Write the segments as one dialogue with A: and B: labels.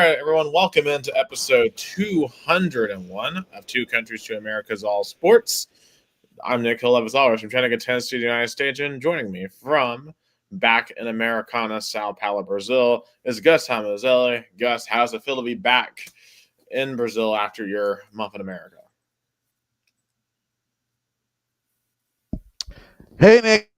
A: right, everyone, welcome into episode 201 of Two Countries, Two Americas, All Sports. I'm Nick Hill, as always, from Chattanooga, Tennessee, the United States, and joining me from back in Americana, Sao Paulo, Brazil, is Gus Hamazelli. Gus, how's it feel to be back in Brazil after your month in America?
B: Hey Nick,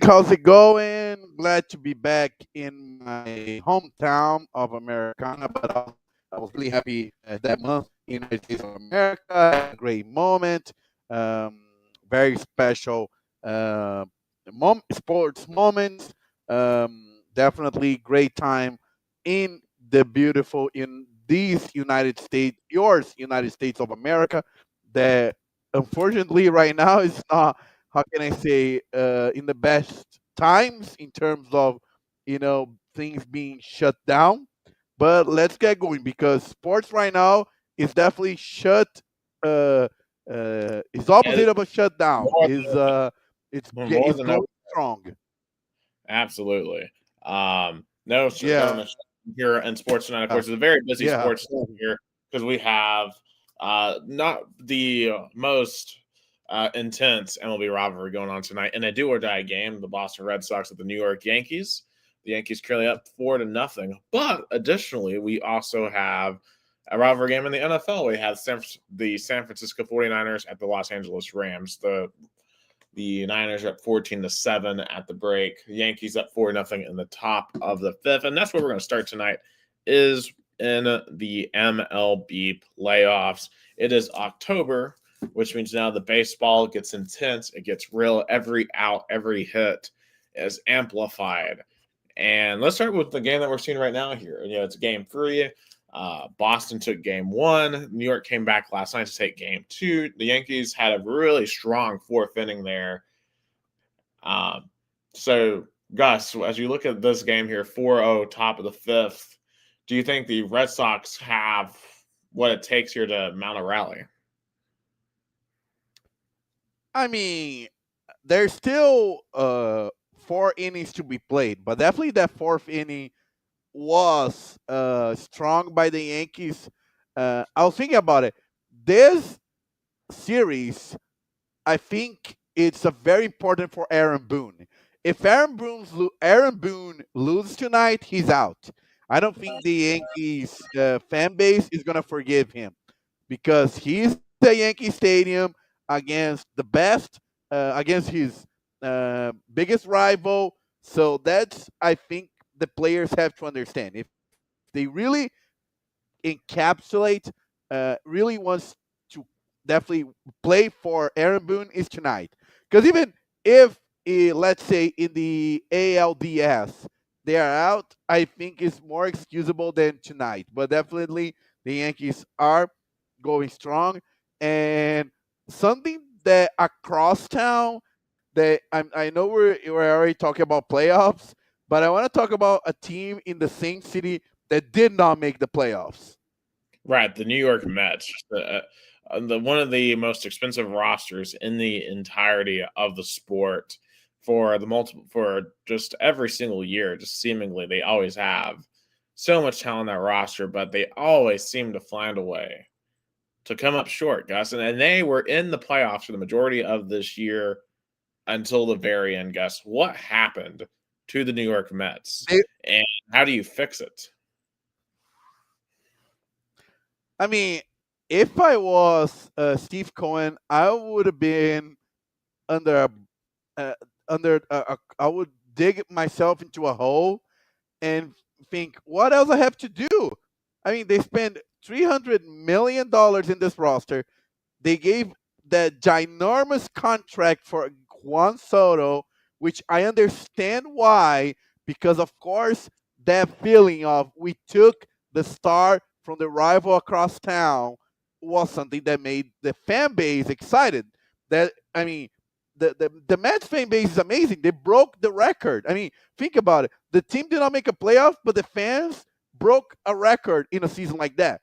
B: how's it going? Glad to be back in my hometown of Americana, but I was really happy that month in the United States of America. I had a great moment, um, very special sports moments. Definitely great time in the beautiful in these United States, yours United States of America. That unfortunately right now is not, how can I say, in the best times in terms of things being shut down. But let's get going because sports right now is definitely shut. Uh, is
A: And
B: opposite of a shutdown.
A: more
B: Is
A: more
B: is
A: than ever,
B: going strong.
A: absolutely. No
B: Yeah,
A: government here in sports tonight. Of course, it's a very busy
B: yeah.
A: sports here because we have not the most intense MLB rivalry going on tonight in a do or die game. The Boston Red Sox at the New York Yankees. The Yankees currently up 4-0. But additionally, we also have a rivalry game in the NFL. We have the San Francisco 49ers at the Los Angeles Rams. The Niners are up 14-7 at the break. The Yankees up 4-0 in the top of the fifth. And that's where we're going to start tonight is in the MLB playoffs. It is October, which means now the baseball gets intense. It gets real. Every out, every hit is amplified. And let's start with the game that we're seeing right now here. It's game three. Boston took game one. New York came back last night to take game two. The Yankees had a really strong fourth inning there. Um, so, Gus, as you look at this game here, 4-0, top of the fifth, do you think the Red Sox have what it takes here to mount a rally?
B: I mean, there's still 4 innings to be played, but definitely that fourth inning was strong by the Yankees. I was thinking about it. This series, I think it's a very important for Aaron Boone. If Aaron Boone loses tonight, he's out. I don't think the Yankees fan base is gonna forgive him because he's at Yankee Stadium against the best, against his biggest rival. So that's, I think, the players have to understand. If they really encapsulate, really wants to definitely play for Aaron Boone is tonight. Because even if, let's say, in the ALDS they are out, I think it's more excusable than tonight. But definitely the Yankees are going strong. And something that across town that I know we're already talking about playoffs, but I want to talk about a team in the same city that did not make the playoffs.
A: Right, the New York Mets, the one of the most expensive rosters in the entirety of the sport for just every single year, just seemingly they always have so much talent on that roster, but they always seem to find a way to come up short, Gus. And they were in the playoffs for the majority of this year until the very end, Gus. What happened to the New York Mets,
B: They,
A: and how do you fix it?
B: I mean, if I was Steve Cohen, I would have been under uh, I would dig myself into a hole and think, what else I have to do? I mean, they spent $300 million in this roster. They gave that ginormous contract for Juan Soto, which I understand why, because of course that feeling of we took the star from the rival across town was something that made the fan base excited. That I mean, the Mets fan base is amazing. They broke the record. I mean, think about it. The team did not make a playoff, but the fans broke a record in a season like that,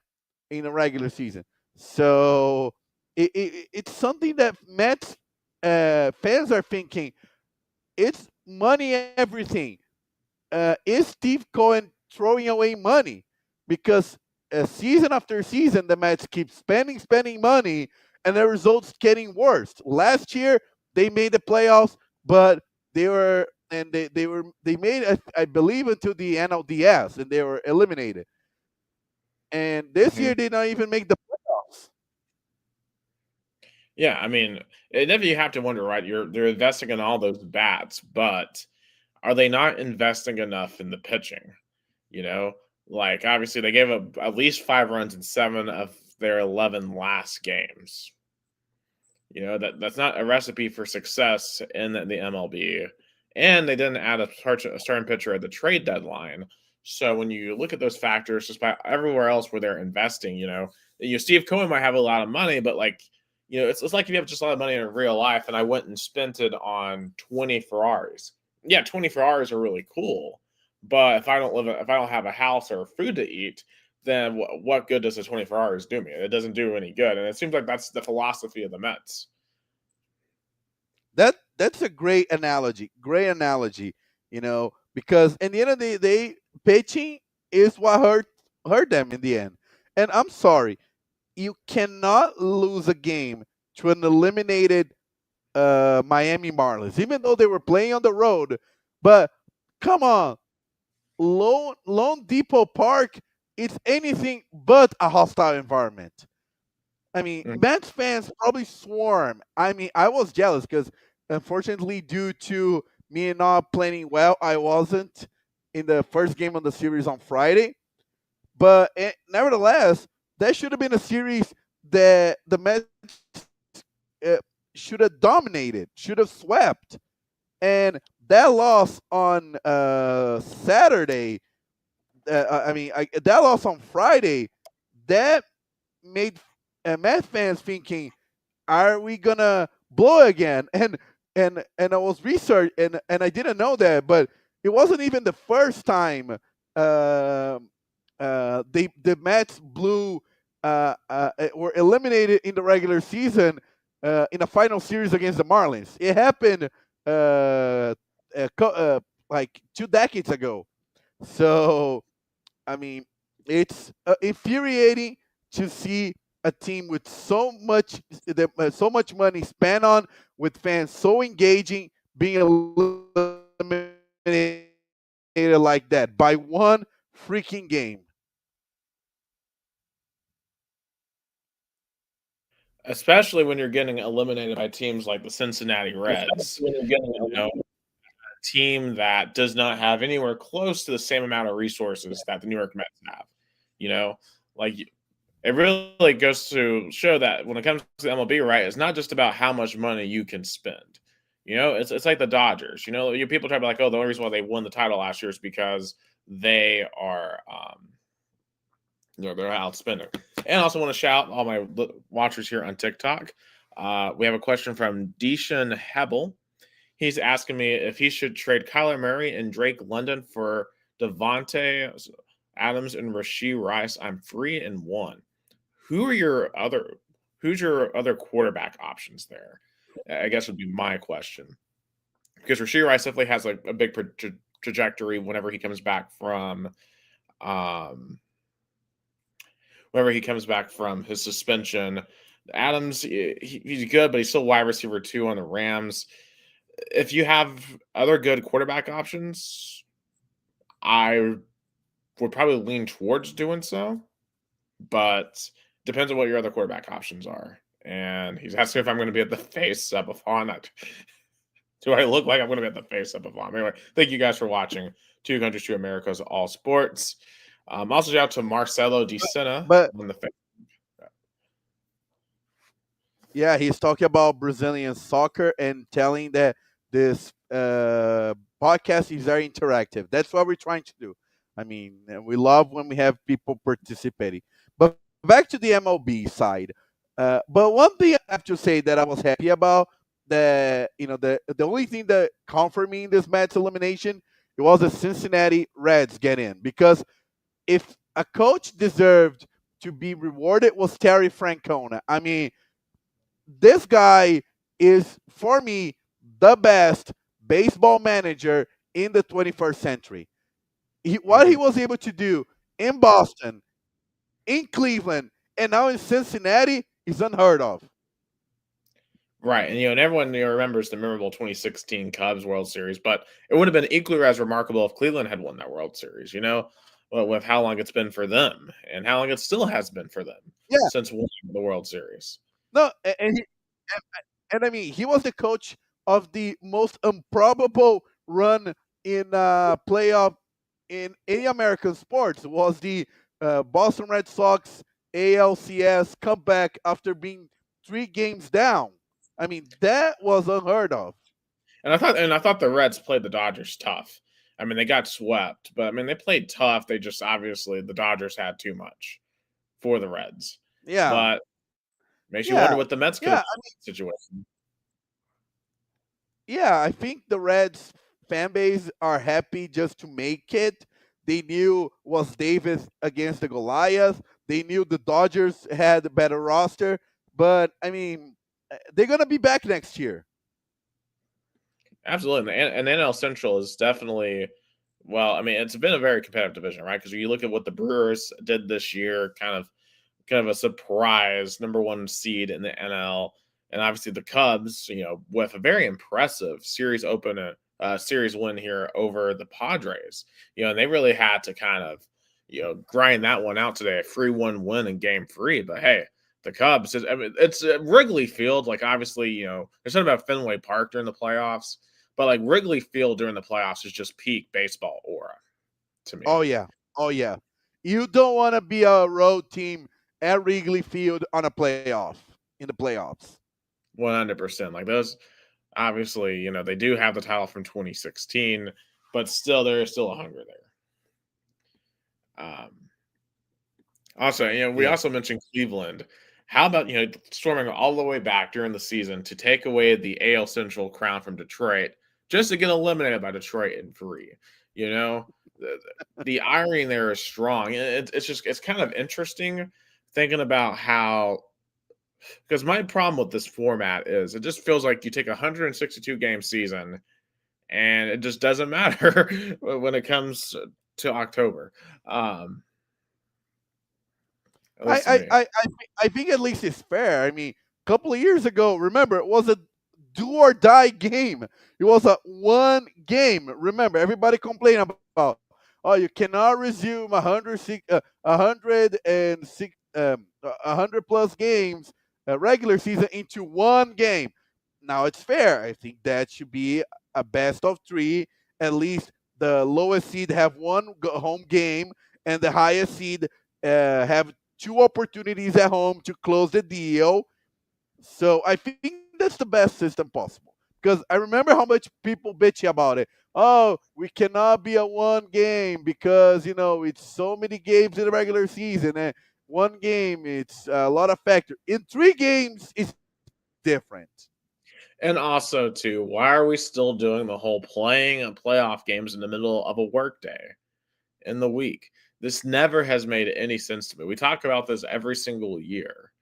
B: in a regular season. So it's something that Mets fans are thinking. It's money everything. Is Steve Cohen throwing away money? because season after season the Mets keep spending money, and the results getting worse. Last year they made the playoffs, but they made I believe until the NLDS, and they were eliminated. And this year
A: Mhm.
B: they not even make the playoffs.
A: Yeah, I mean, and you have to wonder, right? They're investing in all those bats, but are they not investing enough in the pitching? You know, like obviously they gave up at least 5 runs in 7 of their 11 last games. That's not a recipe for success in the MLB. And they didn't add a starting pitcher at the trade deadline. So when you look at those factors, despite everywhere else where they're investing, Steve Cohen might have a lot of money, but like, it's like if you have just a lot of money in real life, and I went and spent it on 20 Ferraris. Yeah, 20 Ferraris are really cool, but if I don't have a house or food to eat, then what good does the 24 hours do me? It doesn't do any good. And it seems like that's the philosophy of the Mets.
B: That's a great analogy. Great analogy. Because in the end of the day, pitching is what hurt them in the end. And I'm sorry, you cannot lose a game to an eliminated Miami Marlins, even though they were playing on the road. But come on, Lone Depot Park, it's anything but a hostile environment. I mean,
A: Mm.
B: Mets fans probably swarm. I mean, I was jealous because, unfortunately, due to me not playing well, I wasn't in the first game of the series on Friday. But nevertheless, that should have been a series that the Mets uh, should have dominated, should have swept. And that loss on Saturday, that loss on Friday, that made Mets fans thinking, are we gonna blow again? And I was research and I didn't know that, but it wasn't even the first time the Mets blew were eliminated in the regular season in the final series against the Marlins. It happened like 2 decades ago. So I mean, it's infuriating to see a team with so much money spent on, with fans so engaging, being eliminated like that by one freaking game.
A: Especially when you're getting eliminated by teams like the Cincinnati Reds,
C: When you're getting
A: you know, a team that does not have anywhere close to the same amount of resources that the New York Mets have. You know, like it really goes to show that when it comes to the MLB, right, it's not just about how much money you can spend. It's like the Dodgers. People try to be like, oh, the only reason why they won the title last year is because they are, they're outspending. And I also want to shout all my watchers here on TikTok. We have a question from Deshaun Hebel. He's asking me if he should trade Kyler Murray and Drake London for Devontae Adams and Rashee Rice. I'm 3-1. Who are your other? Who's your other quarterback options there? I guess would be my question, because Rashee Rice definitely has like a big trajectory whenever he comes back from, um, his suspension. Adams, he's good, but he's still wide receiver 2 on the Rams. If you have other good quarterback options, I would probably lean towards doing so, but depends on what your other quarterback options are. And he's asking if I'm going to be at the face up of on it. Do I look like I'm going to be at the face up of on? Anyway, thank you guys for watching. 2 Countries, 2 Americas, all sports. Also, shout out to Marcelo Di Senna
B: But
A: on the face.
B: yeah, he's talking about Brazilian soccer and telling that this podcast is very interactive. That's what we're trying to do. I mean, we love when we have people participating. But back to the MLB side. But one thing I have to say that I was happy about, that the only thing that comforted me in this match elimination, it was the Cincinnati Reds get in, because if a coach deserved to be rewarded, was Terry Francona. I mean, this guy is, for me, the best baseball manager in the 21st century. What he was able to do in Boston, in Cleveland, and now in Cincinnati is unheard of.
A: Right, and everyone remembers the memorable 2016 Cubs World Series, but it would have been equally as remarkable if Cleveland had won that World Series. With how long it's been for them and how long it still has been for them
B: Yeah,
A: since winning the World Series.
B: no, and I mean, he was the coach of the most improbable run in playoff in any American sports. Was the Boston Red Sox ALCS comeback after being 3 games down. I mean, that was unheard of.
A: And I thought the Reds played the Dodgers tough. I mean, they got swept, but I mean, they played tough. They just obviously the Dodgers had too much for the Reds.
B: Yeah,
A: But makes you
B: yeah,
A: wonder what the Mets could
B: yeah.
A: have done in that situation.
B: Yeah, I think the Reds fan base are happy just to make it. They knew was Davis against the Goliath. They knew the Dodgers had a better roster, but I mean, they're gonna be back next year.
A: Absolutely, and NL Central is definitely well. I mean, it's been a very competitive division, right? Because you look at what the Brewers did this year, kind of a surprise number one seed in the NL, and obviously the Cubs, with a very impressive series win here over the Padres, and they really had to kind of grind that one out today, a 3-1 win in Game 3. But hey, the Cubs, I mean, it's Wrigley Field, like obviously there's something about Fenway Park during the playoffs, but like Wrigley Field during the playoffs is just peak baseball aura to me.
B: Oh yeah, oh yeah. You don't want to be a road team at Wrigley Field on a playoff in the playoffs.
A: 100%. Like those, obviously, they do have the title from 2016, but still, there is still a hunger there. Also, we
B: Yeah.
A: also mentioned Cleveland. How about, storming all the way back during the season to take away the AL Central crown from Detroit just to get eliminated by Detroit in 3? You know, the, the irony there is strong. It's kind of interesting thinking about how, because my problem with this format is it just feels like you take a 162 game season and it just doesn't matter when it comes to October. Um, at
B: I
A: least to
B: I
A: me.
B: I I, I think at least it's fair. I mean, a couple of years ago, remember, it was a do or die game. It was a one game. Remember, everybody complained about, oh, you cannot resume 106, 100 plus games, regular season into one game. Now it's fair. I think that should be a best of three. At least the lowest seed have one home game, and the highest seed have two opportunities at home to close the deal. So I think that's the best system possible. Because I remember how much people bitchy about it. Oh, we cannot be a one game because it's so many games in the regular season, and one game it's a lot of factor. In 3 games, it's different.
A: And also, too, why are we still doing the whole playing of playoff games in the middle of a workday in the week? This never has made any sense to me. We talk about this every single year.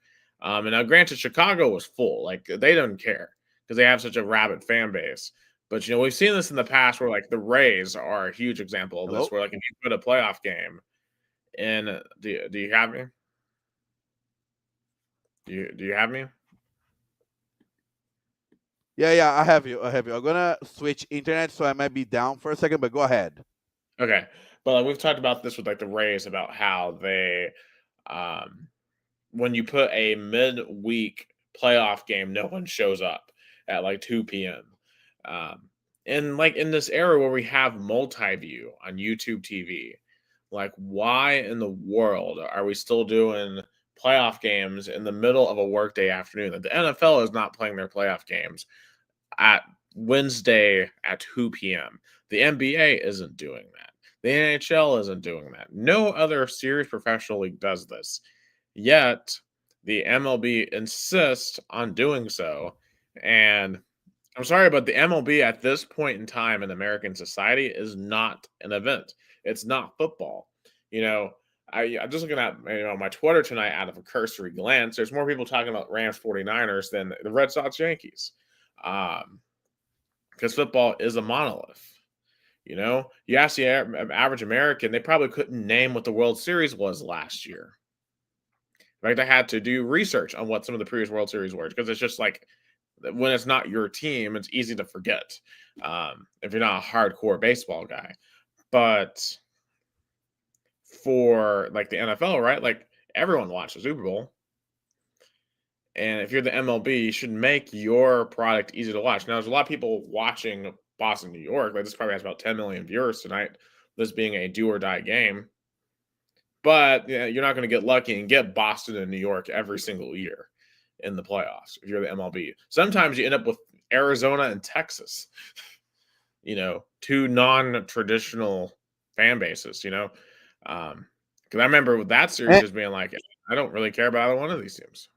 A: And now, granted, Chicago was full. Like, they don't care because they have such a rabid fan base. But, we've seen this in the past where, like, the Rays are a huge example of this,
B: Hello.
A: where, like, if you put a playoff game in, do you have me? Do you have me?
B: Yeah, yeah, I have you. I have you. I'm gonna switch internet, so I might be down for a second, but go ahead.
A: Okay. But like we've talked about this with like the Rays about how they um when you put a midweek playoff game, no one shows up at like 2 p.m. And like in this era where we have multi-view on YouTube TV, like why in the world are we still doing playoff games in the middle of a workday afternoon? Like the NFL is not playing their playoff games at Wednesday at 2 p.m. The NBA isn't doing that. The NHL isn't doing that. No other serious professional league does this. Yet the MLB insists on doing so. And I'm sorry, but the MLB at this point in time in American society is not an event. It's not football. You know, I'm just looking at my Twitter tonight out of a cursory glance. There's more people talking about Rams 49ers than the Red Sox Yankees. Um, because football is a monolith. You know, you ask the average American, they probably couldn't name what the World Series was last year. In fact, I had to do research on what some of the previous World Series were because it's just like when it's not your team, it's easy to forget if you're not a hardcore baseball guy. But for like the NFL, right? Like everyone watches Super Bowl. And if you're the MLB, you should make your product easy to watch. Now, there's a lot of people watching Boston, New York. Like this probably has about 10 million viewers tonight, this being a do or die game. But yeah, you're not going to get lucky and get Boston and New York every single year in the playoffs if you're the MLB. Sometimes you end up with Arizona and Texas, you know, two non-traditional fan bases, you know. Because I remember with that series just being like, I don't really care about either one of these teams.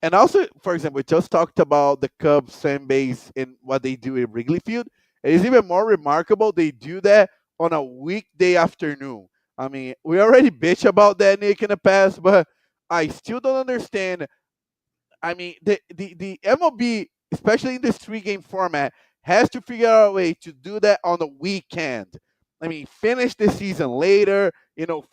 B: And also, for example, we just talked about the Cubs fan base and what they do at Wrigley Field. It is even more remarkable they do that on a weekday afternoon. I mean, we already bitch about that, Nick, in the past, but I still don't understand. I mean, the MLB, especially in this 3-game format, has to figure out a way to do that on the weekend. I mean, finish the season later,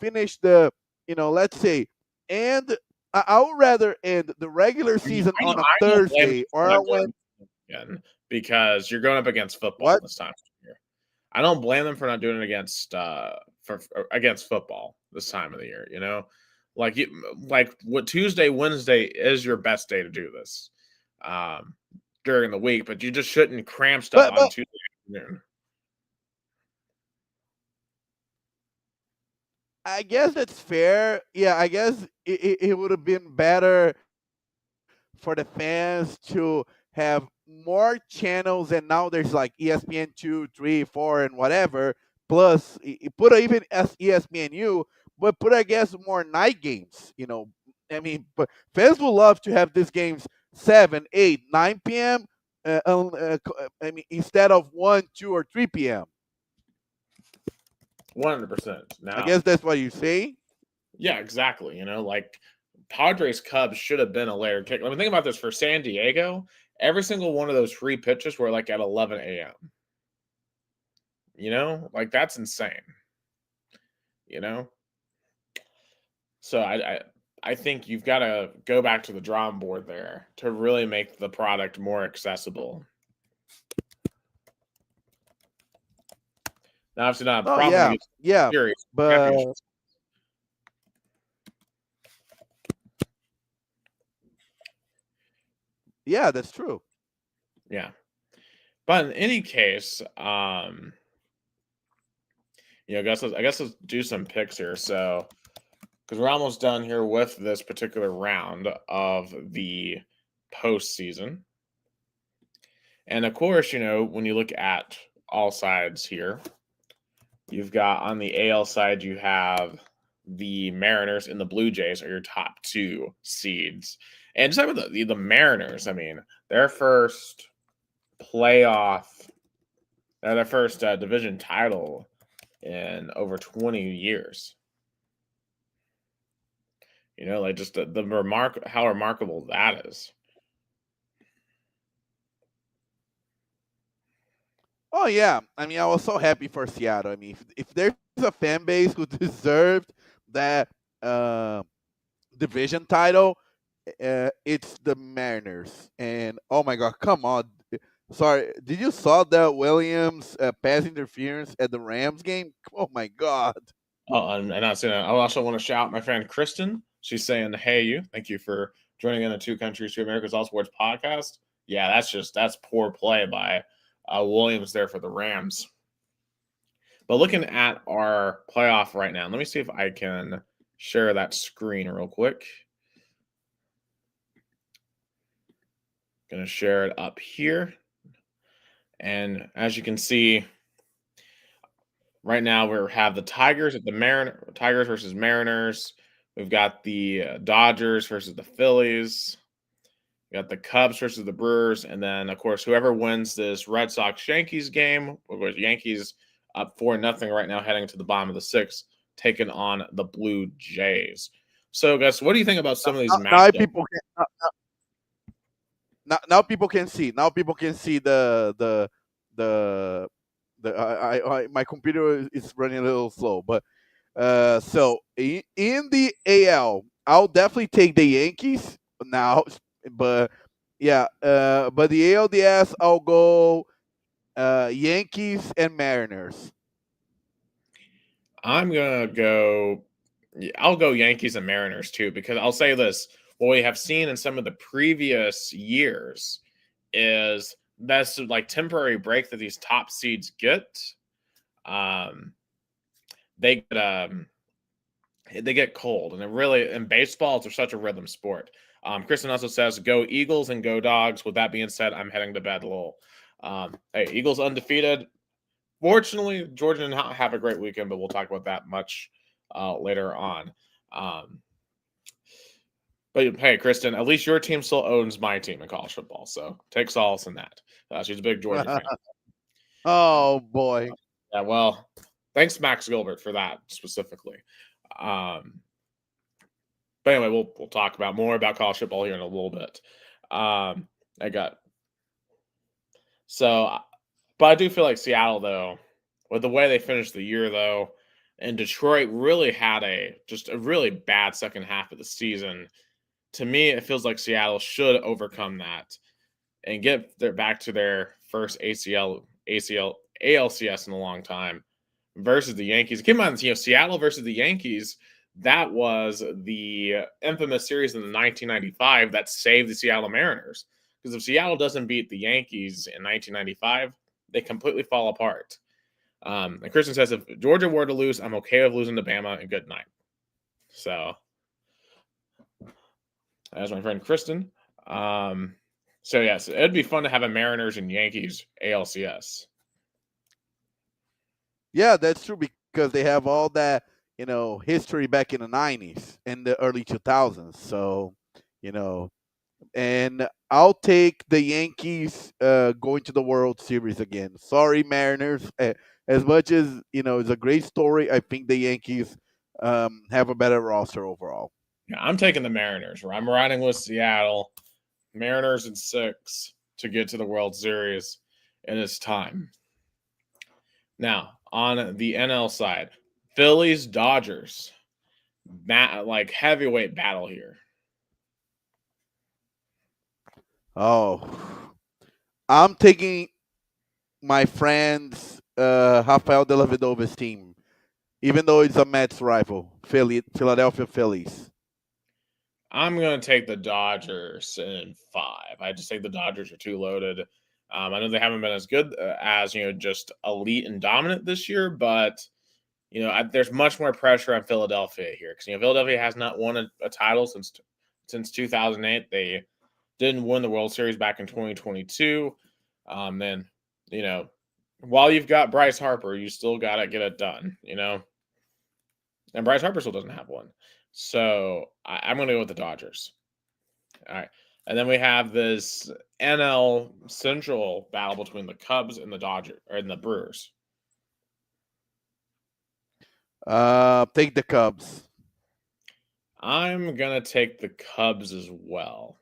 B: finish the, let's say, and I would rather end the regular season on a Thursday or when.
A: Because you're going up against football this time of year. I don't blame them for not doing it against football this time of the year. You know, like what Tuesday, Wednesday is your best day to do this during the week, but you just shouldn't cram stuff on Tuesday afternoon.
B: I guess that's fair. Yeah, I guess it would have been better for the fans to have more channels, and now there's like ESPN 2, 3, 4, and whatever. Plus, put even ESPNU, but put, I guess, more night games. I mean, but fans would love to have these games 7, 8, 9 p.m. I mean, instead of 1, 2, or 3 p.m.
A: 100%. Now,
B: I guess that's what you say.
A: Yeah, exactly. You know, like Padres Cubs should have been a layered kick. Let me think about this for San Diego. Every single one of those free pitches were like at 11 a.m. You know, like that's insane. You know, so I think you've got to go back to the drawing board there to really make the product more accessible. Now, obviously not a problem.
B: Yeah, but yeah, that's true.
A: Yeah, but in any case, I guess let's do some picks here. So, because we're almost done here with this particular round of the postseason, and of course, when you look at all sides here, you've got on the AL side, you have the Mariners and the Blue Jays are your top two seeds. And just like the Mariners, I mean, their first division title in over 20 years. Like just how remarkable that is.
B: Oh yeah, I mean, I was so happy for Seattle. I mean, if there's a fan base who deserved that division title, it's the Mariners. And oh my God, come on! Sorry, did you saw that Williams pass interference at the Rams game? Oh my God!
A: Oh, and not saying that. I also want to shout out my friend Kristen. She's saying, "Hey, you! Thank you for joining in the Two Countries, Two Americas All Sports podcast." Yeah, that's poor play by Williams there for the Rams. But looking at our playoff right now, let me see if I can share that screen real quick. Going to share it up here. And as you can see, right now we have the Tigers at the Tigers versus Mariners. We've got the Dodgers versus the Phillies. We got the Cubs versus the Brewers. And then, of course, whoever wins this Red Sox-Yankees game, with Yankees up 4-0 right now, heading to the bottom of the sixth, taking on the Blue Jays. So, guys, what do you think about some of these matchups?
B: Now people can see. Now people can see the my computer is running a little slow, but so in the AL, I'll definitely take the Yankees now, but yeah, but the ALDS, I'll go Yankees and Mariners.
A: I'm gonna go. I'll go Yankees and Mariners too, because I'll say this: what we have seen in some of the previous years is that's like temporary break that these top seeds get. Um, they get they get cold, and it really in baseball it's such a rhythm sport. Kristen also says, "Go Eagles and go Dogs." With that being said, I'm heading to bed. Lol. Hey, Eagles undefeated. Fortunately, Georgia did not have a great weekend, but we'll talk about that much later on. Um, but hey, Kristen, at least your team still owns my team in college football, so take solace in that. She's a big Georgia fan.
B: Oh boy.
A: Yeah, well, thanks Max Gilbert for that specifically. Um, but anyway, we'll talk about more about college football here in a little bit. I got so, but I do feel like Seattle though, with the way they finished the year though, and Detroit really had just a really bad second half of the season. To me, it feels like Seattle should overcome that and get their back to their first ALCS in a long time versus the Yankees. Keep in mind, Seattle versus the Yankees. That was the infamous series in the 1995 that saved the Seattle Mariners. Because if Seattle doesn't beat the Yankees in 1995, they completely fall apart. And Christian says, if Georgia were to lose, I'm okay with losing to Bama and good night. So, as my friend Kristen. So yes, it'd be fun to have a Mariners and Yankees ALCS.
B: Yeah, that's true because they have all that history back in the '90s and the early 2000s. So you know, and I'll take the Yankees going to the World Series again. Sorry, Mariners. As much as it's a great story, I think the Yankees have a better roster overall.
A: Yeah, I'm taking the Mariners. I'm riding with Seattle. Mariners in 6 to get to the World Series, and it's time. Now, on the NL side, Phillies, Dodgers. Like heavyweight battle here.
B: Oh, I'm taking my friend's Rafael De La Vedova's team, even though it's a Mets rival, Philadelphia Phillies.
A: I'm going to take the Dodgers in 5. I just think the Dodgers are too loaded. I know they haven't been as good as just elite and dominant this year, but there's much more pressure on Philadelphia here because Philadelphia has not won a title since 2008. They didn't win the World Series back in 2022. Then while you've got Bryce Harper, you still got to get it done. And Bryce Harper still doesn't have one. So I'm going to go with the Dodgers. All right. And then we have this NL Central battle between the Cubs and the the Brewers.
B: Take the Cubs.
A: I'm going to take the Cubs as well,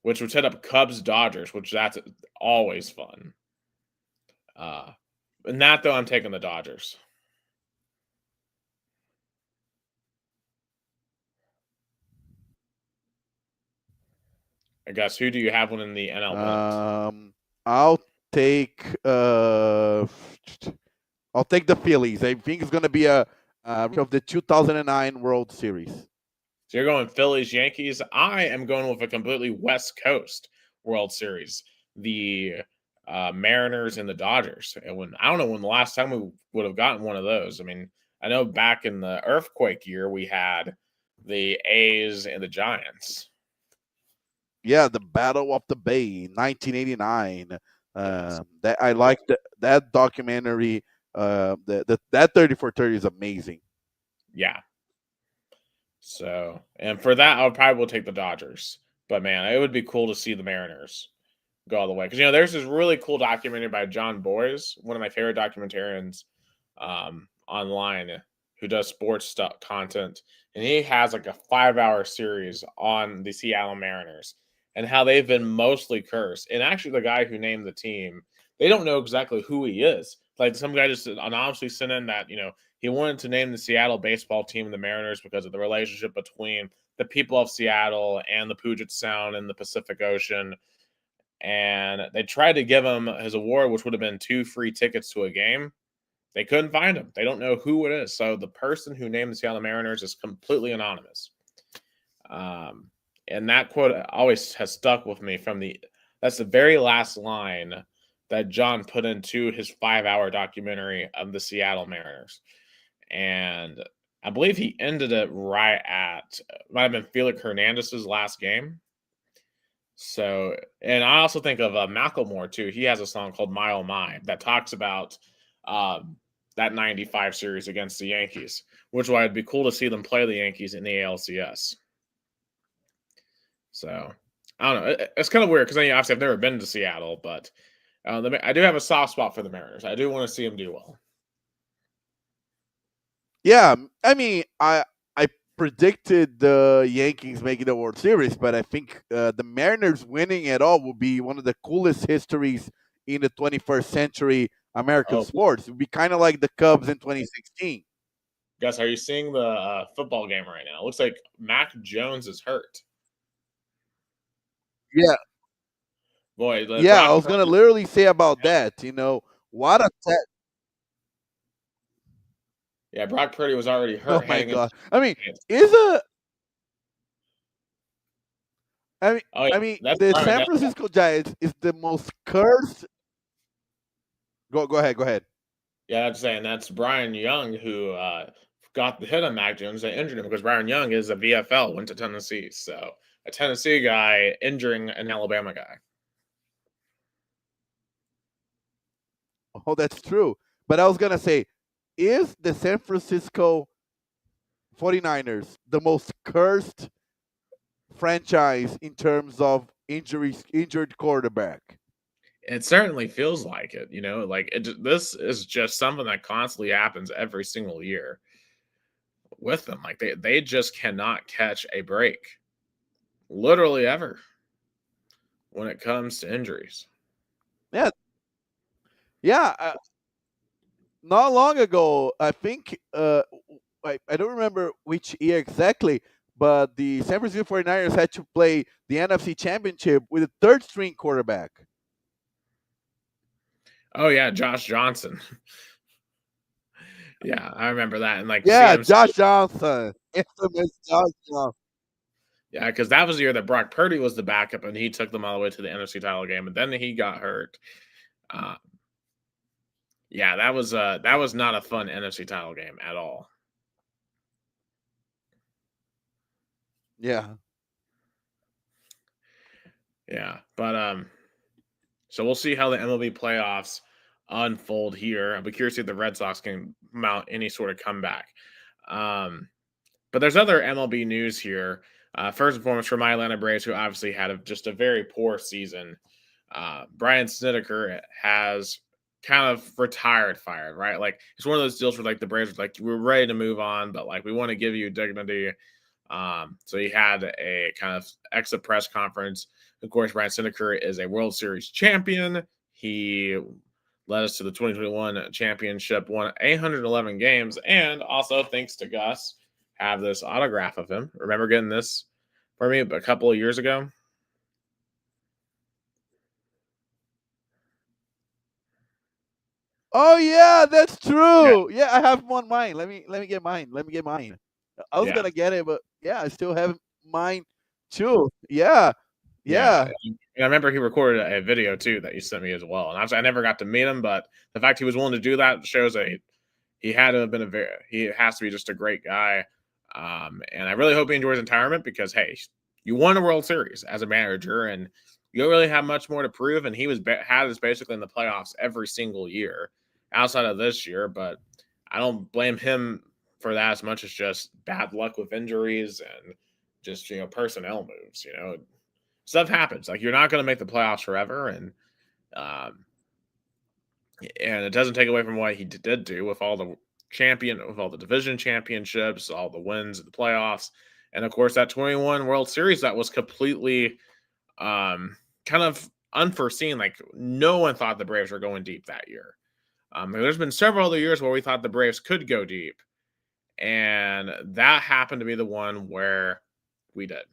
A: which would set up Cubs Dodgers, which that's always fun. In that, though, I'm taking the Dodgers. I guess who do you have one in the NL?
B: I'll take the Phillies. I think it's going to be a of the 2009 World Series.
A: So you're going Phillies, Yankees. I am going with a completely West Coast World Series. The Mariners and the Dodgers. And I don't know when the last time we would have gotten one of those. I mean, I know back in the earthquake year we had the A's and the Giants.
B: Yeah, the Battle of the Bay, 1989.
A: Yes.
B: That I like that documentary. That 30 for 30 is amazing.
A: Yeah. So, and for that, I probably will take the Dodgers. But man, it would be cool to see the Mariners go all the way because there's this really cool documentary by John Boyes, one of my favorite documentarians online, who does sports stuff content, and he has like a 5-hour series on the Seattle Mariners and how they've been mostly cursed. And actually, the guy who named the team, they don't know exactly who he is. Like some guy just anonymously sent in that he wanted to name the Seattle baseball team the Mariners because of the relationship between the people of Seattle and the Puget Sound and the Pacific Ocean. And they tried to give him his award, which would have been 2 free tickets to a game. They couldn't find him. They don't know who it is. So the person who named the Seattle Mariners is completely anonymous. And that quote always has stuck with me that's the very last line that John put into his 5-hour documentary of the Seattle Mariners. And I believe he ended it right at, might have been Felix Hernandez's last game. So, and I also think of Macklemore too. He has a song called "My Oh My" that talks about that '95 series against the Yankees, which would be cool to see them play the Yankees in the ALCS. So, I don't know. It's kind of weird because obviously I've never been to Seattle, but I do have a soft spot for the Mariners. I do want to see them do well.
B: Yeah, I mean, I predicted the Yankees making the World Series, but I think the Mariners winning it all would be one of the coolest histories in the 21st century American sports. It would be kind of like the Cubs in 2016.
A: Gus, are you seeing the football game right now? It looks like Mac Jones is hurt.
B: Yeah.
A: Boy,
B: yeah, I was going to literally say about that. What a
A: Yeah, Brock Purdy was already hurt.
B: Oh my god! I mean, the San Francisco Giants is the most cursed. Go ahead.
A: Yeah, I'm saying that's Brian Young who got the hit on Mac Jones. They injured him because Brian Young is a VFL, went to Tennessee. So a Tennessee guy injuring an Alabama guy.
B: Oh, that's true. But I was going to say, is the San Francisco 49ers the most cursed franchise in terms of injured quarterback?
A: It certainly feels like it. This is just something that constantly happens every single year with them. Like they just cannot catch a break, literally ever, when it comes to injuries.
B: Yeah. Not long ago, I think I don't remember which year exactly, but the San Francisco 49ers had to play the NFC Championship with a third-string quarterback.
A: Oh yeah, Josh Johnson. Yeah, I remember that. And
B: CMC. Josh Johnson. Infamous Josh Johnson.
A: Yeah, because that was the year that Brock Purdy was the backup, and he took them all the way to the NFC title game, and then he got hurt. Yeah, that was not a fun NFC title game at all.
B: Yeah.
A: Yeah, but so we'll see how the MLB playoffs unfold here. I'll be curious if the Red Sox can mount any sort of comeback. But there's other MLB news here. First and foremost, for my Atlanta Braves, who obviously had just a very poor season. Brian Snitker has kind of fired, right? Like it's one of those deals where the Braves are we're ready to move on, but we want to give you dignity. So he had a kind of exit press conference. Of course, Brian Snitker is a World Series champion. He led us to the 2021 championship, won 811 games, and also, thanks to Gus, have this autograph of him. Remember getting this for me a couple of years ago?
B: Oh yeah, that's true. Yeah, I have one mine. Let me get mine. I was gonna get it, but yeah, I still have mine too. Yeah.
A: And I remember he recorded a video too that you sent me as well. And I never got to meet him, but the fact he was willing to do that shows that he had to have been he has to be just a great guy. And I really hope he enjoys retirement because hey, you won a World Series as a manager, and you don't really have much more to prove. And he had us basically in the playoffs every single year outside of this year, but I don't blame him for that as much as just bad luck with injuries and just personnel moves. Stuff happens. You're not going to make the playoffs forever, and it doesn't take away from what he did do with all the division championships, all the wins of the playoffs, and of course that 21 World Series that was completely kind of unforeseen. Like no one thought the Braves were going deep that year. There's been several other years where we thought the Braves could go deep, and that happened to be the one where we did.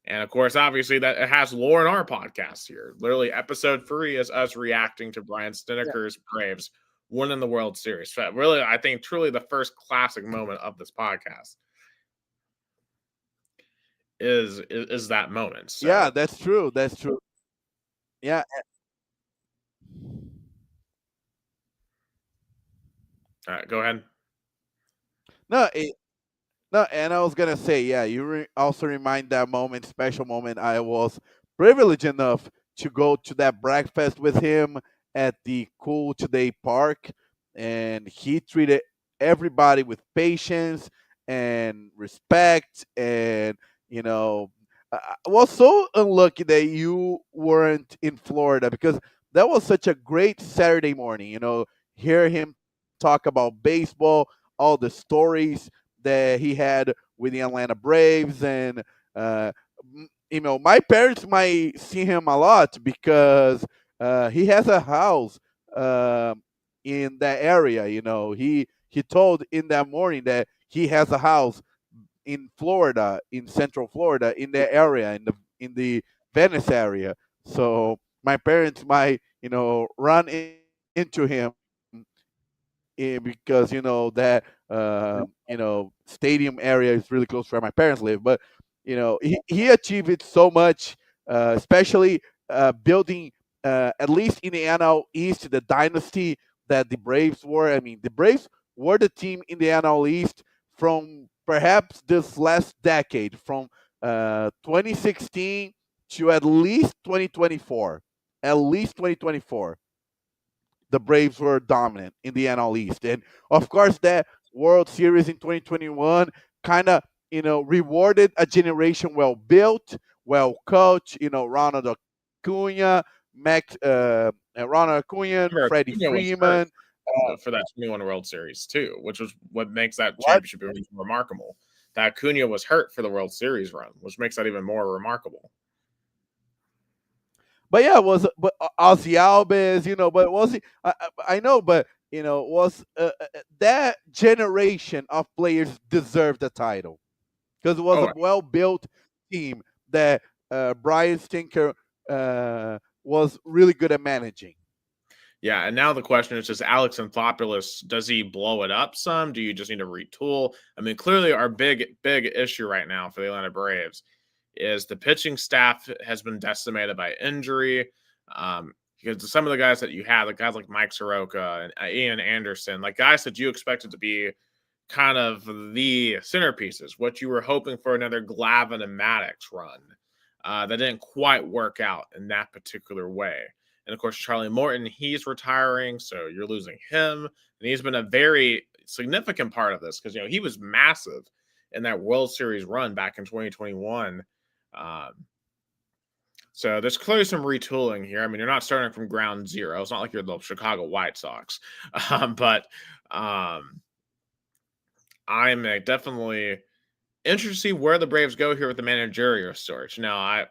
A: And of course, obviously, that it has lore in our podcast here. Literally, episode 3 is us reacting to Brian Stinneker's Braves winning the World Series. So really, I think truly the first classic moment of this podcast is that moment. So,
B: Yeah, that's true. That's true. Yeah.
A: all right, go ahead.
B: No, no, and I was gonna say, yeah, you also remind that moment, special moment. I was privileged enough to go to that breakfast with him at the Cool Today Park, and he treated everybody with patience and respect. And I was so unlucky that you weren't in Florida, because that was such a great Saturday morning. Hear him talk about baseball, all the stories that he had with the Atlanta Braves, and uh, my parents might see him a lot because he has a house uh, in that area. He told in that morning that he has a house in Florida, in Central Florida, in that area, in the Venice area. So my parents might run into him, because that stadium area is really close to where my parents live. But he achieved it so much, especially building, at least in the NL East, the dynasty that the Braves were. I mean, the Braves were the team in the NL East from perhaps this last decade, from 2016 to at least 2024. At least 2024, the Braves were dominant in the NL East. And of course, that World Series in 2021 kind of, rewarded a generation well built, well coached. Ronald Acuna, Ronald Acuna,
A: Remember,
B: Freddie
A: Acuna was hurt
B: Freeman.
A: for that 21 World Series too, which was what makes that
B: What?
A: championship even remarkable. That Acuna was hurt for the World Series run, which makes that even more remarkable.
B: But yeah, it was but Ozzy Alves, but was he? I know, but was that generation of players deserved the title, because it was a
A: Oh,
B: well-built team that Brian Stinker was really good at managing.
A: yeah, and now the question is just Alex Anthopoulos, does he blow it up some? Do you just need to retool? I mean, clearly our big issue right now for the Atlanta Braves is the pitching staff has been decimated by injury. Because some of the guys that you have, like guys like Mike Soroka and Ian Anderson, like guys that you expected to be kind of the centerpieces, what you were hoping for another Glavine and Maddox run, that didn't quite work out in that particular way. And of course, Charlie Morton, he's retiring, so you're losing him. And he's been a very significant part of this because, he was massive in that World Series run back in 2021. So there's clearly some retooling here. I mean, you're not starting from ground zero. It's not like you're the Chicago White Sox. But I'm definitely interested to see where the Braves go here with the managerial search. Now, I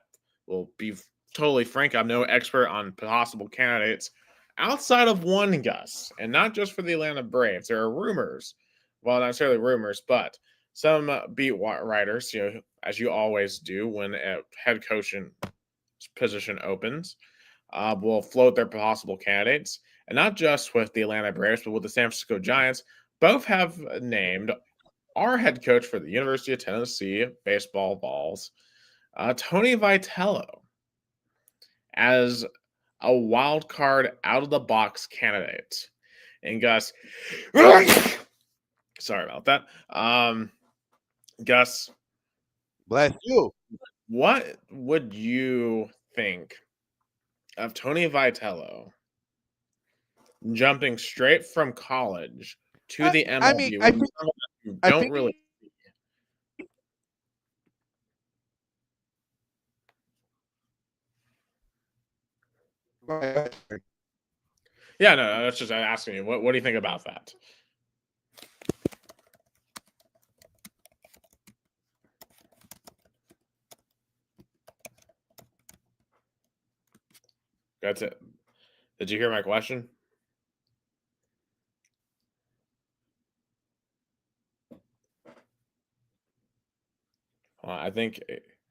A: will be totally frank. I'm no expert on possible candidates outside of one, Gus, and not just for the Atlanta Braves. There are rumors, well, not necessarily rumors, but some beat writers, as you always do when a head coaching position opens, will float their possible candidates, and not just with the Atlanta Braves, but with the San Francisco Giants. Both have named our head coach for the University of Tennessee baseball balls, Tony Vitello, as a wild card out of the box candidate. And Gus, sorry about that. Gus,
B: Bless you.
A: what would you think of Tony Vitello jumping straight from college to the
B: I mean,
A: MLB?
B: I think,
A: You
B: I
A: don't
B: think.
A: really. Yeah, no, that's just asking you. What do you think about that? That's it. Did you hear my question? I think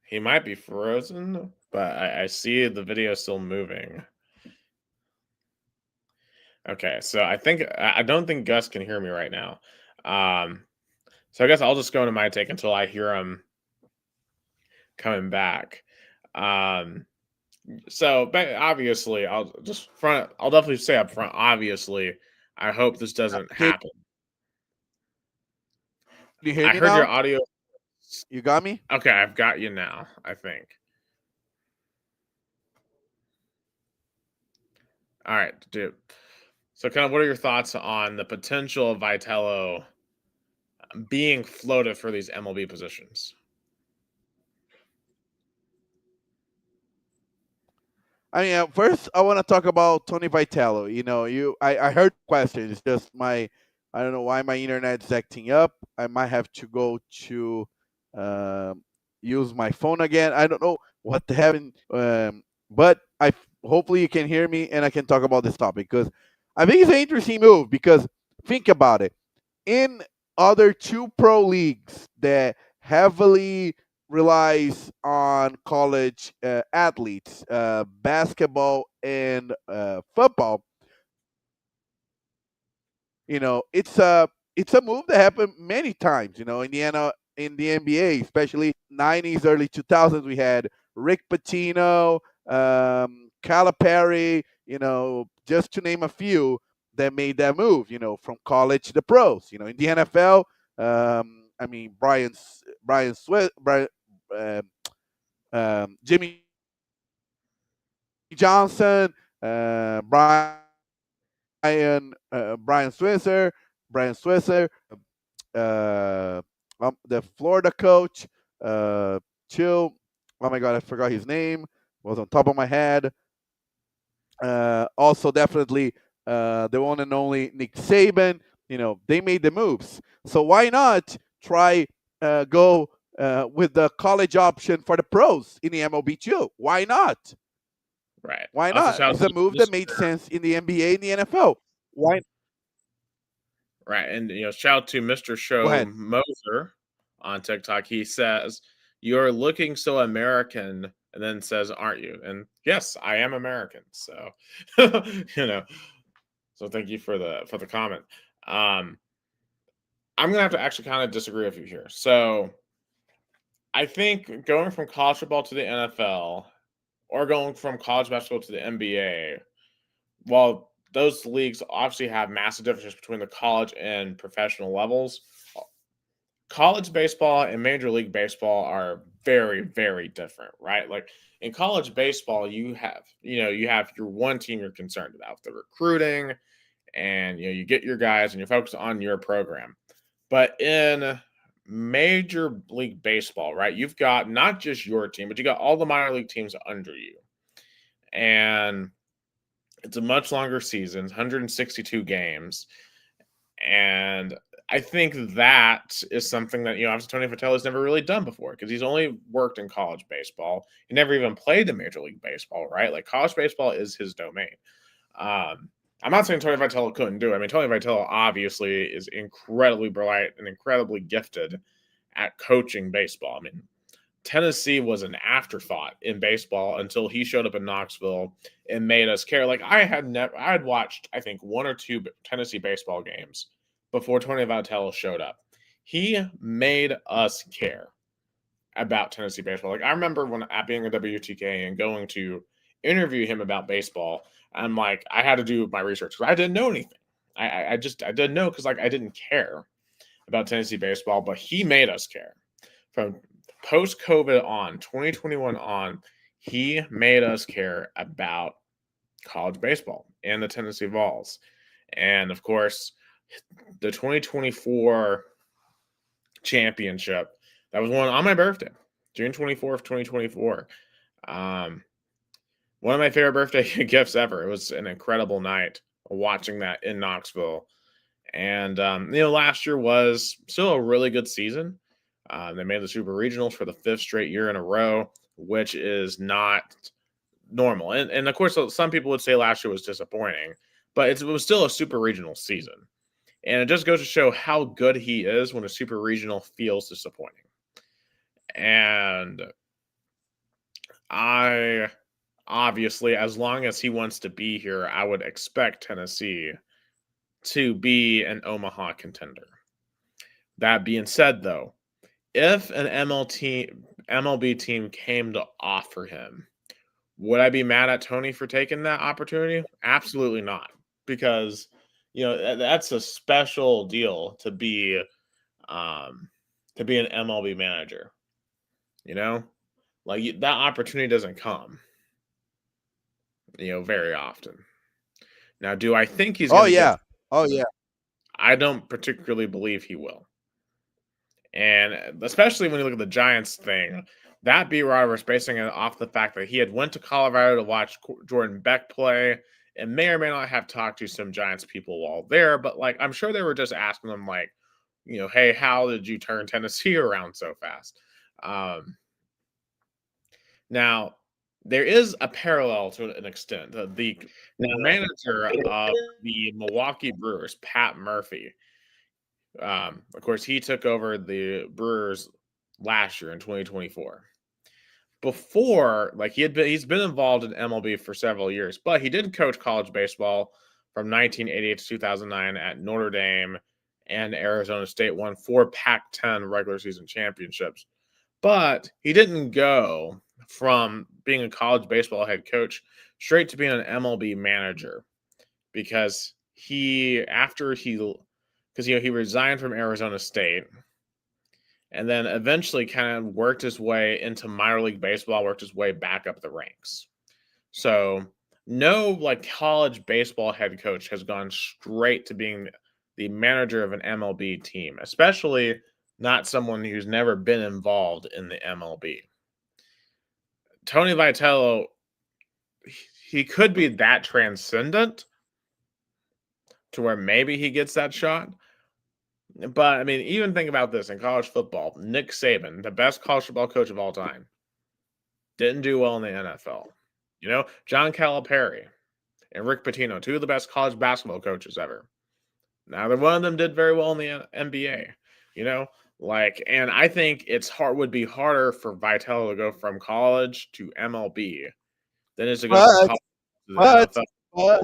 A: he might be frozen, but I see the video still moving. Okay, so I don't think Gus can hear me right now. Um, so I guess I'll just go into my take until I hear him coming back. Um, but obviously, I'll definitely say up front. Obviously, I hope this doesn't
B: Can
A: happen.
B: you hear
A: I
B: me
A: heard your
B: now?
A: audio.
B: You got me?
A: Okay, I've got you now. I think. All right, dude. So, kind of, what are your thoughts on the potential of Vitello being floated for these MLB positions?
B: I mean, first I want to talk about Tony Vitello. I heard the question. It's just I don't know why my internet's acting up. I might have to go to um, use my phone again. I don't know what happened, but hopefully you can hear me and I can talk about this topic because I think it's an interesting move. Because think about it, in other two pro leagues that heavily relies on college athletes, basketball and football. It's a move that happened many times. In the NBA, especially '90s, early 2000s, we had Rick Pitino, Calipari. Just to name a few that made that move. From college to the pros. In the NFL, I mean Brian Swiss, um, Jimmy Johnson, Brian Switzer, uh, the Florida coach, Chill. Oh my God, I forgot his name. Was on top of my head. Also, definitely the one and only Nick Saban. They made the moves. So why not try go with the college option for the pros in the MLB too? Why not?
A: Right.
B: Why
A: Also,
B: not?
A: shout out
B: It's a
A: to
B: move that made
A: Mr.
B: sense in the NBA and the NFL. Why?
A: Right, and shout out to Mr.
B: Go
A: Show
B: ahead.
A: Moser on TikTok. He says, "You're looking so American," and then says, "Aren't you?" And yes, I am American. So, you know, so thank you for the comment. Um, I'm gonna have to actually kind of disagree with you here. So, I think going from college football to the NFL or going from college basketball to the NBA, while those leagues obviously have massive differences between the college and professional levels, college baseball and major league baseball are very, very different, right? Like in college baseball, you have your one team you're concerned about, the recruiting, and you get your guys and you're focused on your program. But in major league baseball, right, you've got not just your team, but you got all the minor league teams under you. And it's a much longer season, 162 games. And I think that is something that, obviously Tony Vitello has never really done before because he's only worked in college baseball. He never even played in Major League Baseball, right? Like college baseball is his domain. I'm not saying Tony Vitello couldn't do it. I mean, Tony Vitello obviously is incredibly bright and incredibly gifted at coaching baseball. I mean, Tennessee was an afterthought in baseball until he showed up in Knoxville and made us care. Like I had watched, I think, one or two Tennessee baseball games before Tony Vitello showed up. He made us care about Tennessee baseball. Like I remember when being a WTK and going to interview him about baseball, I'm like, I had to do my research because I didn't know anything. I didn't know because like I didn't care about Tennessee baseball, but he made us care. From post COVID on, 2021 on, he made us care about college baseball and the Tennessee Vols. And of course, the 2024 championship that was won on my birthday, June 24th, 2024. One of my favorite birthday gifts ever. It was an incredible night watching that in Knoxville. And, last year was still a really good season. They made the Super Regionals for the fifth straight year in a row, which is not normal. And of course, some people would say last year was disappointing, but it was still a super regional season. And it just goes to show how good he is when a super regional feels disappointing. And I obviously, as long as he wants to be here, I would expect Tennessee to be an Omaha contender. That being said, though, if an MLB team came to offer him, would I be mad at Tony for taking that opportunity? Absolutely not, because that's a special deal to be an MLB manager. Like that opportunity doesn't come, very often. Now, do I think he's going to get?
B: Oh yeah.
A: I don't particularly believe he will. And especially when you look at the Giants thing, that beat writer was basing it off the fact that he had went to Colorado to watch Jordan Beck play and may or may not have talked to some Giants people while there. But like, I'm sure they were just asking them like, hey, how did you turn Tennessee around so fast? Now, there is a parallel to an extent. The manager of the Milwaukee Brewers, Pat Murphy, of course, he took over the Brewers last year in 2024. Before, like he's been involved in MLB for several years, but he did coach college baseball from 1988 to 2009 at Notre Dame and Arizona State, won 4 Pac-10 regular season championships. But he didn't go from being a college baseball head coach straight to being an MLB manager, because he resigned from Arizona State and then eventually kind of worked his way into minor league baseball, worked his way back up the ranks. So no like college baseball head coach has gone straight to being the manager of an MLB team, especially not someone who's never been involved in the MLB. Tony Vitello, he could be that transcendent to where maybe he gets that shot. But I mean, even think about this in college football. Nick Saban, the best college football coach of all time, didn't do well in the NFL. John Calipari and Rick Pitino, 2 of the best college basketball coaches ever. Neither one of them did very well in the NBA. And I think would be harder for Vitello to go from college to MLB than it is to go from college to the NFL.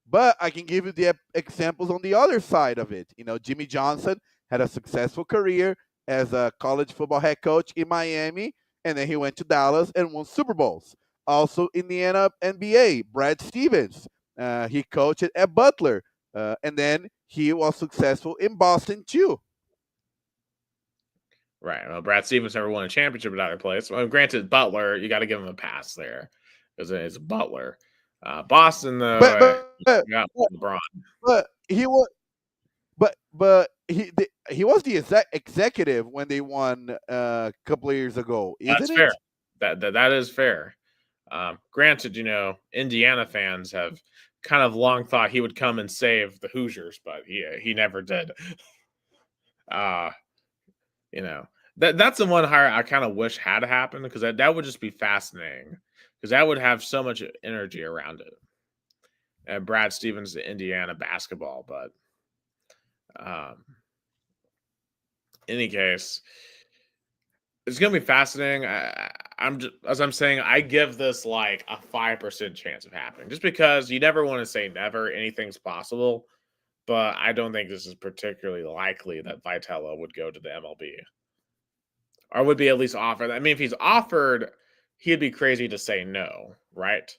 B: But I can give you the examples on the other side of it. Jimmy Johnson had a successful career as a college football head coach in Miami, and then he went to Dallas and won Super Bowls. Also in the NBA, Brad Stevens, he coached at Butler, and then he was successful in Boston too.
A: Right. Well, Brad Stevens never won a championship at either place. Well, granted, Butler, you got to give him a pass there because it's Butler. Boston, though, got LeBron.
B: But he was, but he was the executive when they won a couple of years ago.
A: That's fair. That is fair. Granted, Indiana fans have kind of long thought he would come and save the Hoosiers, but he never did. That's the one hire I kind of wish had happened, because that would just be fascinating, because that would have so much energy around it. And Brad Stevens to Indiana basketball, but any case, it's gonna be fascinating. As I'm saying, I give this like a 5% chance of happening, just because you never want to say never. Anything's possible, but I don't think this is particularly likely that Vitello would go to the MLB, or would be at least offered. I mean, if he's offered, he'd be crazy to say no, right?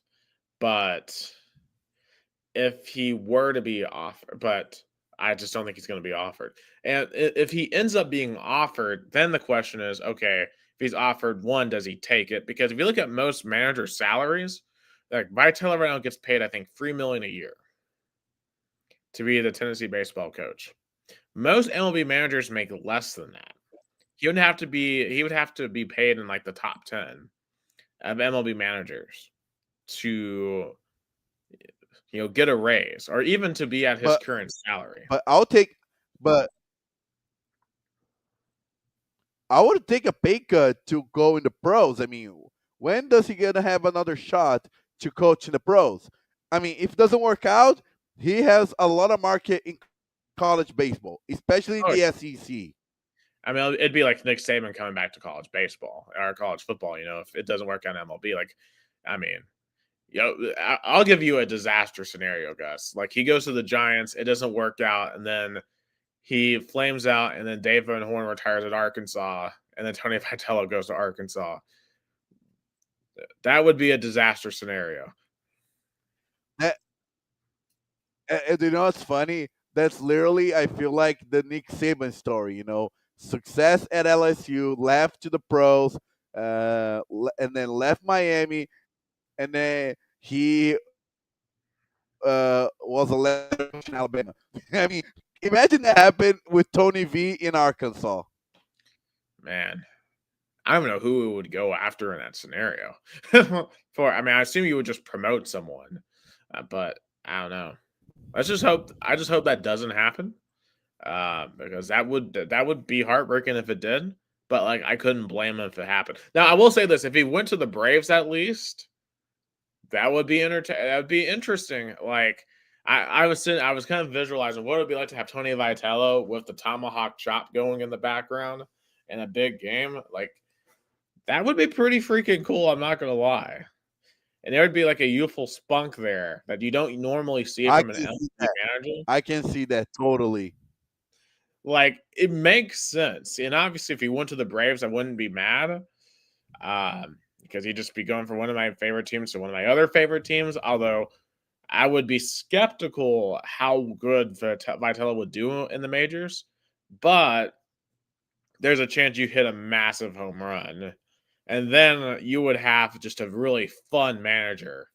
A: But if he were to be offered, but I just don't think he's going to be offered. And if he ends up being offered, then the question is, okay, if he's offered, one, does he take it? Because if you look at most managers' salaries, like Vitello right now gets paid, I think, $3 million a year to be the Tennessee baseball coach. Most MLB managers make less than that. He would have to be paid in like the top 10 of MLB managers to get a raise, or even to be at his current salary.
B: But I would take a pay cut to go in the pros. I mean, when does he gonna have another shot to coach in the pros? I mean, if it doesn't work out, he has a lot of market in college baseball, especially in
A: Oh,
B: the SEC.
A: I mean, it'd be like Nick Saban coming back to college baseball or college football. If it doesn't work out in MLB, like, I mean, I'll give you a disaster scenario, Gus. Like he goes to the Giants, it doesn't work out, and then he flames out, and then Dave Van Horn retires at Arkansas, and then Tony Vitello goes to Arkansas. That would be a disaster scenario.
B: That, and you know what's funny? That's literally, I feel like, the Nick Saban story. Success at LSU, left to the pros, and then left Miami, and then he was elected in Alabama. I mean, imagine that happened with Tony V in Arkansas.
A: Man, I don't know who would go after in that scenario. I mean, I assume you would just promote someone, but I don't know. Let's just hope. I just hope that doesn't happen, because that would be heartbreaking if it did. But like, I couldn't blame him if it happened. Now, I will say this: if he went to the Braves, at least that would be That would be interesting. Like, I was kind of visualizing what it would be like to have Tony Vitello with the tomahawk chop going in the background in a big game. Like, that would be pretty freaking cool. I'm not gonna lie. And there would be like a youthful spunk there that you don't normally see
B: I
A: from an
B: can see
A: MLB
B: that.
A: manager.
B: I can see that totally.
A: Like, it makes sense. And obviously, if he went to the Braves, I wouldn't be mad, because he'd just be going from one of my favorite teams to one of my other favorite teams. Although I would be skeptical how good Vitello would do in the majors, but there's a chance you hit a massive home run, and then you would have just a really fun manager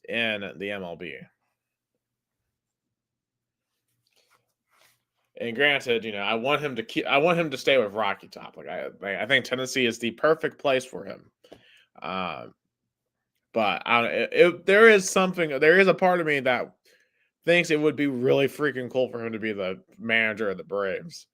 A: in the MLB. And granted, I want him to stay with Rocky Top. Like, I think Tennessee is the perfect place for him. Um, but I don't, there is a part of me that thinks it would be really freaking cool for him to be the manager of the Braves.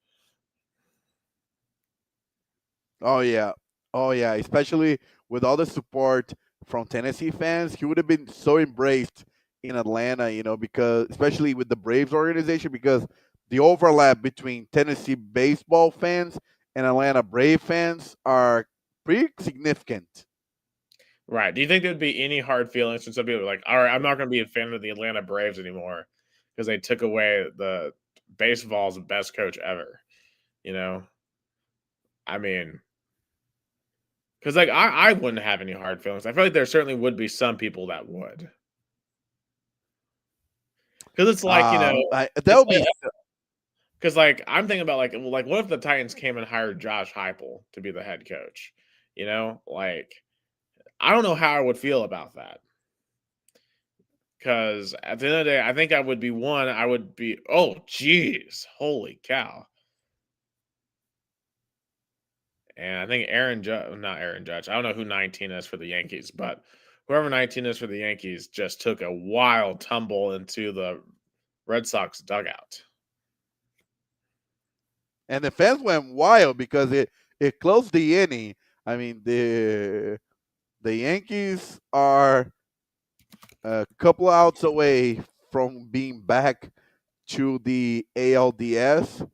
B: Oh yeah, oh yeah. Especially with all the support from Tennessee fans, he would have been so embraced in Atlanta. Because especially with the Braves organization, because the overlap between Tennessee baseball fans and Atlanta Brave fans are pretty significant.
A: Right. Do you think there'd be any hard feelings from some people like, all right, I'm not going to be a fan of the Atlanta Braves anymore because they took away the baseball's best coach ever? You know, I mean, because like I wouldn't have any hard feelings. I feel like there certainly would be some people that would, because it's like
B: That
A: it's
B: would
A: like
B: be
A: because like I'm thinking about like what if the Titans came and hired Josh Heupel to be the head coach? Like I don't know how I would feel about that. Because at the end of the day, I think I would be, oh, geez, holy cow. And I think not Aaron Judge. I don't know who 19 is for the Yankees, but whoever 19 is for the Yankees just took a wild tumble into the Red Sox dugout.
B: and the fans went wild because it closed the inning. I mean, the Yankees are a couple outs away from being back to the ALDS.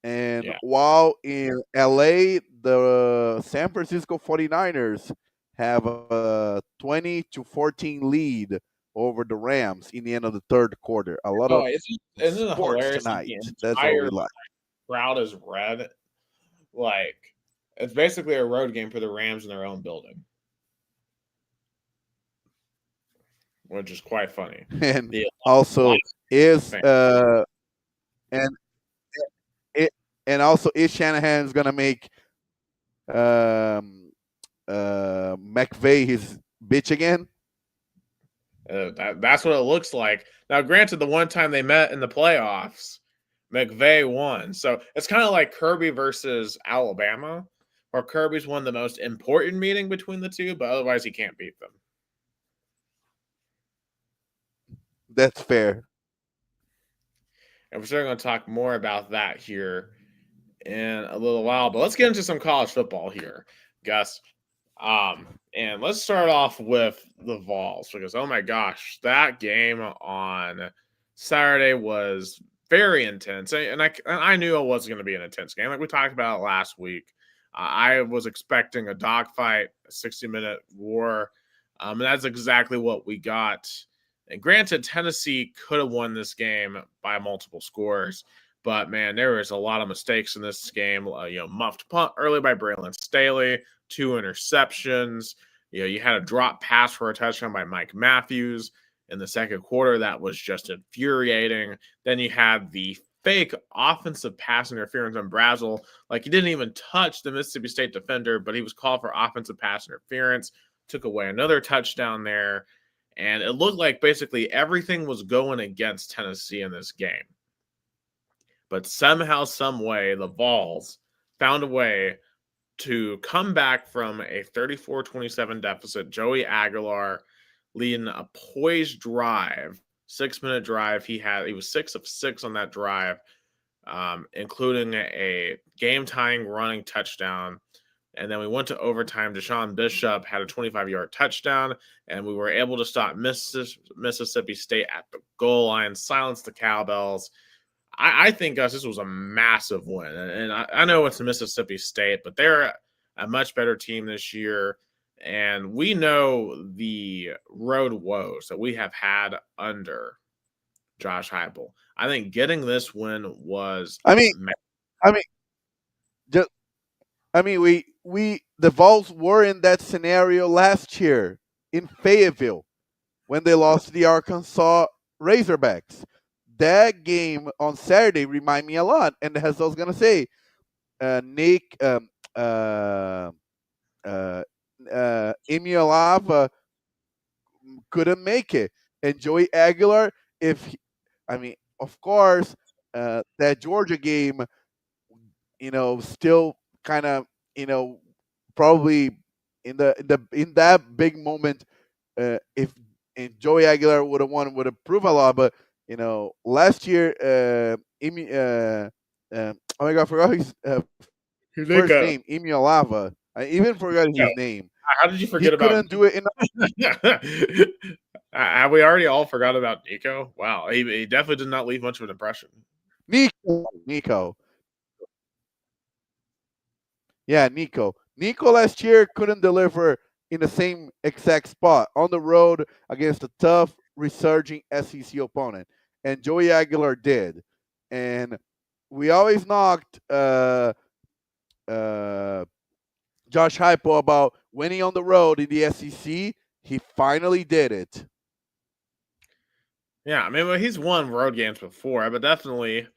B: And
A: Yeah.
B: while in LA, the San Francisco 49ers have a 20-14 lead over the Rams in the end of the third quarter. A lot
A: Oh,
B: of
A: isn't it
B: sports
A: hilarious that
B: tonight.
A: the
B: That's what
A: entire
B: we like.
A: crowd is red? Like, it's basically a road game for the Rams in their own building, which is quite funny.
B: And
A: The
B: also
A: last
B: is
A: thing.
B: and it and also is Shanahan's gonna make um McVay his bitch again?
A: That's what it looks like. Now, granted, the one time they met in the playoffs, McVay won. So it's kind of like Kirby versus Alabama, where Kirby's won the most important meeting between the two, but otherwise he can't beat them.
B: That's fair.
A: And we're certainly going to talk more about that here in a little while. But let's get into some college football here, Gus. And let's start off with the Vols because, oh my gosh, that game on Saturday was very intense. And I knew it wasn't going to be an intense game. Like we talked about last week, I was expecting a dogfight, a 60-minute war. And that's exactly what we got. And granted, Tennessee could have won this game by multiple scores. But, man, there was a lot of mistakes in this game. Muffed punt early by Braylon Staley, 2 interceptions. You had a drop pass for a touchdown by Mike Matthews in the second quarter. That was just infuriating. Then you had the fake offensive pass interference on Brazel. Like, he didn't even touch the Mississippi State defender, but he was called for offensive pass interference. Took away another touchdown there. And it looked like basically everything was going against Tennessee in this game. But somehow, some way, the Vols found a way to come back from a 34-27 deficit. Joey Aguilar leading a poised drive, 6-minute drive. He was 6 of 6 on that drive, including a game-tying running touchdown. And then we went to overtime. Deshaun Bishop had a 25-yard touchdown, and we were able to stop Mississippi State at the goal line, silence the cowbells. I think, Gus, this was a massive win. And I know it's Mississippi State, but they're a much better team this year. And we know the road woes that we have had under Josh Heupel. I think getting this win was
B: the Vols were in that scenario last year in Fayetteville when they lost to the Arkansas Razorbacks. That game on Saturday remind me a lot, and as I was gonna say, Nick Imiolava couldn't make it, and Joey Aguilar. Of course, that Georgia game, still kind of, probably in that big moment, if Joey Aguilar would have won, would have proved a lot, but. Last year, oh my God, I forgot his first name, Imiolava. I even forgot his name.
A: How did you forget about?
B: Couldn't do it enough.
A: Have we already all forgot about Nico? Wow, he definitely did not leave much of an impression.
B: Nico. Yeah, Nico. Nico last year couldn't deliver in the same exact spot on the road against a tough, resurging SEC opponent, and Joey Aguilar did. And we always knocked Josh Heupel about winning on the road in the SEC. He finally did it.
A: Yeah, well, he's won road games before, but definitely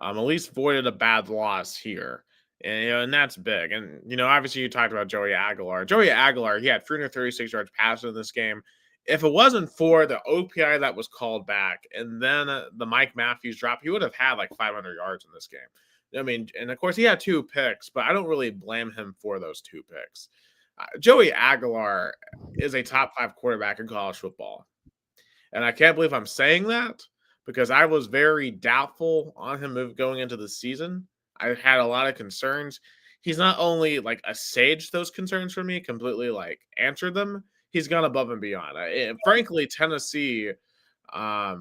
A: at least voided a bad loss here. And that's big. And obviously you talked about Joey Aguilar. Joey Aguilar, he had 336 yards passing in this game. If it wasn't for the OPI that was called back and then the Mike Matthews drop, he would have had like 500 yards in this game. And of course he had 2 picks, but I don't really blame him for those 2 picks. Joey Aguilar is a top 5 quarterback in college football. And I can't believe I'm saying that because I was very doubtful on him going into the season. I had a lot of concerns. He's not only like assuaged those concerns for me, completely like answered them. He's gone above and beyond. Frankly, Tennessee, we're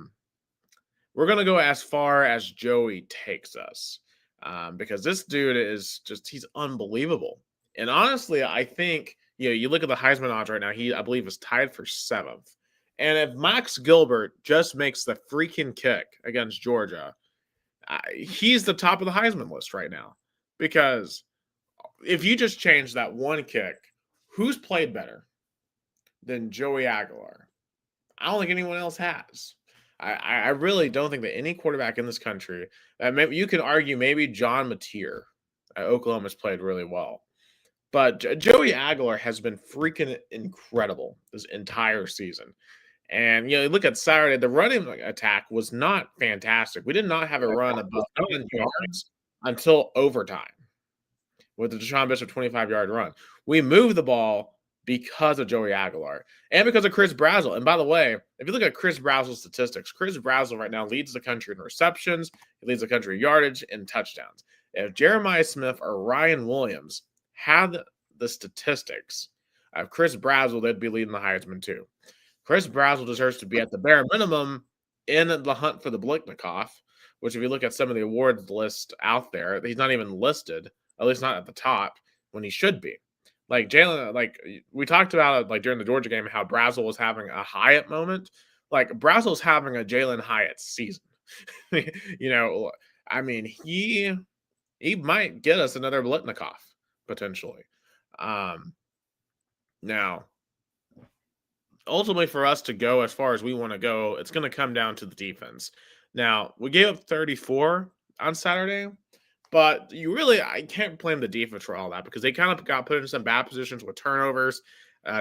A: going to go as far as Joey takes us because this dude is he's unbelievable. And honestly, I think, you look at the Heisman odds right now, I believe is tied for 7th. And if Max Gilbert just makes the freaking kick against Georgia, he's the top of the Heisman list right now. Because if you just change that one kick, who's played better than Joey Aguilar? I don't think anyone else has. I really don't think that any quarterback in this country, maybe you could argue maybe John Mateer at Oklahoma has played really well. But Joey Aguilar has been freaking incredible this entire season. And, you look at Saturday, the running attack was not fantastic. We did not have a run above 1,000 yards until overtime with the Deshaun Bishop 25-yard run. We moved the ball because of Joey Aguilar and because of Chris Brazel. And by the way, if you look at Chris Brazel's statistics, Chris Brazel right now leads the country in receptions. He leads the country in yardage and touchdowns. If Jeremiah Smith or Ryan Williams had the statistics of Chris Brazzell, they'd be leading the Heisman too. Chris Brazzell deserves to be at the bare minimum in the hunt for the Biletnikoff, which if you look at some of the awards list out there, he's not even listed, at least not at the top, when he should be. Like Jalen, like we talked about it, like during the Georgia game, how Brazzell was having a Hyatt moment. Like Brazzell's having a Jalen Hyatt season. I mean, he might get us another Biletnikoff potentially. Now, ultimately, for us to go as far as we want to go, it's going to come down to the defense. Now, we gave up 34 on Saturday, but I can't blame the defense for all that because they kind of got put in some bad positions with turnovers.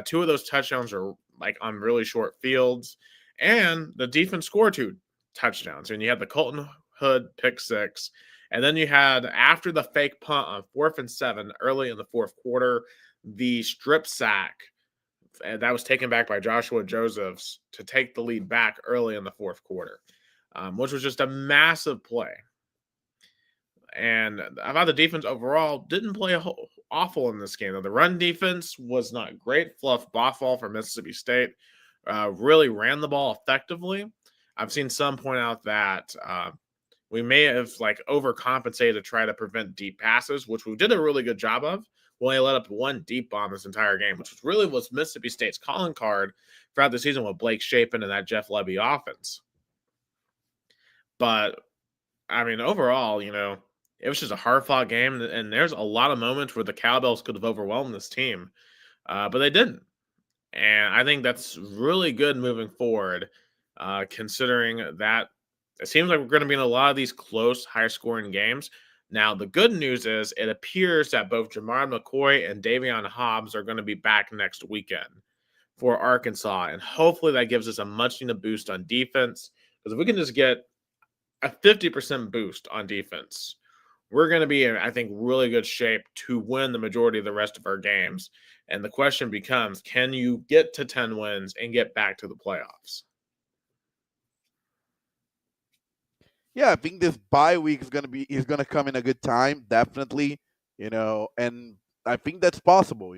A: 2 of those touchdowns are like on really short fields, and the defense scored 2 touchdowns. And you had the Colton Hood pick 6, and then you had, after the fake punt on 4th and 7 early in the 4th quarter, the strip sack that was taken back by Joshua Josephs to take the lead back early in the 4th quarter, which was just a massive play. And I thought the defense overall didn't play awful in this game. The run defense was not great. Fluff Bothell from Mississippi State really ran the ball effectively. I've seen some point out that we may have overcompensated to try to prevent deep passes, which we did a really good job of. We only let up 1 deep bomb this entire game, which was Mississippi State's calling card throughout the season with Blake Shapen and that Jeff Lebby offense. But, I mean, overall, it was just a hard-fought game, and there's a lot of moments where the Cowbells could have overwhelmed this team, but they didn't. And I think that's really good moving forward, considering that it seems like we're going to be in a lot of these close, high-scoring games. Now, the good news is it appears that both Jamar McCoy and Davion Hobbs are going to be back next weekend for Arkansas, and hopefully that gives us a much-needed boost on defense, because if we can just get a 50% boost on defense, we're going to be in, I think, really good shape to win the majority of the rest of our games. And the question becomes, can you get to 10 wins and get back to the playoffs?
B: Yeah, I think this bye week is gonna come in a good time, definitely. And I think that's possible.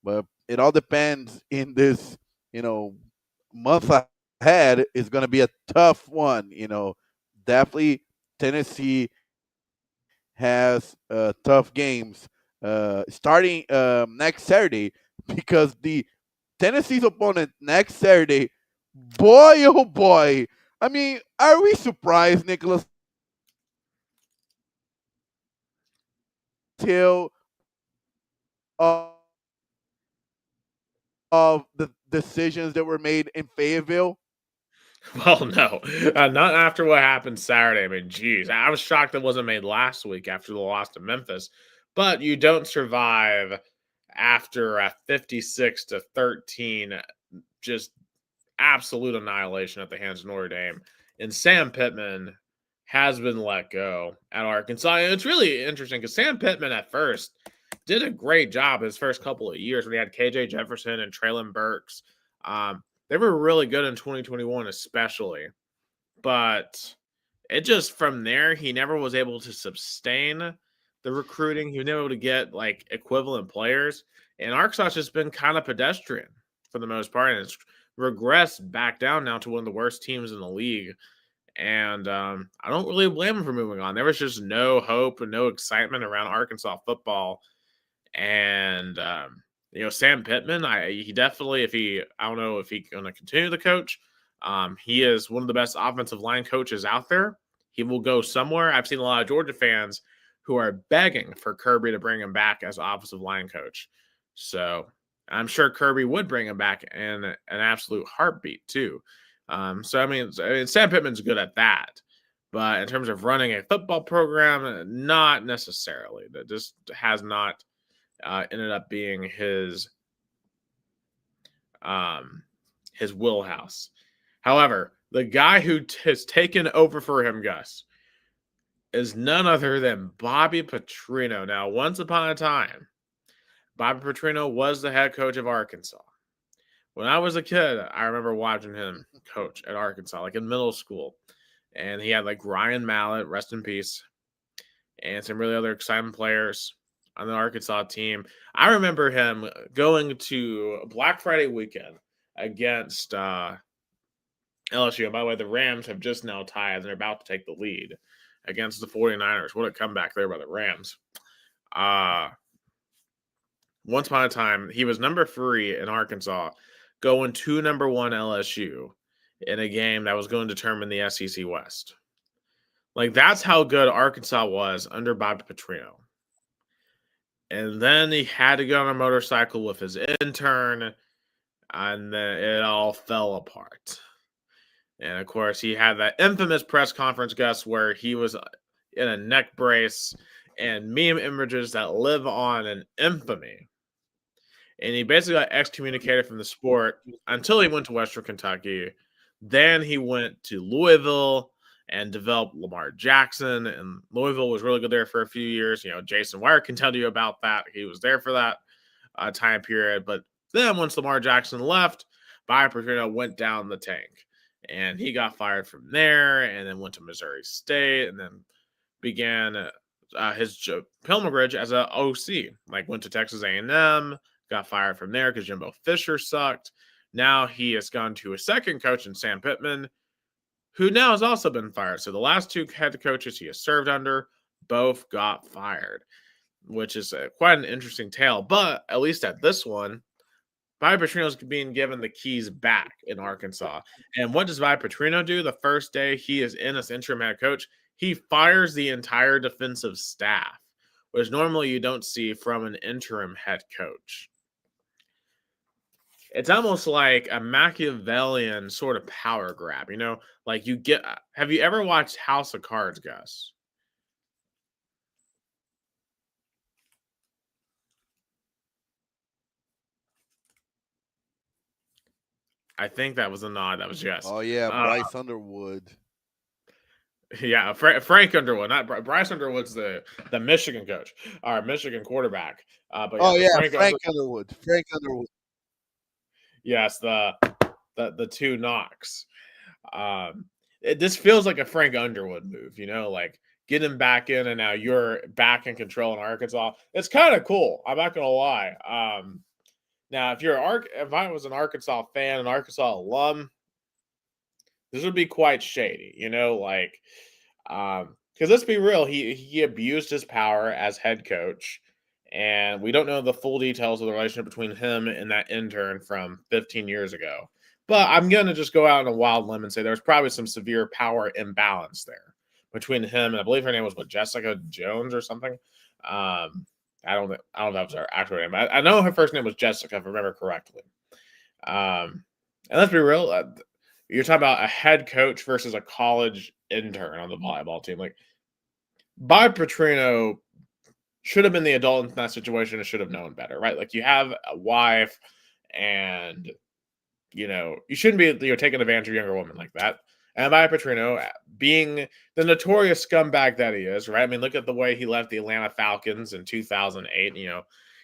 B: But it all depends in this, month ahead is gonna be a tough one. Definitely Tennessee has tough games starting next Saturday, because the Tennessee's opponent next Saturday, boy oh boy. I mean, are we surprised, Nicholas Hill, of the decisions that were made in Fayetteville?
A: Well, no, not after what happened Saturday. I mean, geez, I was shocked it wasn't made last week after the loss to Memphis. But you don't survive after a 56-13, just absolute annihilation at the hands of Notre Dame. And Sam Pittman has been let go at Arkansas. And it's really interesting because Sam Pittman at first did a great job his first couple of years when he had KJ Jefferson and Traylon Burks. They were really good in 2021, especially. But it just, from there, he never was able to sustain the recruiting. He was never able to get equivalent players. And Arkansas has just been kind of pedestrian for the most part. And it's regressed back down now to one of the worst teams in the league. And I don't really blame him for moving on. There was just no hope and no excitement around Arkansas football. And, Sam Pittman, he definitely, I don't know if he's going to continue to coach. He is one of the best offensive line coaches out there. He will go somewhere. I've seen a lot of Georgia fans who are begging for Kirby to bring him back as offensive line coach. So I'm sure Kirby would bring him back in an absolute heartbeat too. So I mean, Sam Pittman's good at that, but in terms of running a football program, not necessarily. That just has not ended up being his wheelhouse. However, the guy who has taken over for him, Gus, is none other than Bobby Petrino. Now, once upon a time, Bobby Petrino was the head coach of Arkansas. When I was a kid, I remember watching him coach at Arkansas, in middle school. And he had Ryan Mallett, rest in peace. and some really other exciting players on the Arkansas team. I remember him going to Black Friday weekend against LSU. And by the way, the Rams have just now tied and they're about to take the lead against the 49ers. What a comeback there by the Rams. Once upon a time, he was number 3 in Arkansas, going to number 1 LSU in a game that was going to determine the SEC West. Like, that's how good Arkansas was under Bob Petrino. And then he had to go on a motorcycle with his intern, and then it all fell apart. And of course, he had that infamous press conference, Gus, where he was in a neck brace and meme images that live on in infamy. And he basically got excommunicated from the sport until he went to Western Kentucky. Then he went to Louisville and developed Lamar Jackson. And Louisville was really good there for a few years. You know, Jason Wire can tell you about that. He was there for that time period. But then once Lamar Jackson left, Bob Petrino went down the tank. And he got fired from there and then went to Missouri State and then began his pilgrimage as an OC. Like, went to Texas A&M, got fired from there because Jimbo Fisher sucked. Now he has gone to a second coach in Sam Pittman, who now has also been fired. So the last 2 head coaches he has served under both got fired, which is quite an interesting tale. But at least at this one, Vi Petrino's being given the keys back in Arkansas. And what does Vi Petrino do the first day he is in as interim head coach? He fires the entire defensive staff, which normally you don't see from an interim head coach. It's almost like a Machiavellian sort of power grab, you know? Like, have you ever watched House of Cards, Gus? I think that was a nod. That was yes.
B: Oh yeah, Bryce Underwood.
A: Yeah, Frank Underwood, not Bryce Underwood's the Michigan coach, our Michigan quarterback. But
B: Frank Underwood. Frank Underwood.
A: Yes, the 2 knocks. This feels like a Frank Underwood move, you know, like get him back in, and now you're back in control in Arkansas. It's kind of cool. I'm not gonna lie. Now, if I was an Arkansas fan, an Arkansas alum, this would be quite shady, you know, like, because let's be real, he abused his power as head coach, and we don't know the full details of the relationship between him and that intern from 15 years ago. But I'm going to just go out on a wild limb and say there's probably some severe power imbalance there between him and I believe her name was Jessica Jones or something. I don't know if that was her actual name. I know her first name was Jessica, if I remember correctly. And let's be real, you're talking about a head coach versus a college intern on the volleyball team. Like, Bob Petrino should have been the adult in that situation and should have known better, right? Like, you have a wife, and you know you shouldn't be taking advantage of a younger woman like that. And Bob Petrino, being the notorious scumbag that he is, right? I mean, look at the way he left the Atlanta Falcons in 2008. You know,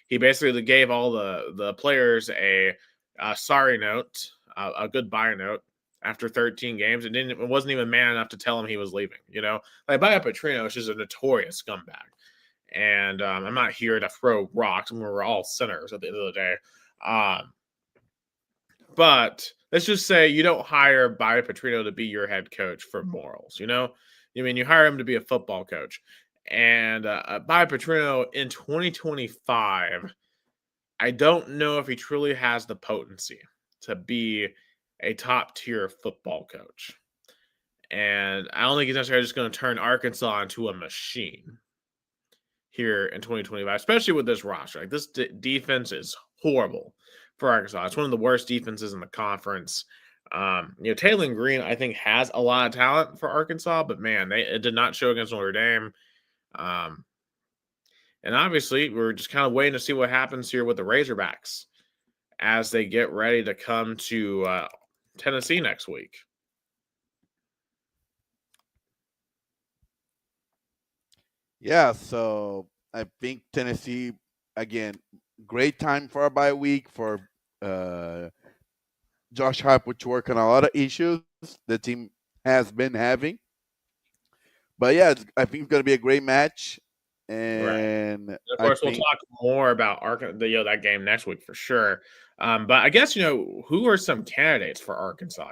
A: he basically gave all the players a sorry note, a goodbye note after 13 games. It wasn't even man enough to tell him he was leaving. You know, like Bob Petrino is just a notorious scumbag. And I'm not here to throw rocks. We're all sinners at the end of the day. But let's just say you don't hire Bob Petrino to be your head coach for morals. You know, I mean, you hire him to be a football coach. And Bob Petrino in 2025, I don't know if he truly has the potency to be a top tier football coach. And I don't think he's necessarily just going to turn Arkansas into a machine here in 2025, especially with this roster. Like, this defense is horrible for Arkansas. It's one of the worst defenses in the conference. Taylor Green, I think, has a lot of talent for Arkansas, but man, it did not show against Notre Dame. And obviously, we're just kind of waiting to see what happens here with the Razorbacks as they get ready to come to Tennessee next week.
B: Yeah, so I think Tennessee, again, great time for a bye week for Josh Heupel to work on a lot of issues the team has been having. But yeah, I think it's gonna be a great match,
A: Right.
B: and
A: And of
B: I
A: course, we'll
B: think
A: talk more about that game next week for sure. But I guess who are some candidates for Arkansas?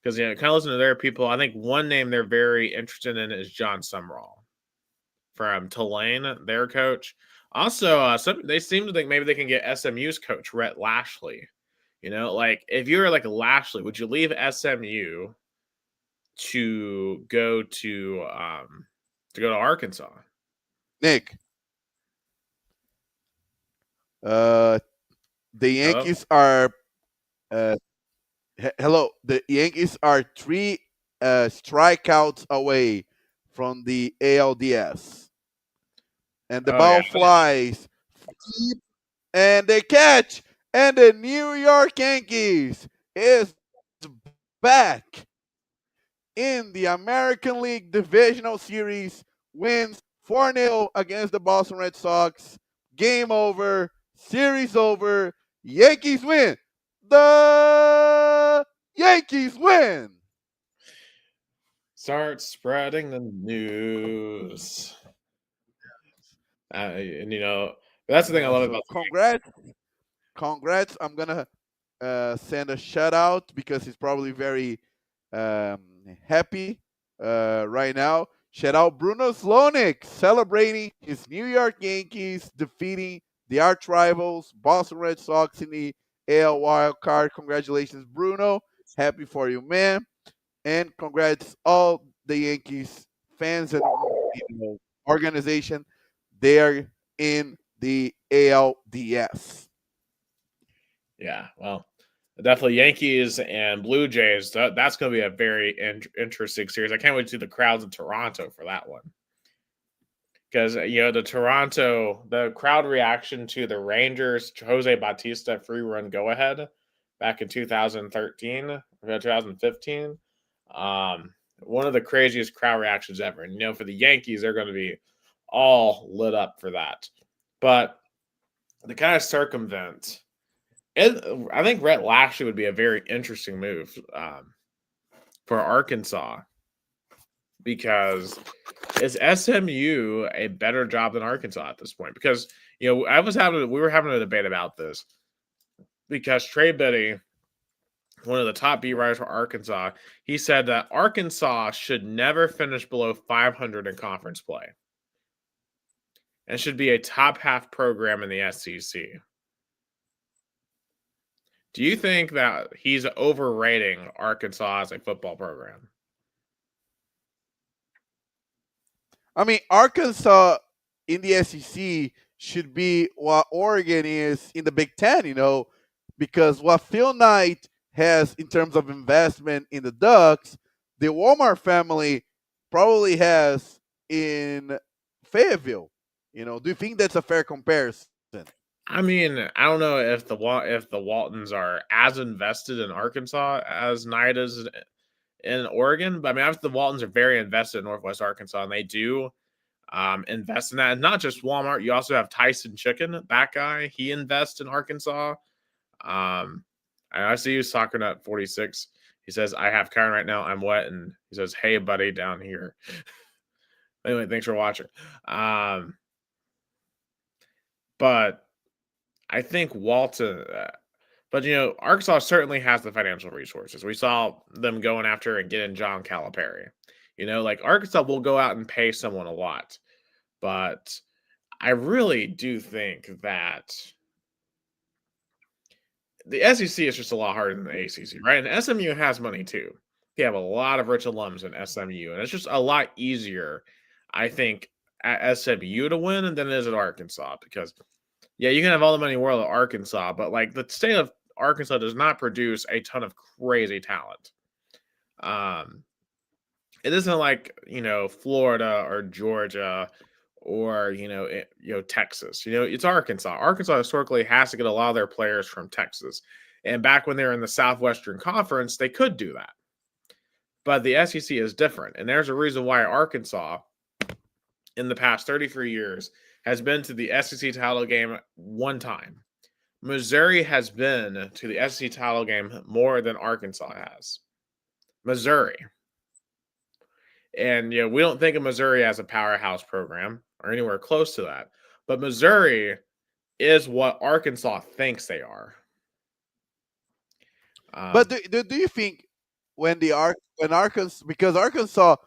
A: Because kind of listen to their people. I think one name they're very interested in is John Sumrall from Tulane, their coach. Also, they seem to think maybe they can get SMU's coach Rhett Lashley. Like if you were like Lashley, would you leave SMU to go to Arkansas?
B: Nick, the
A: Hello?
B: Yankees are hello. The Yankees are 3 strikeouts away from the ALDS, and the
A: Oh yeah.
B: ball flies deep, and they catch, and the New York Yankees is back in the American League Divisional Series, wins 4-0 against the Boston Red Sox. Game over, series over. Yankees win. The Yankees win.
A: Start spreading the news. And that's the thing I love
B: So
A: about
B: congrats. I'm gonna send a shout out because he's probably very um, happy right now. Shout out Bruno Slonik celebrating his New York Yankees defeating the arch rivals Boston Red Sox in the AL wild card. Congratulations, Bruno. Happy for you, man. And congrats all the Yankees fans and organization. They are in the ALDS.
A: Yeah, well, definitely Yankees and Blue Jays. That's going to be a very interesting series. I can't wait to see the crowds in Toronto for that one. Because the crowd reaction to the Rangers Jose Bautista free run go ahead back in 2013 or 2015, one of the craziest crowd reactions ever. And for the Yankees, they're going to be all lit up for that. But to kind of circumvent, I think Rhett Lashley would be a very interesting move for Arkansas, because is SMU a better job than Arkansas at this point? Because we were having a debate about this, because Trey Biddy, one of the top beat writers for Arkansas, he said that Arkansas should never finish below 500 in conference play and should be a top half program in the SEC. Do you think that he's overrating Arkansas as a football program?
B: I mean, Arkansas in the SEC should be what Oregon is in the Big Ten, because what Phil Knight has in terms of investment in the Ducks, the Walmart family probably has in Fayetteville. Do you think that's a fair comparison?
A: I mean, I don't know if the Waltons are as invested in Arkansas as Knight is in Oregon, but I mean, obviously the Waltons are very invested in Northwest Arkansas, and they do invest in that. And not just Walmart, you also have Tyson Chicken, that guy. He invests in Arkansas. I see you, SoccerNut 46. He says, "I have Karen right now. I'm wet," and he says, "Hey, buddy, down here." Anyway, thanks for watching. But I think Walton. But Arkansas certainly has the financial resources. We saw them going after and getting John Calipari. Like Arkansas will go out and pay someone a lot, but I really do think that the SEC is just a lot harder than the ACC, right? And SMU has money too. They have a lot of rich alums in SMU, and it's just a lot easier, I think, at SMU to win than it is at Arkansas, because yeah, you can have all the money in the world at Arkansas, but like the state of Arkansas does not produce a ton of crazy talent. It isn't like Florida or Georgia or Texas. It's Arkansas. Arkansas historically has to get a lot of their players from Texas, and back when they were in the Southwestern Conference, they could do that. But the SEC is different, and there's a reason why Arkansas, in the past 33 years, has been to the SEC title game one time. Missouri has been to the SEC title game more than Arkansas has. Missouri. And we don't think of Missouri as a powerhouse program or anywhere close to that. But Missouri is what Arkansas thinks they are.
B: But do you think when Arkansas, because Arkansas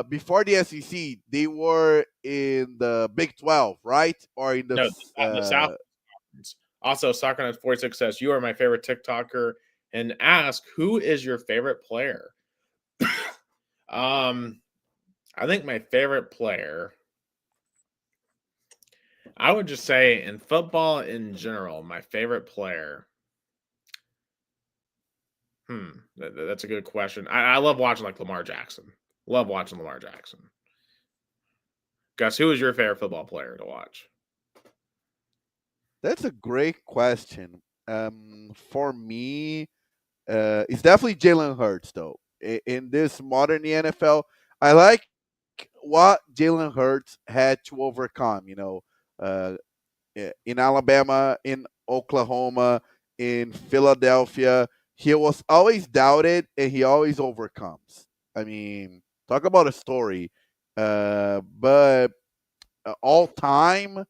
B: before the SEC they were in the Big 12, right? Or in
A: No, the South. Also, Soccer 46 says, "You are my favorite TikToker," and ask, "Who is your favorite player?" I think my favorite player, I would just say in football in general, my favorite player. That's a good question. I love watching like Lamar Jackson. Love watching Lamar Jackson. Gus, who is your favorite football player to watch?
B: That's a great question. For me, it's definitely Jalen Hurts, though. In this modern NFL, I like what Jalen Hurts had to overcome. Uh, in Alabama, in Oklahoma, in Philadelphia, he was always doubted and he always overcomes. I mean, talk about a story. But all time,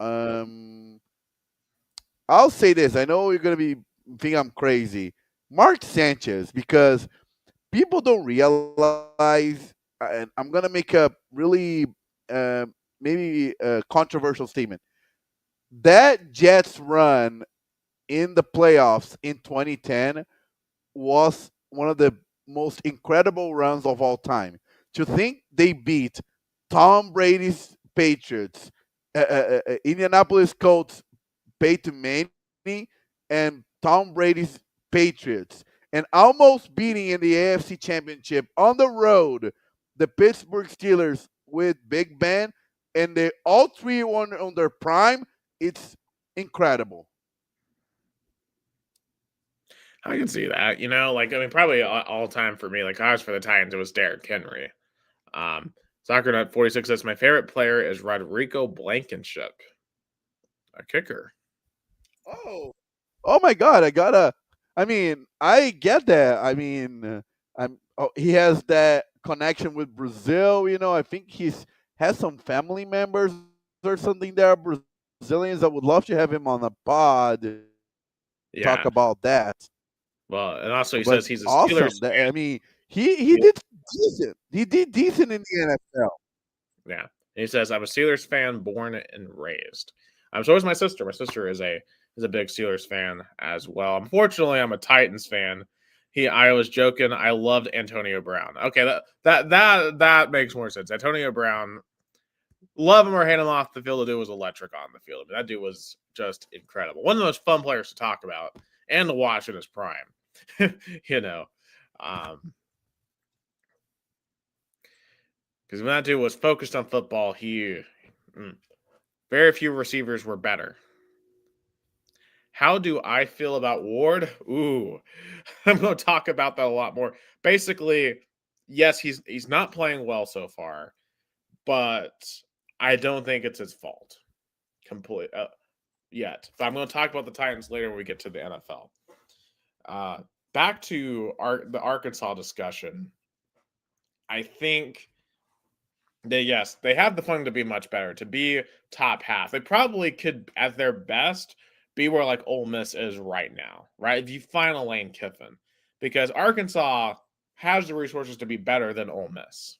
B: um, I'll say this. I know you're gonna be think I'm crazy. Mark Sanchez, because people don't realize, and I'm gonna make a really maybe a controversial statement. That Jets run in the playoffs in 2010 was one of the most incredible runs of all time. To think they beat Tom Brady's Patriots, Indianapolis Colts, Peyton Manning, and Tom Brady's Patriots, and almost beating in the AFC Championship on the road the Pittsburgh Steelers with Big Ben, and they all three won on their prime. It's incredible.
A: I can see that. Probably all time for me, like I was for the Titans, it was Derrick Henry. Soccer 46 says, my favorite player is Rodrigo Blankenship, a kicker.
B: Oh my God! I mean, I get that. I mean, he has that connection with Brazil. I think has some family members or something there, Brazilians. I would love to have him on the pod talk
A: Yeah.
B: about that.
A: Well, and also he
B: But
A: says he's a
B: awesome.
A: Steelers
B: I
A: fan.
B: mean, he
A: Yeah.
B: did decent. He did decent in the NFL.
A: Yeah. And he says, I'm a Steelers fan, born and raised. So is my sister. My sister is a big Steelers fan as well. Unfortunately, I'm a Titans fan. I was joking. I loved Antonio Brown. Okay, that makes more sense. Antonio Brown, love him or hate him off the field, the dude was electric on the field. That dude was just incredible. One of the most fun players to talk about and to watch in his prime. you know. Because when that dude was focused on football, very few receivers were better. How do I feel about Ward? Ooh, I'm going to talk about that a lot more. Basically, yes, he's not playing well so far, but I don't think it's his fault yet. But I'm going to talk about the Titans later when we get to the NFL. Back to the Arkansas discussion. I think they have the funding to be much better, to be top half. They probably could, at their best, be where like Ole Miss is right now, right? If you find a Lane Kiffin, because Arkansas has the resources to be better than Ole Miss,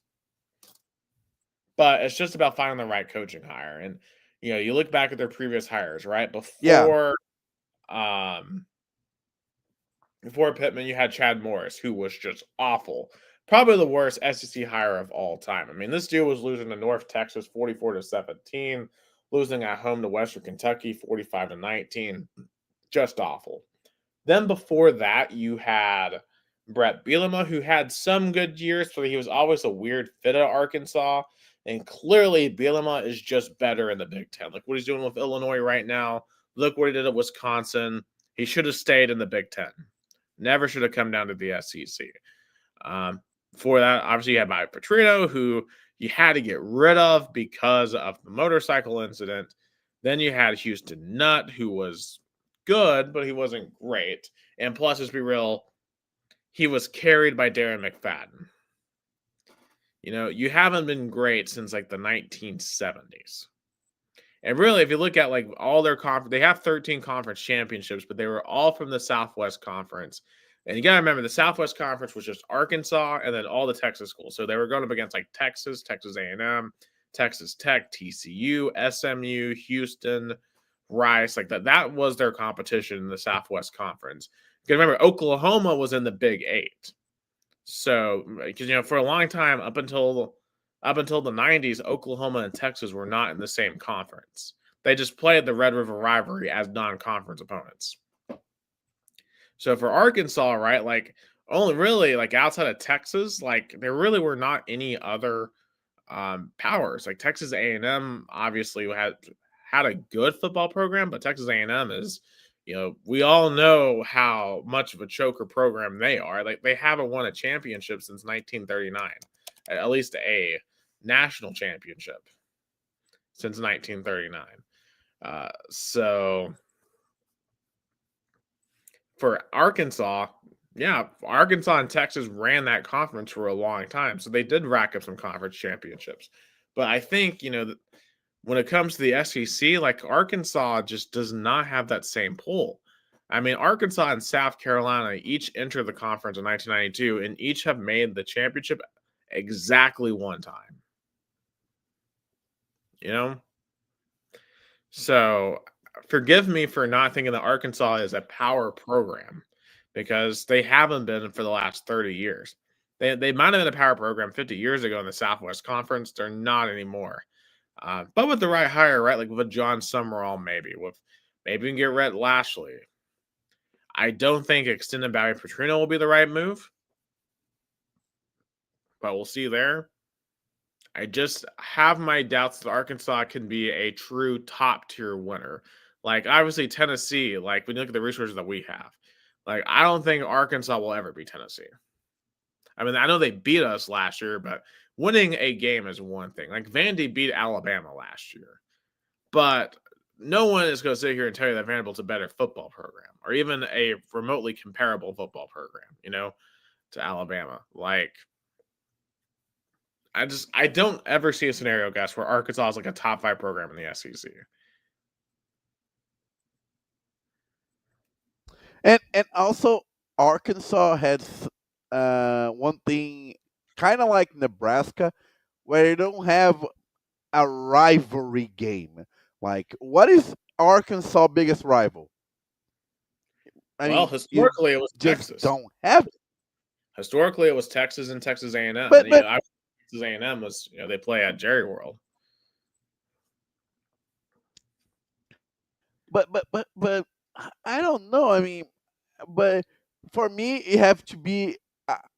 A: but it's just about finding the right coaching hire. And you look back at their previous hires, right? Before Pittman, you had Chad Morris, who was just awful. Probably the worst SEC hire of all time. I mean, this dude was losing to North Texas 44-17, losing at home to Western Kentucky 45-19. Just awful. Then before that, you had Brett Bielema, who had some good years, but he was always a weird fit at Arkansas. And clearly, Bielema is just better in the Big Ten. Look what he's doing with Illinois right now. Look what he did at Wisconsin. He should have stayed in the Big Ten. Never should have come down to the SEC. Before that, obviously, you had Mike Petrino, who you had to get rid of because of the motorcycle incident. Then you had Houston Nutt, who was good, but he wasn't great. And plus, let's be real, he was carried by Darren McFadden. you haven't been great since like the 1970s. And really, if you look at like all their conference, they have 13 conference championships, but they were all from the Southwest Conference. And you got to remember, the Southwest Conference was just Arkansas and then all the Texas schools. So they were going up against like Texas, Texas A&M, Texas Tech, TCU, SMU, Houston, Rice, like that. That was their competition in the Southwest Conference. Because remember, Oklahoma was in the Big Eight. So, because for a long time, up until the 90s, Oklahoma and Texas were not in the same conference. They just played the Red River rivalry as non-conference opponents. So for Arkansas, right, like only really like outside of Texas, like there really were not any other powers. Like Texas A&M obviously had a good football program, but Texas A&M is, we all know how much of a choker program they are. Like they haven't won a championship since 1939, at least a national championship since 1939. So for Arkansas, yeah, Arkansas and Texas ran that conference for a long time. So they did rack up some conference championships. But I think, when it comes to the SEC, like Arkansas just does not have that same pull. I mean, Arkansas and South Carolina each entered the conference in 1992 and each have made the championship exactly one time. So forgive me for not thinking that Arkansas is a power program because they haven't been for the last 30 years. They might have been a power program 50 years ago in the Southwest Conference. They're not anymore. But with the right hire, right, like with a John Summerall, maybe we can get Rhett Lashley. I don't think extending Bobby Petrino will be the right move, but we'll see there. I just have my doubts that Arkansas can be a true top tier winner. Like obviously Tennessee, like when you look at the resources that we have, like I don't think Arkansas will ever be Tennessee. I mean, I know they beat us last year, but winning a game is one thing. Like Vandy beat Alabama last year, but no one is going to sit here and tell you that Vanderbilt's a better football program or even a remotely comparable football program, to Alabama. Like, I don't ever see a scenario, guys, where Arkansas is like a top 5 program in the SEC.
B: And also Arkansas has one thing kind of like Nebraska, where they don't have a rivalry game. Like, what is Arkansas' biggest rival?
A: Historically, it was Texas.
B: Don't have it.
A: Historically, it was Texas and Texas A&M.
B: But
A: Texas A&M was, they play at Jerry World.
B: But I don't know. I mean, but for me, it have to be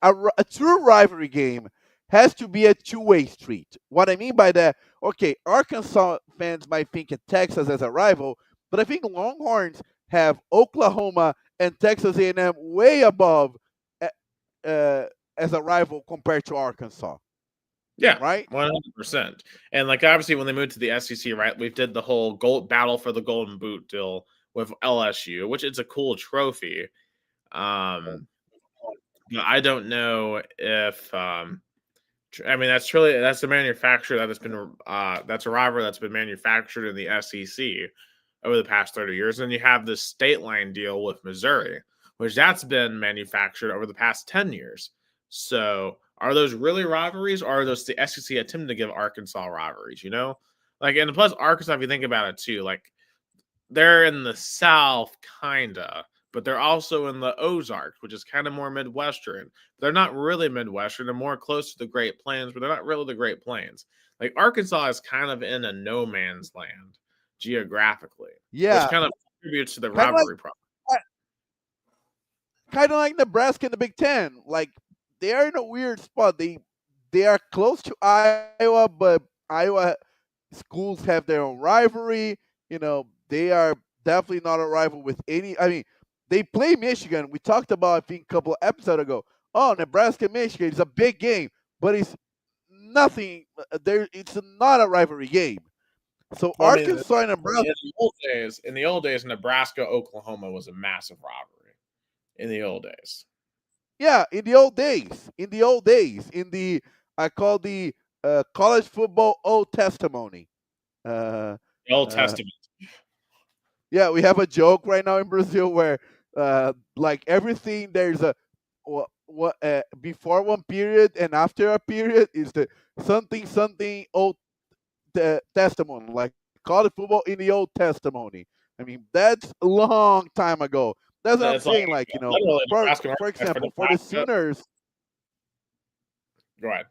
B: a true rivalry game. Has to be a two-way street. What I mean by that, okay, Arkansas fans might think of Texas as a rival, but I think Longhorns have Oklahoma and Texas A&M way above as a rival compared to Arkansas.
A: Yeah,
B: right,
A: 100%. And like obviously, when they moved to the SEC, right, we did the whole battle for the Golden Boot deal with LSU, which is a cool trophy. I don't know if I mean that's a manufacturer that's been that's a rivalry that's been manufactured in the SEC over the past 30 years. And you have this state line deal with Missouri, which that's been manufactured over the past 10 years. So are those really rivalries, or are those the SEC attempting to give Arkansas rivalries? Like, and plus Arkansas, if you think about it too, like they're in the South, kinda, but they're also in the Ozarks, which is kind of more Midwestern. They're not really Midwestern. They're more close to the Great Plains, but they're not really the Great Plains. Like Arkansas is kind of in a no man's land geographically.
B: Yeah,
A: which kind of contributes to the rivalry problem.
B: Kind of like Nebraska in the Big Ten. Like they are in a weird spot. They are close to Iowa, but Iowa schools have their own rivalry. They are definitely not a rival with any. I mean, they play Michigan. We talked about, I think, a couple of episodes ago. Oh, Nebraska, Michigan is a big game, but it's nothing. It's not a rivalry game. So Arkansas and Nebraska.
A: In the old days, Nebraska, Oklahoma was a massive rivalry. In the old days.
B: Yeah, in the old days. In the I call the college football Old Testimony. Uh,
A: The Old
B: uh,
A: Testament.
B: yeah, we have a joke right now in Brazil where like everything there's a what before one period and after a period is the something Old Testimony, like college football in the Old Testimony. I mean, that's a long time ago. That's what I'm
A: It's like
B: saying. Like,
A: literally Nebraska and
B: for
A: Arkansas for
B: example, for the
A: Nebraska.
B: Sooners.
A: Go ahead.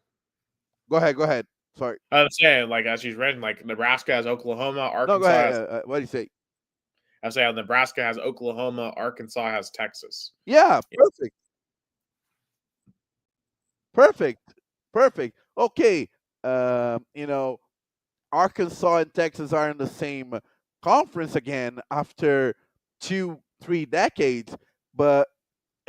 B: Go ahead. Go ahead. Sorry.
A: I'm saying, like, as she's written, like Nebraska has Oklahoma,
B: No, go
A: Arkansas
B: ahead.
A: has.
B: What do you say?
A: I'm saying Nebraska has Oklahoma, Arkansas has Texas.
B: Yeah,
A: Yeah.
B: perfect. Perfect. Perfect. Okay. You know, Arkansas and Texas are in the same conference again after 2, 3 decades, but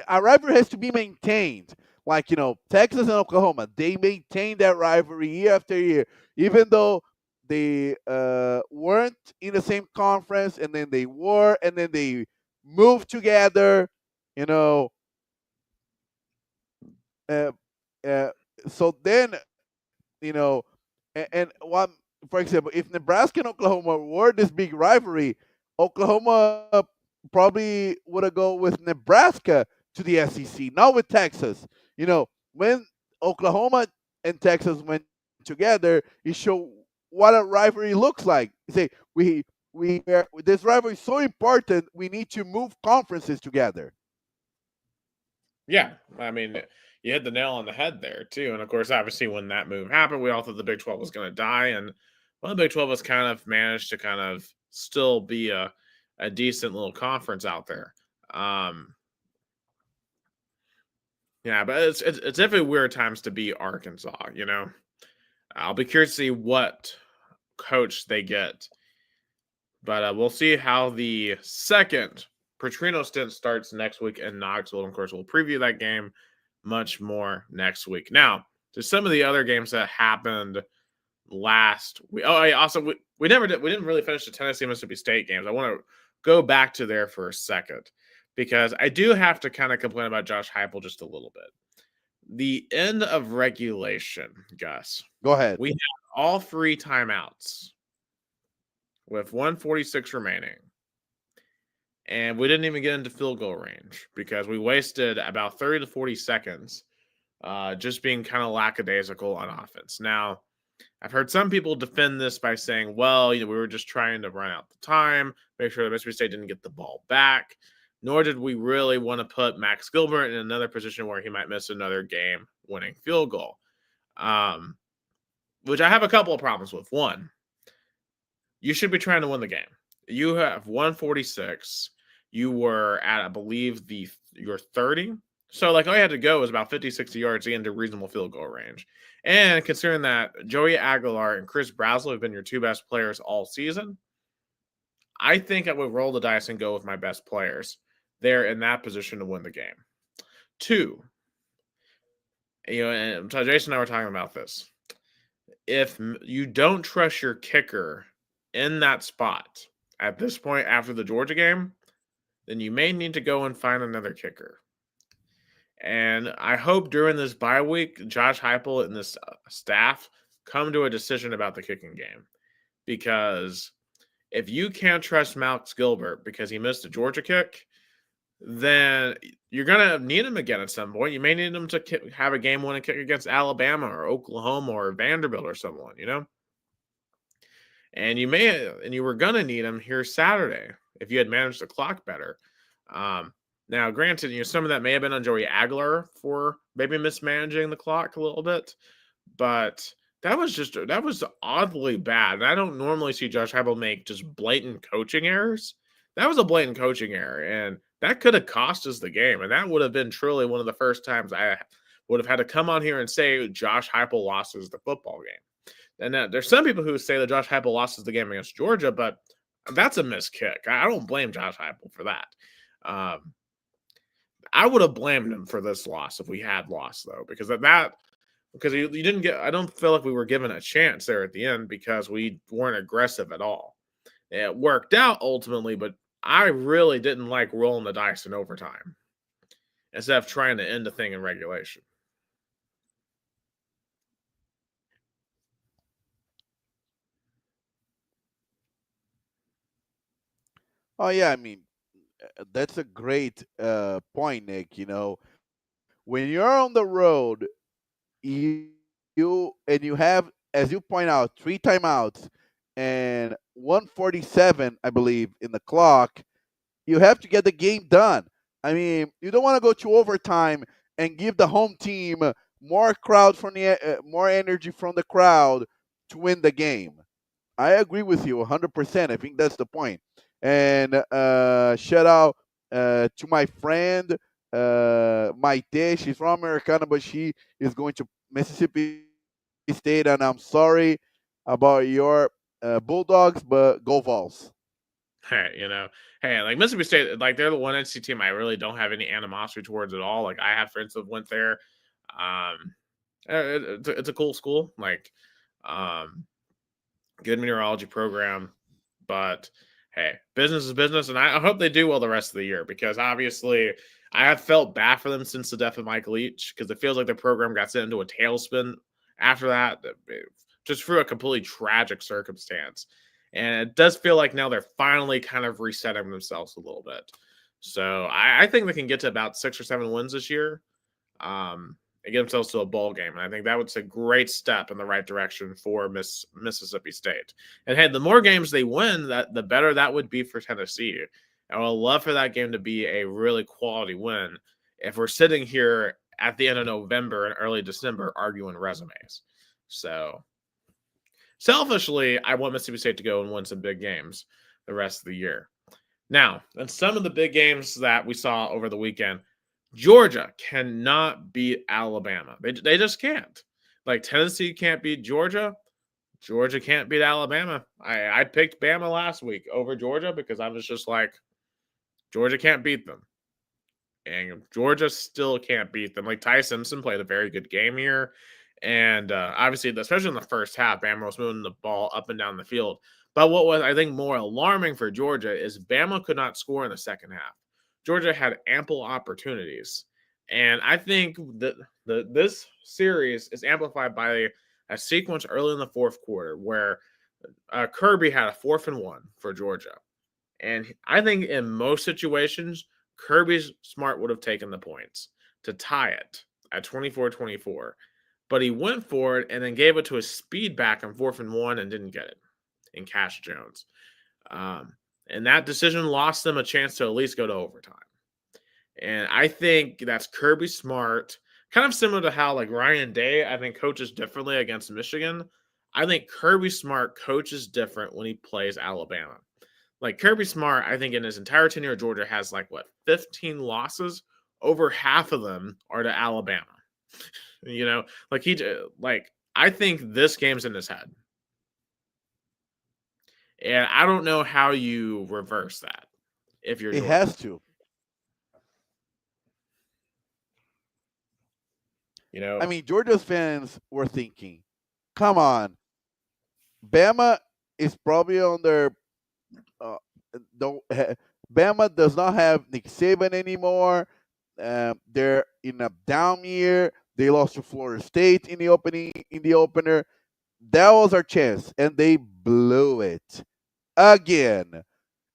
B: a rivalry has to be maintained. Like, Texas and Oklahoma, they maintain that rivalry year after year, even though they weren't in the same conference, and then they were, and then they moved together. You know, uh, uh, so then and one, for example, if Nebraska and Oklahoma were this big rivalry, Oklahoma probably would have go with Nebraska to the SEC, not with Texas. When Oklahoma and Texas went together, it showed what a rivalry looks like. You say this rivalry is so important, we need to move conferences together.
A: Yeah, I mean, you hit the nail on the head there too. And of course, obviously, when that move happened, we all thought the Big 12 was going to die, and well, the Big 12 has kind of managed to kind of still be a decent little conference out there. Yeah, but it's definitely weird times to be Arkansas. I'll be curious to see what coach they get, but we'll see how the second Petrino stint starts next week in Knoxville. And of course, we'll preview that game much more next week. Now, to some of the other games that happened last week. Oh, yeah, also we didn't really finish the Tennessee Mississippi State games. I want to go back to there for a second because I do have to kind of complain about Josh Heupel just a little bit. The end of regulation, Gus.
B: Go ahead.
A: We had all 3 timeouts with 146 remaining. And we didn't even get into field goal range because we wasted about 30 to 40 seconds just being kind of lackadaisical on offense. Now, I've heard some people defend this by saying, well, we were just trying to run out the time, make sure that Mississippi State didn't get the ball back, nor did we really want to put Max Gilbert in another position where he might miss another game-winning field goal, which I have a couple of problems with. One, you should be trying to win the game. You have 146. You were at, I believe, your 30. So, all you had to go was about 50, 60 yards to get into reasonable field goal range. And considering that Joey Aguilar and Chris Brasley have been your 2 best players all season, I think I would roll the dice and go with my best players there in that position to win the game. 2, and Jason and I were talking about this. If you don't trust your kicker in that spot at this point after the Georgia game, then you may need to go and find another kicker. And I hope during this bye week, Josh Heupel and this staff come to a decision about the kicking game. Because if you can't trust Max Gilbert because he missed a Georgia kick, then you're going to need him again at some point. You may need him to have a game-winning kick against Alabama or Oklahoma or Vanderbilt or someone, And you were going to need him here Saturday if you had managed the clock better. Now, granted, some of that may have been on Joey Aguilar for maybe mismanaging the clock a little bit, but that was oddly bad. And I don't normally see Josh Heupel make just blatant coaching errors. That was a blatant coaching error, and that could have cost us the game. And that would have been truly one of the first times I would have had to come on here and say Josh Heupel lost us the football game. And there's some people who say that Josh Heupel lost us the game against Georgia, but that's a missed kick. I don't blame Josh Heupel for that. I would have blamed him for this loss if we had lost, though, because you didn't get. I don't feel like we were given a chance there at the end because we weren't aggressive at all. It worked out ultimately, but I really didn't like rolling the dice in overtime instead of trying to end the thing in regulation.
B: Oh yeah, I mean that's a great point, Nick. When you're on the road, you and you have, as you point out, three timeouts and 147, I believe, in the clock. You have to get the game done. I mean, you don't want to go to overtime and give the home team more energy from the crowd to win the game. I agree with you 100%. I think that's the point. And shout out to my friend Maite. She's from Americana, but she is going to Mississippi State, and I'm sorry about your Bulldogs, but go Vols.
A: Hey, hey, like Mississippi State, like they're the one NC team I really don't have any animosity towards at all. Like I have friends that went there. Um, it's a cool school. Like, um, good meteorology program, but hey, business is business, and I hope they do well the rest of the year because obviously I have felt bad for them since the death of Mike Leach because it feels like the program got sent into a tailspin after that, just through a completely tragic circumstance. And it does feel like now they're finally kind of resetting themselves a little bit. So I think they can get to about 6 or 7 wins this year. And get themselves to a bowl game. And I think that was a great step in the right direction for Mississippi State. And hey, the more games they win, the better that would be for Tennessee. I would love for that game to be a really quality win if we're sitting here at the end of November and early December arguing resumes. So selfishly, I want Mississippi State to go and win some big games the rest of the year. Now, in some of the big games that we saw over the weekend, Georgia cannot beat Alabama. They just can't. Like Tennessee can't beat Georgia. Georgia can't beat Alabama. I picked Bama last week over Georgia because I was just like, Georgia can't beat them. And Georgia still can't beat them. Like Ty Simpson played a very good game here. And obviously, especially in the first half, Bama was moving the ball up and down the field. But what was, I think, more alarming for Georgia is Bama could not score in the second half. Georgia had ample opportunities. And I think that this series is amplified by a sequence early in the fourth quarter where Kirby had a 4th-and-1 for Georgia. And I think in most situations, Kirby Smart would have taken the points to tie it at 24-24. But he went for it and then gave it to his speed back on 4th-and-1 and didn't get it in Cash Jones. And that decision lost them a chance to at least go to overtime. And I think that's Kirby Smart, kind of similar to how like Ryan Day, I think, coaches differently against Michigan. I think Kirby Smart coaches different when he plays Alabama. Like Kirby Smart, I think in his entire tenure at Georgia has 15 losses. Over half of them are to Alabama. I think this game's in his head. And I don't know how you reverse that if you're
B: It
A: Georgia.
B: has to. I mean, Georgia's fans were thinking, come on, Bama is probably on their don't Bama does not have Nick Saban anymore. They're in a down year. They lost to Florida State in the opener. That was our chance, and they blew it again.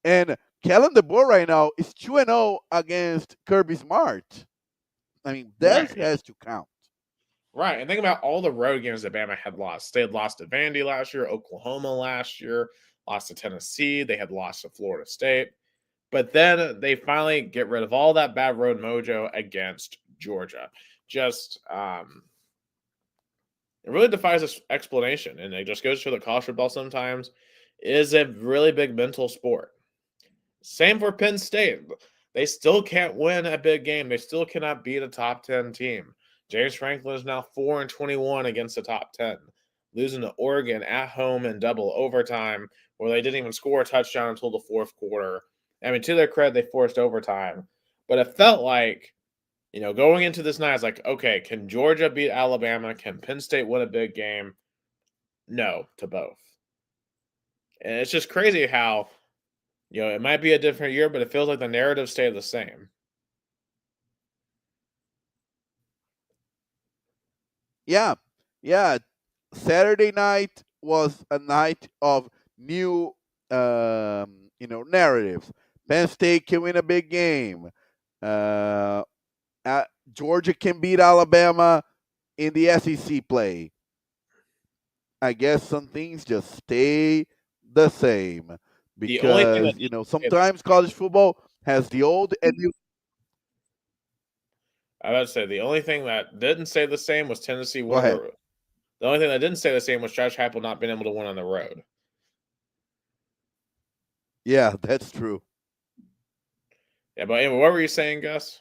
B: And Kellen DeBoer right now is 2-0 against Kirby Smart. I mean, that has to count.
A: Right. And think about all the road games that Bama had lost. They had lost to Vandy last year, Oklahoma last year, lost to Tennessee. They had lost to Florida State. But then they finally get rid of all that bad road mojo against Georgia. Just, it really defies explanation. And it just goes to the college football sometimes is a really big mental sport. Same for Penn State. They still can't win a big game. They still cannot beat a top 10 team. James Franklin is now 4-21 against the top 10, losing to Oregon at home in double overtime, where they didn't even score a touchdown until the fourth quarter. I mean, to their credit, they forced overtime. But it felt like, going into this night, it's like, okay, can Georgia beat Alabama? Can Penn State win a big game? No to both. And it's just crazy how, it might be a different year, but it feels like the narrative stayed the same.
B: Yeah. Saturday night was a night of new, narratives. Penn State can win a big game. Georgia can beat Alabama in the SEC play. I guess some things just stay the same
A: The only thing
B: because
A: that
B: sometimes college football has the old and new.
A: I was about to say the only thing that didn't stay the same was Tennessee
B: Go ahead.
A: The only thing that didn't stay the same was Josh Heupel not being able to win on the road.
B: Yeah, that's true.
A: Yeah, but anyway, what were you saying, Gus?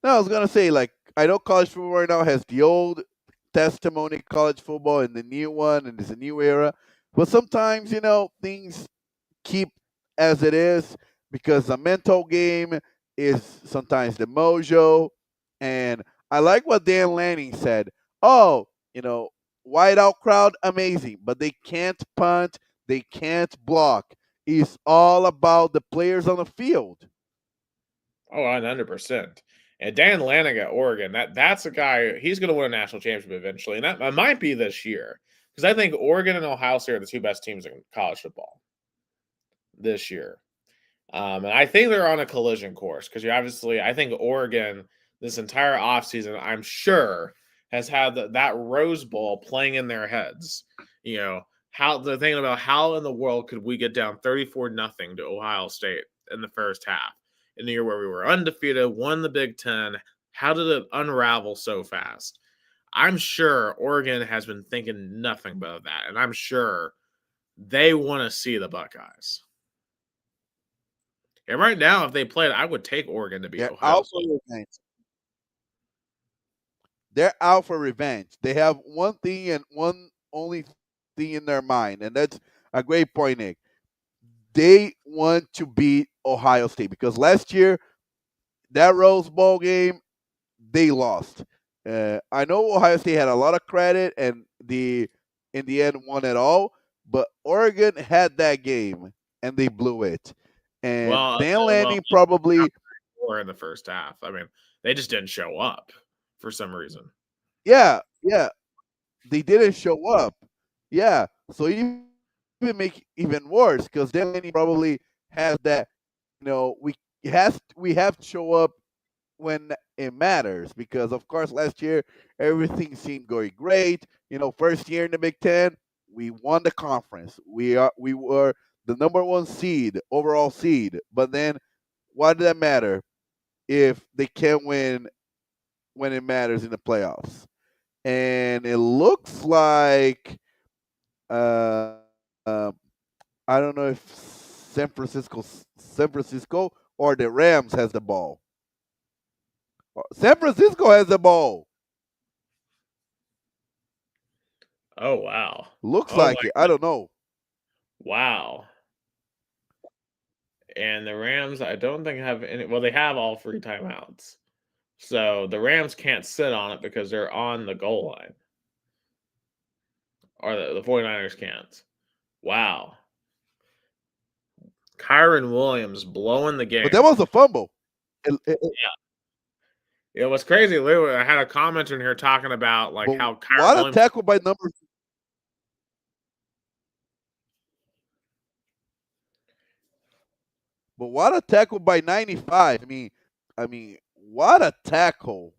B: No, I was gonna say, like, I know college football right now has the old testimony college football and the new one, and it's a new era. But sometimes, things keep as it is because the mental game is sometimes the mojo. And I like what Dan Lanning said. Oh, wide out crowd, amazing, but they can't punt, they can't block. It's all about the players on the field.
A: Oh, 100%. And Dan Lanning at Oregon, that's a guy, he's going to win a national championship eventually. And that might be this year. Because I think Oregon and Ohio State are the two best teams in college football this year. And I think they're on a collision course because I think Oregon this entire offseason, I'm sure, has had that Rose Bowl playing in their heads. How they're thinking about how in the world could we get down 34-0 to Ohio State in the first half in the year where we were undefeated, won the Big Ten. How did it unravel so fast? I'm sure Oregon has been thinking nothing about that, and I'm sure they want to see the Buckeyes. And right now, if they played, I would take Oregon to beat Ohio State.
B: They're out for revenge. They have one thing and one only thing in their mind, and that's a great point, Nick. They want to beat Ohio State because last year, that Rose Bowl game, they lost. I know Ohio State had a lot of credit and in the end won it all, but Oregon had that game and they blew it. And Dan Lanning probably
A: were in the first half. I mean, they just didn't show up for some reason.
B: Yeah, they didn't show up. Yeah, so even make it even worse because Dan Lanning probably has that. We have to show up when it matters because of course last year everything seemed going great. First year in the Big Ten, we won the conference. We were the number one seed, overall seed. But then, what did that matter if they can't win when it matters in the playoffs? And it looks like uh, I don't know if San Francisco or the Rams has the ball. San Francisco has the ball.
A: Oh, wow.
B: Looks like it. I don't know.
A: Wow. And the Rams, I don't think have any. Well, they have all 3 timeouts. So the Rams can't sit on it because they're on the goal line. Or the 49ers can't. Wow. Kyren Williams blowing the game.
B: But that was a fumble.
A: Yeah. It was crazy. Literally, I had a commenter in here talking about how
B: Kyren Williams. What a tackle by number. But what a tackle by 95. I mean, what a tackle.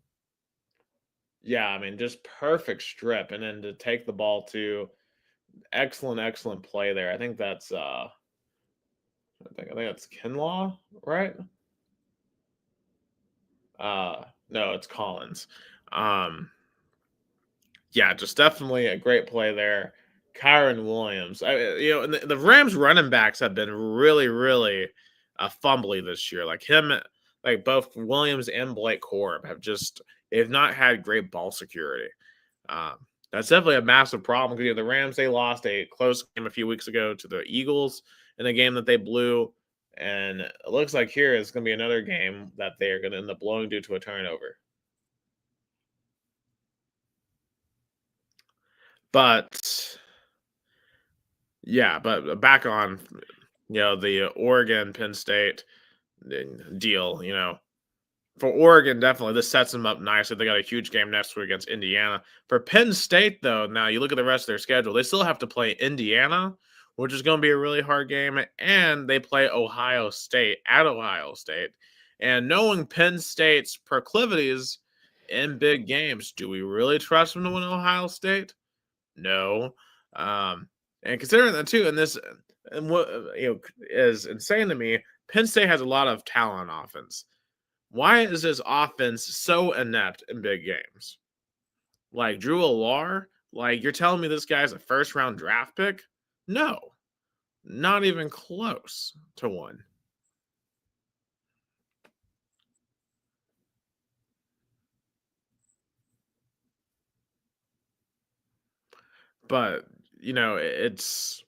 A: Yeah, I mean, just perfect strip. And then to take the ball to excellent play there. I think that's I think that's Kinlaw, right? No, it's Collins. Yeah, just definitely a great play there. Kyren Williams. And the Rams running backs have been really fumbly this year. Like him, like both Williams and Blake Corum have not had great ball security. That's definitely a massive problem because the Rams, they lost a close game a few weeks ago to the Eagles in a game that they blew. And it looks like here is going to be another game that they are going to end up blowing due to a turnover. But yeah, but back on, the Oregon Penn State deal, for Oregon, definitely this sets them up nicely. They got a huge game next week against Indiana. For Penn State, though, now you look at the rest of their schedule, they still have to play Indiana, which is going to be a really hard game. And they play Ohio State at Ohio State. And knowing Penn State's proclivities in big games, do we really trust them to win Ohio State? No. And considering that too, and what is insane to me, Penn State has a lot of talent on offense. Why is this offense so inept in big games? Like Drew Alar, like you're telling me this guy's a first round draft pick? No, not even close to one. But it's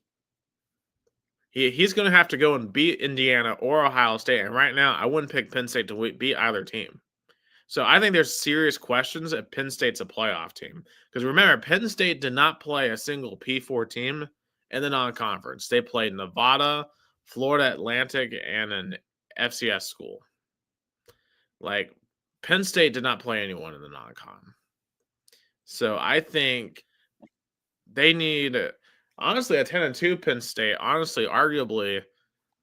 A: he's going to have to go and beat Indiana or Ohio State, and right now I wouldn't pick Penn State to beat either team. So I think there's serious questions if Penn State's a playoff team. Because remember, Penn State did not play a single P4 team in the non-conference. They played Nevada, Florida Atlantic, and an FCS school. Like, Penn State did not play anyone in the non-con. So I think they need, honestly, a 10-2 Penn State, honestly, arguably,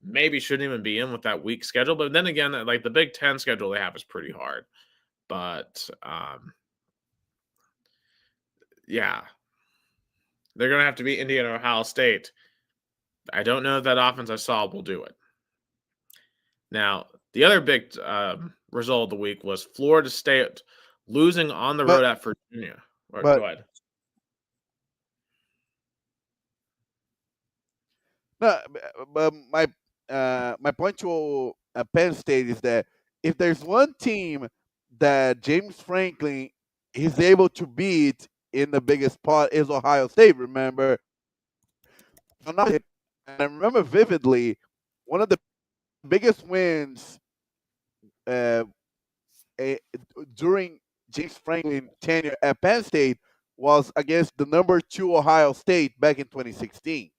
A: maybe shouldn't even be in with that weak schedule. But then again, like the Big Ten schedule they have is pretty hard. But yeah, they're going to have to beat Indiana or Ohio State. I don't know if that offense I saw will do it. Now, the other big result of the week was Florida State losing on the road at Virginia. Go ahead.
B: No, but my point to Penn State is that if there's one team that James Franklin is able to beat in the biggest part is Ohio State. Remember, and I remember vividly one of the biggest wins during James Franklin tenure at Penn State was against the number 2 Ohio State back in 2016.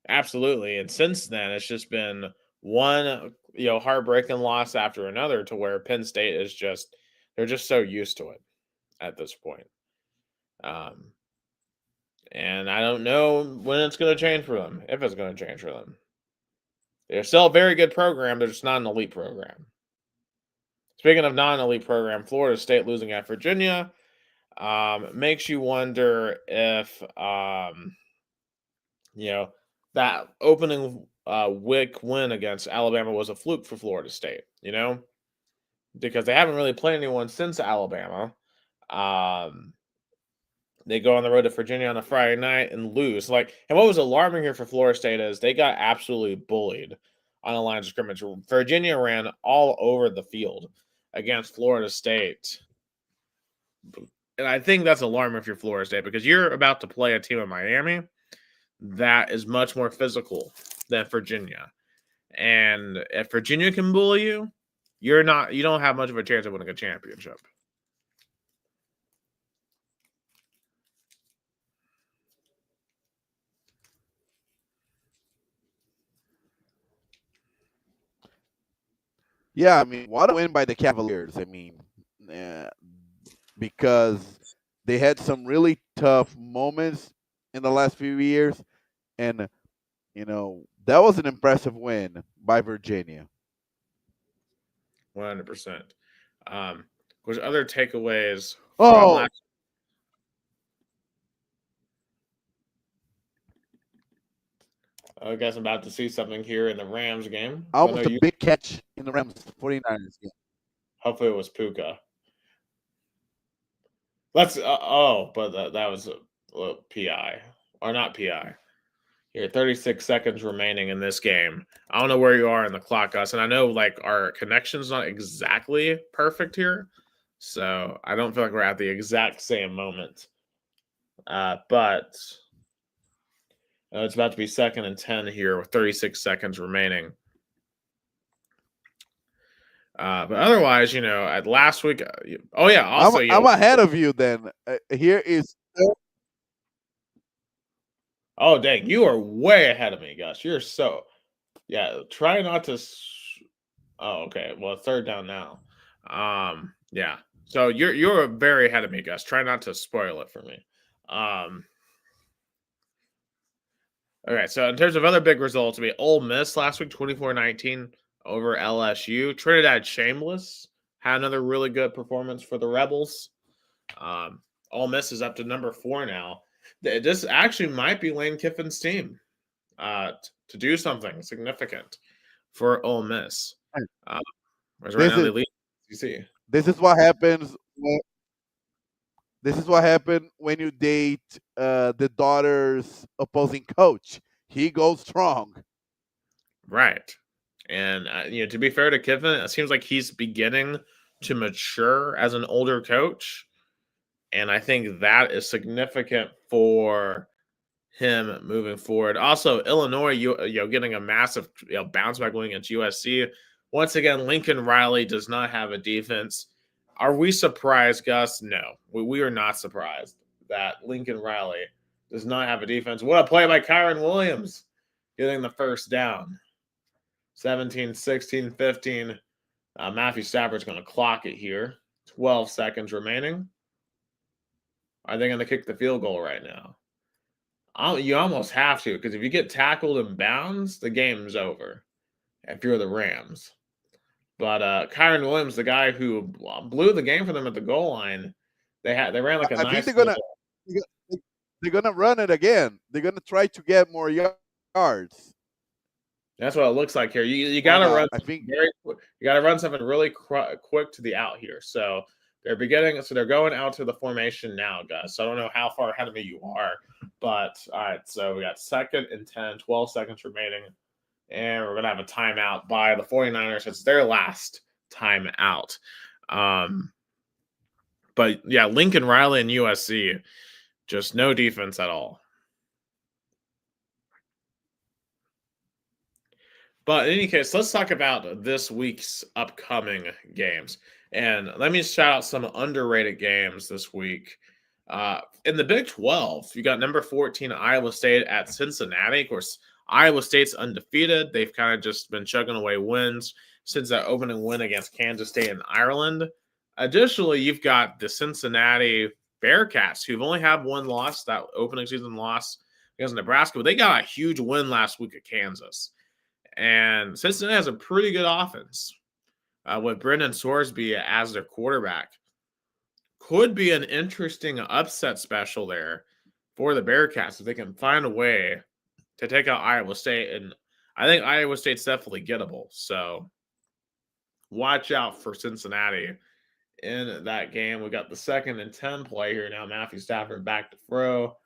A: Absolutely, and since then it's just been one heartbreaking loss after another to where Penn State is they're just so used to it at this point. And I don't know when it's going to change for them, if it's going to change for them. They're still a very good program, they're just not an elite program. Speaking of non-elite program, Florida State losing at Virginia makes you wonder if that opening week win against Alabama was a fluke for Florida State, because they haven't really played anyone since Alabama. They go on the road to Virginia on a Friday night and lose. And what was alarming here for Florida State is they got absolutely bullied on the line of scrimmage. Virginia ran all over the field against Florida State. And I think that's alarming if you're Florida State, because you're about to play a team in Miami that is much more physical than Virginia. And if Virginia can bully you, you don't have much of a chance of winning a championship.
B: Yeah, I mean, what a win by the Cavaliers. I mean, because they had some really tough moments in the last few years, and that was an impressive win by Virginia.
A: 100%. There's other takeaways. I guess I'm about to see something here in the Rams game.
B: Almost a big catch in the Rams 49ers game.
A: Hopefully it was Puka. But that was a PI. Or not PI. Here, 36 seconds remaining in this game. I don't know where you are in the clock, Gus, and I know our connection's not exactly perfect here, so I don't feel like we're at the exact same moment. But it's about to be 2nd and 10 here with 36 seconds remaining. But otherwise, at last week. Also,
B: I'm ahead of you. Then here is.
A: Oh dang! You are way ahead of me, Gus. You're so. Yeah, try not to. Oh, okay. Well, 3rd down now. Yeah. So you're very ahead of me, Gus. Try not to spoil it for me. Okay, so in terms of other big results, we had Ole Miss last week, 24-19 over LSU. Trinidad Shameless had another really good performance for the Rebels. Ole Miss is up to number 4 now. This actually might be Lane Kiffin's team to do something significant for Ole Miss. Whereas right
B: This
A: now they
B: is
A: lead SEC.
B: this is what happens. This is what happened when you date the daughter's opposing coach. He goes strong.
A: Right. And to be fair to Kiffin, it seems like he's beginning to mature as an older coach, and I think that is significant for him moving forward. Also, Illinois, getting a massive bounce back win against USC. Once again, Lincoln Riley does not have a defense. Are we surprised, Gus? No, we are not surprised that Lincoln Riley does not have a defense. What a play by Kyron Williams, getting the first down. 17, 16, 15. Matthew Stafford's going to clock it here. 12 seconds remaining. Are they going to kick the field goal right now? You almost have to, because if you get tackled in bounds, the game's over if you're the Rams. But Kyron Williams, the guy who blew the game for them at the goal line, they ran like a
B: I
A: nice.
B: think they're gonna run it again. They're gonna try to get more yards.
A: That's what it looks like here. You got to run.
B: I think
A: You got to run something really quick to the out here. So they're going out to the formation now, guys. So I don't know how far ahead of me you are, but all right. So we got 2nd and 10, 12 seconds remaining, and we're gonna have a timeout by the 49ers. It's their last timeout. But yeah, Lincoln Riley and USC, just no defense at all. But in any case, let's talk about this week's upcoming games. And let me shout out some underrated games this week. In the Big 12, you got number 14 Iowa State at Cincinnati. Of course, Iowa State's undefeated. They've kind of just been chugging away wins since that opening win against Kansas State and Ireland. Additionally, you've got the Cincinnati Bearcats, who've only had one loss, that opening season loss against Nebraska, but they got a huge win last week at Kansas. And Cincinnati has a pretty good offense with Brendan Sorsby as their quarterback. Could be an interesting upset special there for the Bearcats if they can find a way to take out Iowa State. And I think Iowa State's definitely gettable. So watch out for Cincinnati in that game. We got the 2nd and 10 play here now. Matthew Stafford back to throw.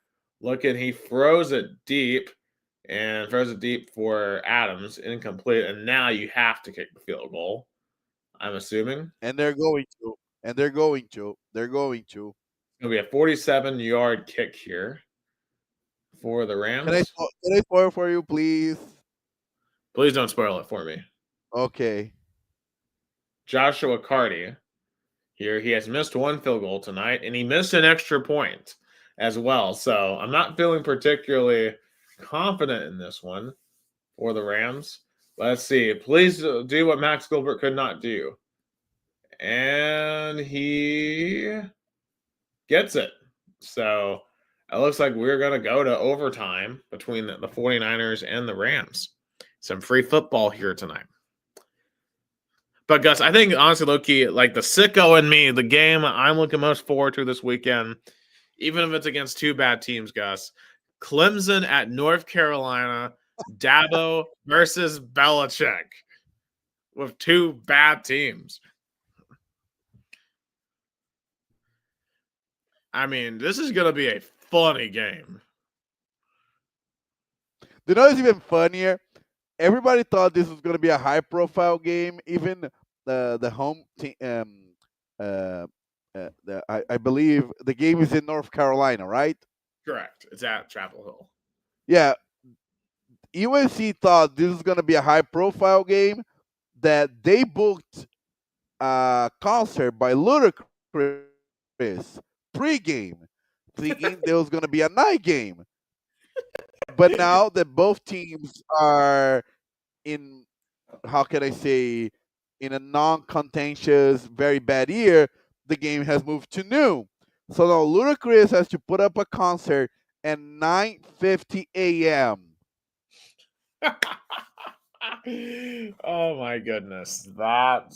A: He throws it deep. And throws it deep for Adams, incomplete. And now you have to kick the field goal, I'm assuming.
B: And they're going to. They're going to.
A: It's going to be a 47-yard kick here for the Rams.
B: Can I spoil for you, please?
A: Please don't spoil it for me.
B: Okay.
A: Joshua Carty here. He has missed one field goal tonight, and he missed an extra point as well. So I'm not feeling particularly confident in this one for the Rams. Let's see. Please do what Max Gilbert could not do. And he gets it. So it looks like we're going to go to overtime between the 49ers and the Rams. Some free football here tonight. But Gus, I think honestly, Loki, like the sicko in me, the game I'm looking most forward to this weekend, even if it's against two bad teams, Gus, Clemson at North Carolina, Dabo versus Belichick with two bad teams. I mean, this is going to be a funny game.
B: You know what's even funnier? Everybody thought this was going to be a high-profile game. Even the home team. I believe the game is in North Carolina, right?
A: Correct. It's at Chapel Hill.
B: Yeah. UNC thought this was going to be a high-profile game, that they booked a concert by Ludacris pre-game, thinking there was going to be a night game. But now that both teams are in, how can I say, in a non-contentious, very bad year, the game has moved to noon. So now Ludacris has to put up a concert at 9:50 a.m.
A: Oh my goodness, that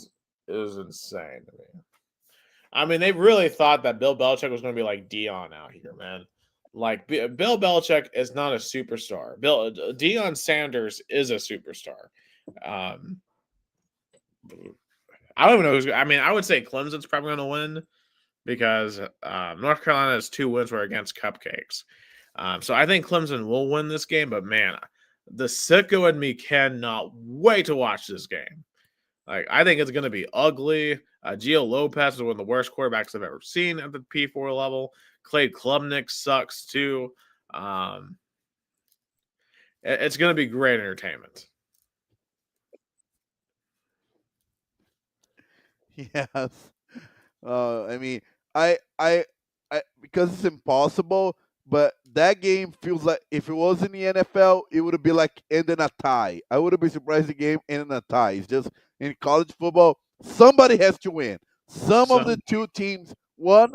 A: is insane to me. I mean, they really thought that Bill Belichick was going to be like Dion out here, man. Like Bill Belichick is not a superstar. Dion Sanders is a superstar. Um, I don't even know who's. I mean, I would say Clemson's probably going to win because North Carolina's 2 wins were against Cupcakes. So I think Clemson will win this game. But man, the sicko in me cannot wait to watch this game. Like, I think it's going to be ugly. Gio Lopez is one of the worst quarterbacks I've ever seen at the P4 level. Clay Klubnik sucks too. It's going to be great entertainment.
B: Yes. I mean, I, because it's impossible. But that game feels like if it was in the NFL, it would have been like ending a tie. I would have been surprised the game ending a tie. It's just in college football, somebody has to win. Some of the two teams won.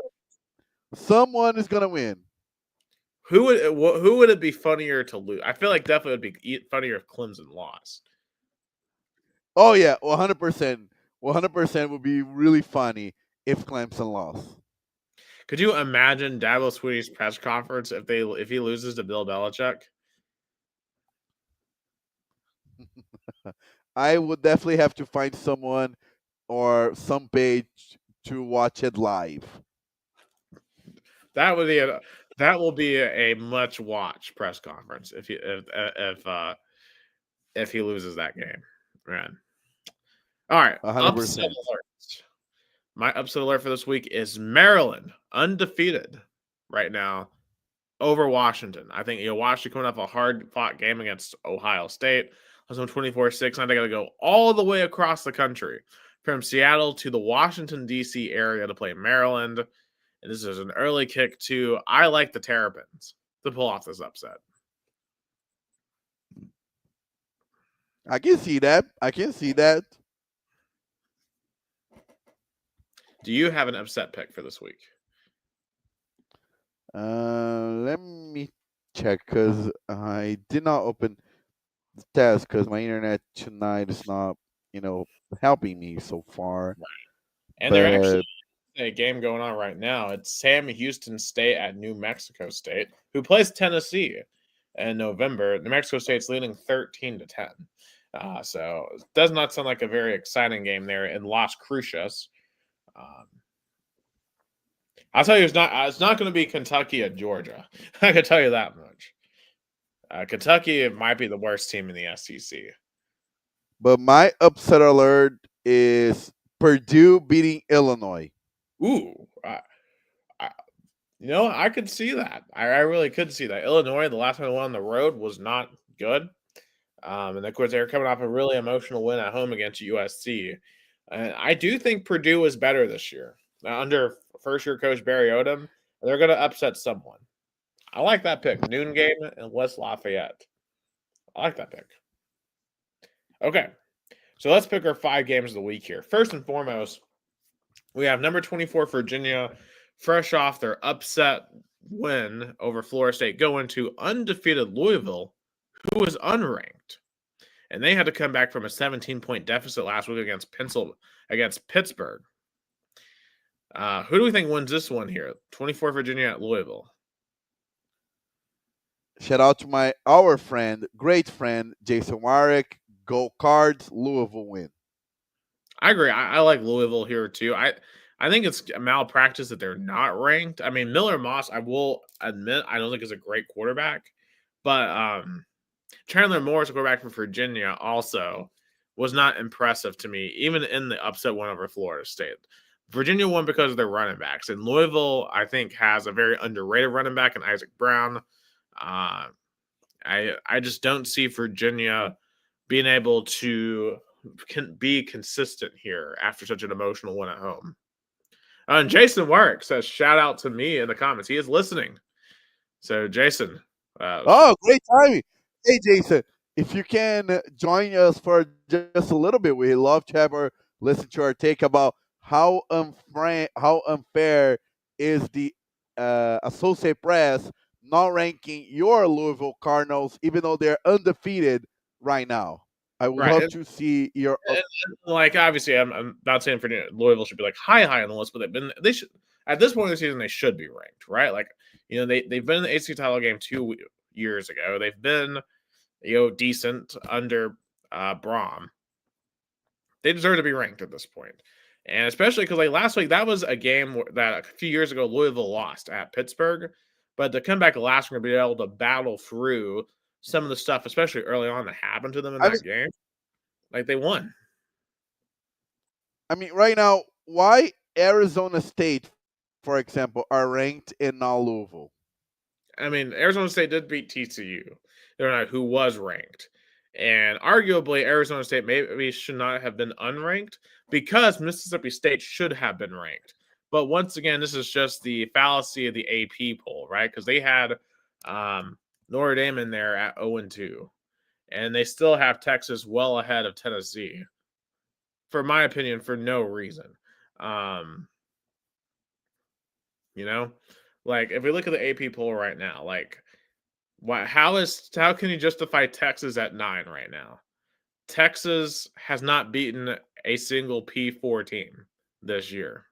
B: Someone is gonna win.
A: Who would it be funnier to lose? I feel like definitely would be funnier if Clemson lost.
B: Oh yeah, 100%. 100% would be really funny if Clemson lost.
A: Could you imagine Dabo Swinney's press conference if he loses to Bill Belichick?
B: I would definitely have to find someone or some page to watch it live.
A: That will be a much watch press conference if he loses that game, man. All right,
B: 100%.
A: upset alert. My upset alert for this week is Maryland, undefeated right now over Washington. I think Washington coming off a hard-fought game against Ohio State. I was on 24-6, and I got to go all the way across the country from Seattle to the Washington, D.C. area to play Maryland. And this is an early kick, too. I like the Terrapins to pull off this upset.
B: I can see that.
A: Do you have an upset pick for this week?
B: Let me check because I did not open the test because my internet tonight is not, helping me so far.
A: Right. And they're actually a game going on right now. It's Sam Houston State at New Mexico State, who plays Tennessee in November. New Mexico State's leading 13-10. So it does not sound like a very exciting game there in Las Cruces. I'll tell you, it's not going to be Kentucky at Georgia. I can tell you that much. Kentucky might be the worst team in the SEC.
B: But my upset alert is Purdue beating Illinois.
A: Ooh, I could see that. I really could see that. Illinois, the last time they went on the road, was not good. And of course, they're coming off a really emotional win at home against USC. And I do think Purdue is better this year. Under first-year coach Barry Odom, they're going to upset someone. I like that pick. Noon game in West Lafayette. I like that pick. Okay, so let's pick our 5 games of the week here. First and foremost, we have number 24 Virginia, fresh off their upset win over Florida State, going to undefeated Louisville, who was unranked. And they had to come back from a 17-point deficit last week against Pittsburgh. Who do we think wins this one here? 24 Virginia at Louisville.
B: Shout out to our great friend, Jason Warwick. Go Cards, Louisville win.
A: I agree. I like Louisville here too. I think it's a malpractice that they're not ranked. I mean, Miller Moss, I will admit, I don't think is a great quarterback. But Chandler Morris, a quarterback from Virginia, also was not impressive to me, even in the upset win over Florida State. Virginia won because of their running backs. And Louisville, I think, has a very underrated running back in Isaac Brown. I just don't see Virginia being able to be consistent here after such an emotional win at home. And Jason Warwick says, shout out to me in the comments. He is listening. So, Jason.
B: Great timing. Hey, Jason, if you can join us for just a little bit, we'd love to have listen to our take about how unfair is the Associated Press not ranking your Louisville Cardinals, even though they're undefeated, right now. I would
A: Right.
B: love to see your.
A: Like obviously, I'm not saying for Louisville should be like high on the list, but they should at this point of the season they should be ranked, right? Like they've been in the ACC title game 2 years ago. They've been decent under Braum. They deserve to be ranked at this point. And especially because like last week, that was a game that a few years ago Louisville lost at Pittsburgh. But to come back last week and be able to battle through some of the stuff, especially early on, that happened to them in that game, like they won.
B: I mean, right now, why Arizona State, for example, are ranked in now Louisville?
A: I mean, Arizona State did beat TCU. They're not who was ranked. And arguably, Arizona State maybe should not have been unranked because Mississippi State should have been ranked. But once again, this is just the fallacy of the AP poll, right? Because they had Notre Dame in there at 0-2. And they still have Texas well ahead of Tennessee, for my opinion, for no reason. Like if we look at the AP poll right now, like how can you justify Texas at 9 right now? Texas has not beaten a single P4 team this year.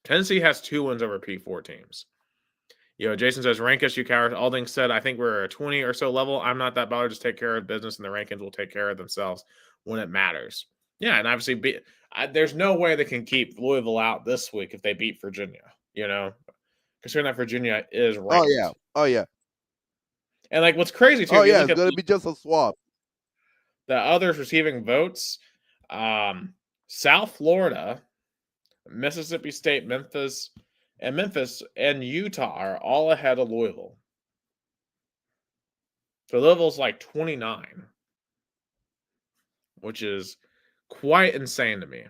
A: Tennessee has 2 wins over P4 teams. Jason says, rank us, you cowards. Alding said, I think we're a 20 or so level. I'm not that bothered. Just take care of business, and the rankings will take care of themselves when it matters. Yeah, and obviously, there's no way they can keep Louisville out this week if they beat Virginia, considering that Virginia is ranked.
B: Oh, yeah.
A: And, like, what's crazy, too,
B: it's going to be just a swap.
A: The others receiving votes, South Florida, Mississippi State, Memphis, and Utah are all ahead of Louisville. So Louisville's like 29, which is quite insane to me,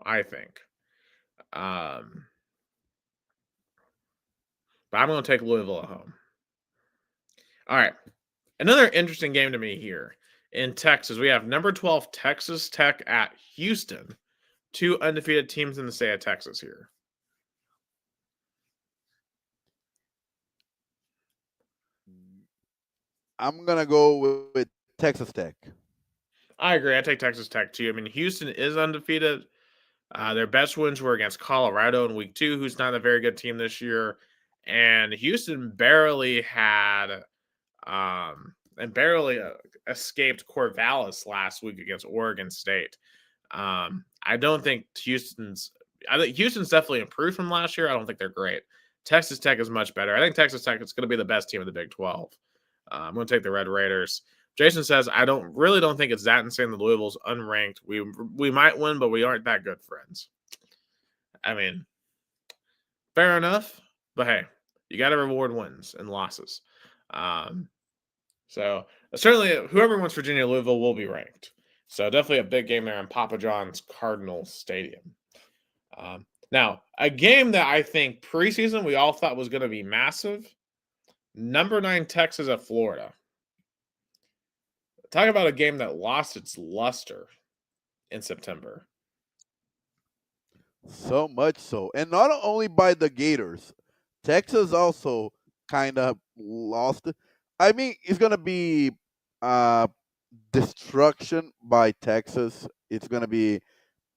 A: I think. But I'm going to take Louisville at home. All right. Another interesting game to me here in Texas. We have number 12 Texas Tech at Houston. 2 undefeated teams in the state of Texas here.
B: I'm going to go with Texas Tech.
A: I agree. I take Texas Tech too. I mean, Houston is undefeated. Their best wins were against Colorado in week 2, who's not a very good team this year. And Houston barely escaped Corvallis last week against Oregon State. I think Houston's definitely improved from last year. I don't think they're great. Texas Tech is much better. I think Texas Tech is going to be the best team in the Big 12. I'm going to take the Red Raiders. Jason says, I don't think it's that insane that Louisville's unranked. We might win, but we aren't that good friends. I mean, fair enough. But hey, you got to reward wins and losses. So certainly whoever wins Virginia Louisville will be ranked. So definitely a big game there in Papa John's Cardinal Stadium. Now, a game that I think preseason we all thought was going to be massive. Number 9 Texas at Florida. Talk about a game that lost its luster in September.
B: So much so. And not only by the Gators. Texas also kind of lost it. I mean, it's going to be destruction by Texas. It's going to be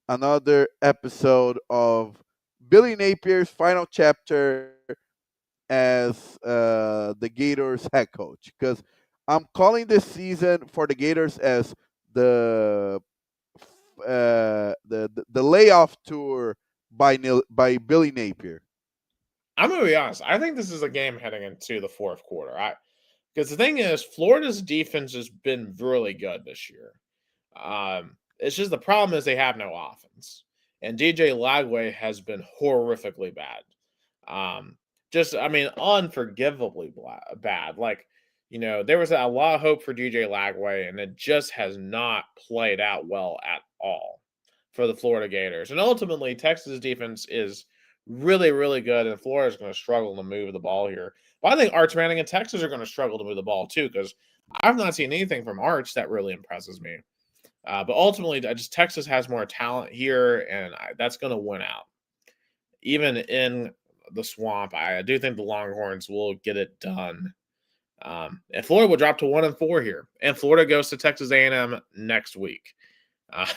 B: another episode of Billy Napier's final chapter as the Gators head coach. Because I'm calling this season for the Gators as the layoff tour by Billy Napier.
A: I'm going to be honest. I think this is a game heading into the fourth quarter. Because the thing is, Florida's defense has been really good this year. It's just the problem is they have no offense. And DJ Lagway has been horrifically bad. Unforgivably bad. Like, there was a lot of hope for DJ Lagway, and it just has not played out well at all for the Florida Gators. And ultimately, Texas' defense is really, really good, and Florida's going to struggle to move the ball here. But I think Arch Manning and Texas are going to struggle to move the ball too, because I've not seen anything from Arch that really impresses me. But ultimately, Texas has more talent here, and that's going to win out. Even in the swamp, I do think the Longhorns will get it done And Florida will drop to 1-4 here, and Florida goes to Texas A&M next week, uh,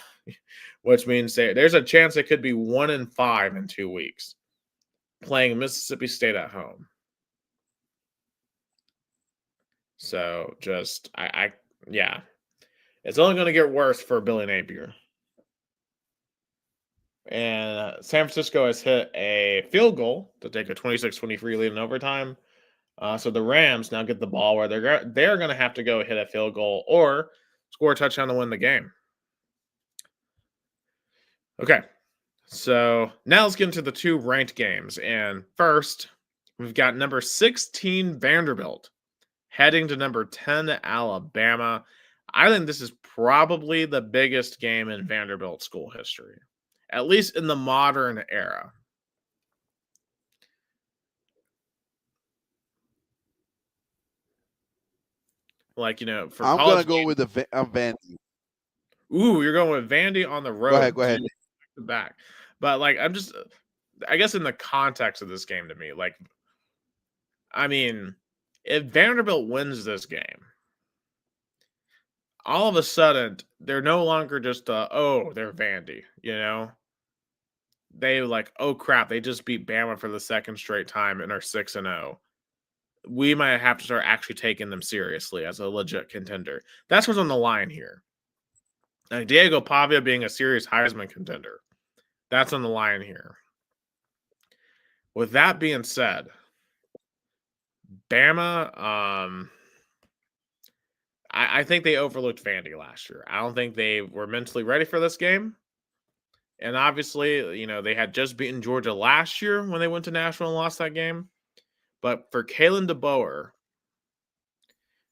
A: which means there's a chance it could be 1-5 in 2 weeks, playing Mississippi State at home. So just yeah, it's only going to get worse for Billy Napier. And San Francisco has hit a field goal to take a 26-23 lead in overtime. So the Rams now get the ball where they're going to have to go hit a field goal or score a touchdown to win the game. Okay, so now let's get into the 2 ranked games. And first, we've got number 16 Vanderbilt heading to number 10 Alabama. I think this is probably the biggest game in Vanderbilt school history, at least in the modern era. Like, for
B: I'm
A: college
B: gonna go with the Vandy.
A: Ooh, you're going with Vandy on the road.
B: Go ahead.
A: Back. But, I guess in the context of this game to me, if Vanderbilt wins this game, all of a sudden, they're no longer just, they're Vandy, They oh crap, they just beat Bama for the second straight time and are 6-0. We might have to start actually taking them seriously as a legit contender. That's what's on the line here. Like Diego Pavia being a serious Heisman contender. That's on the line here. With that being said, Bama, I think they overlooked Vandy last year. I don't think they were mentally ready for this game. And obviously, they had just beaten Georgia last year when they went to Nashville and lost that game. But for Kalen DeBoer,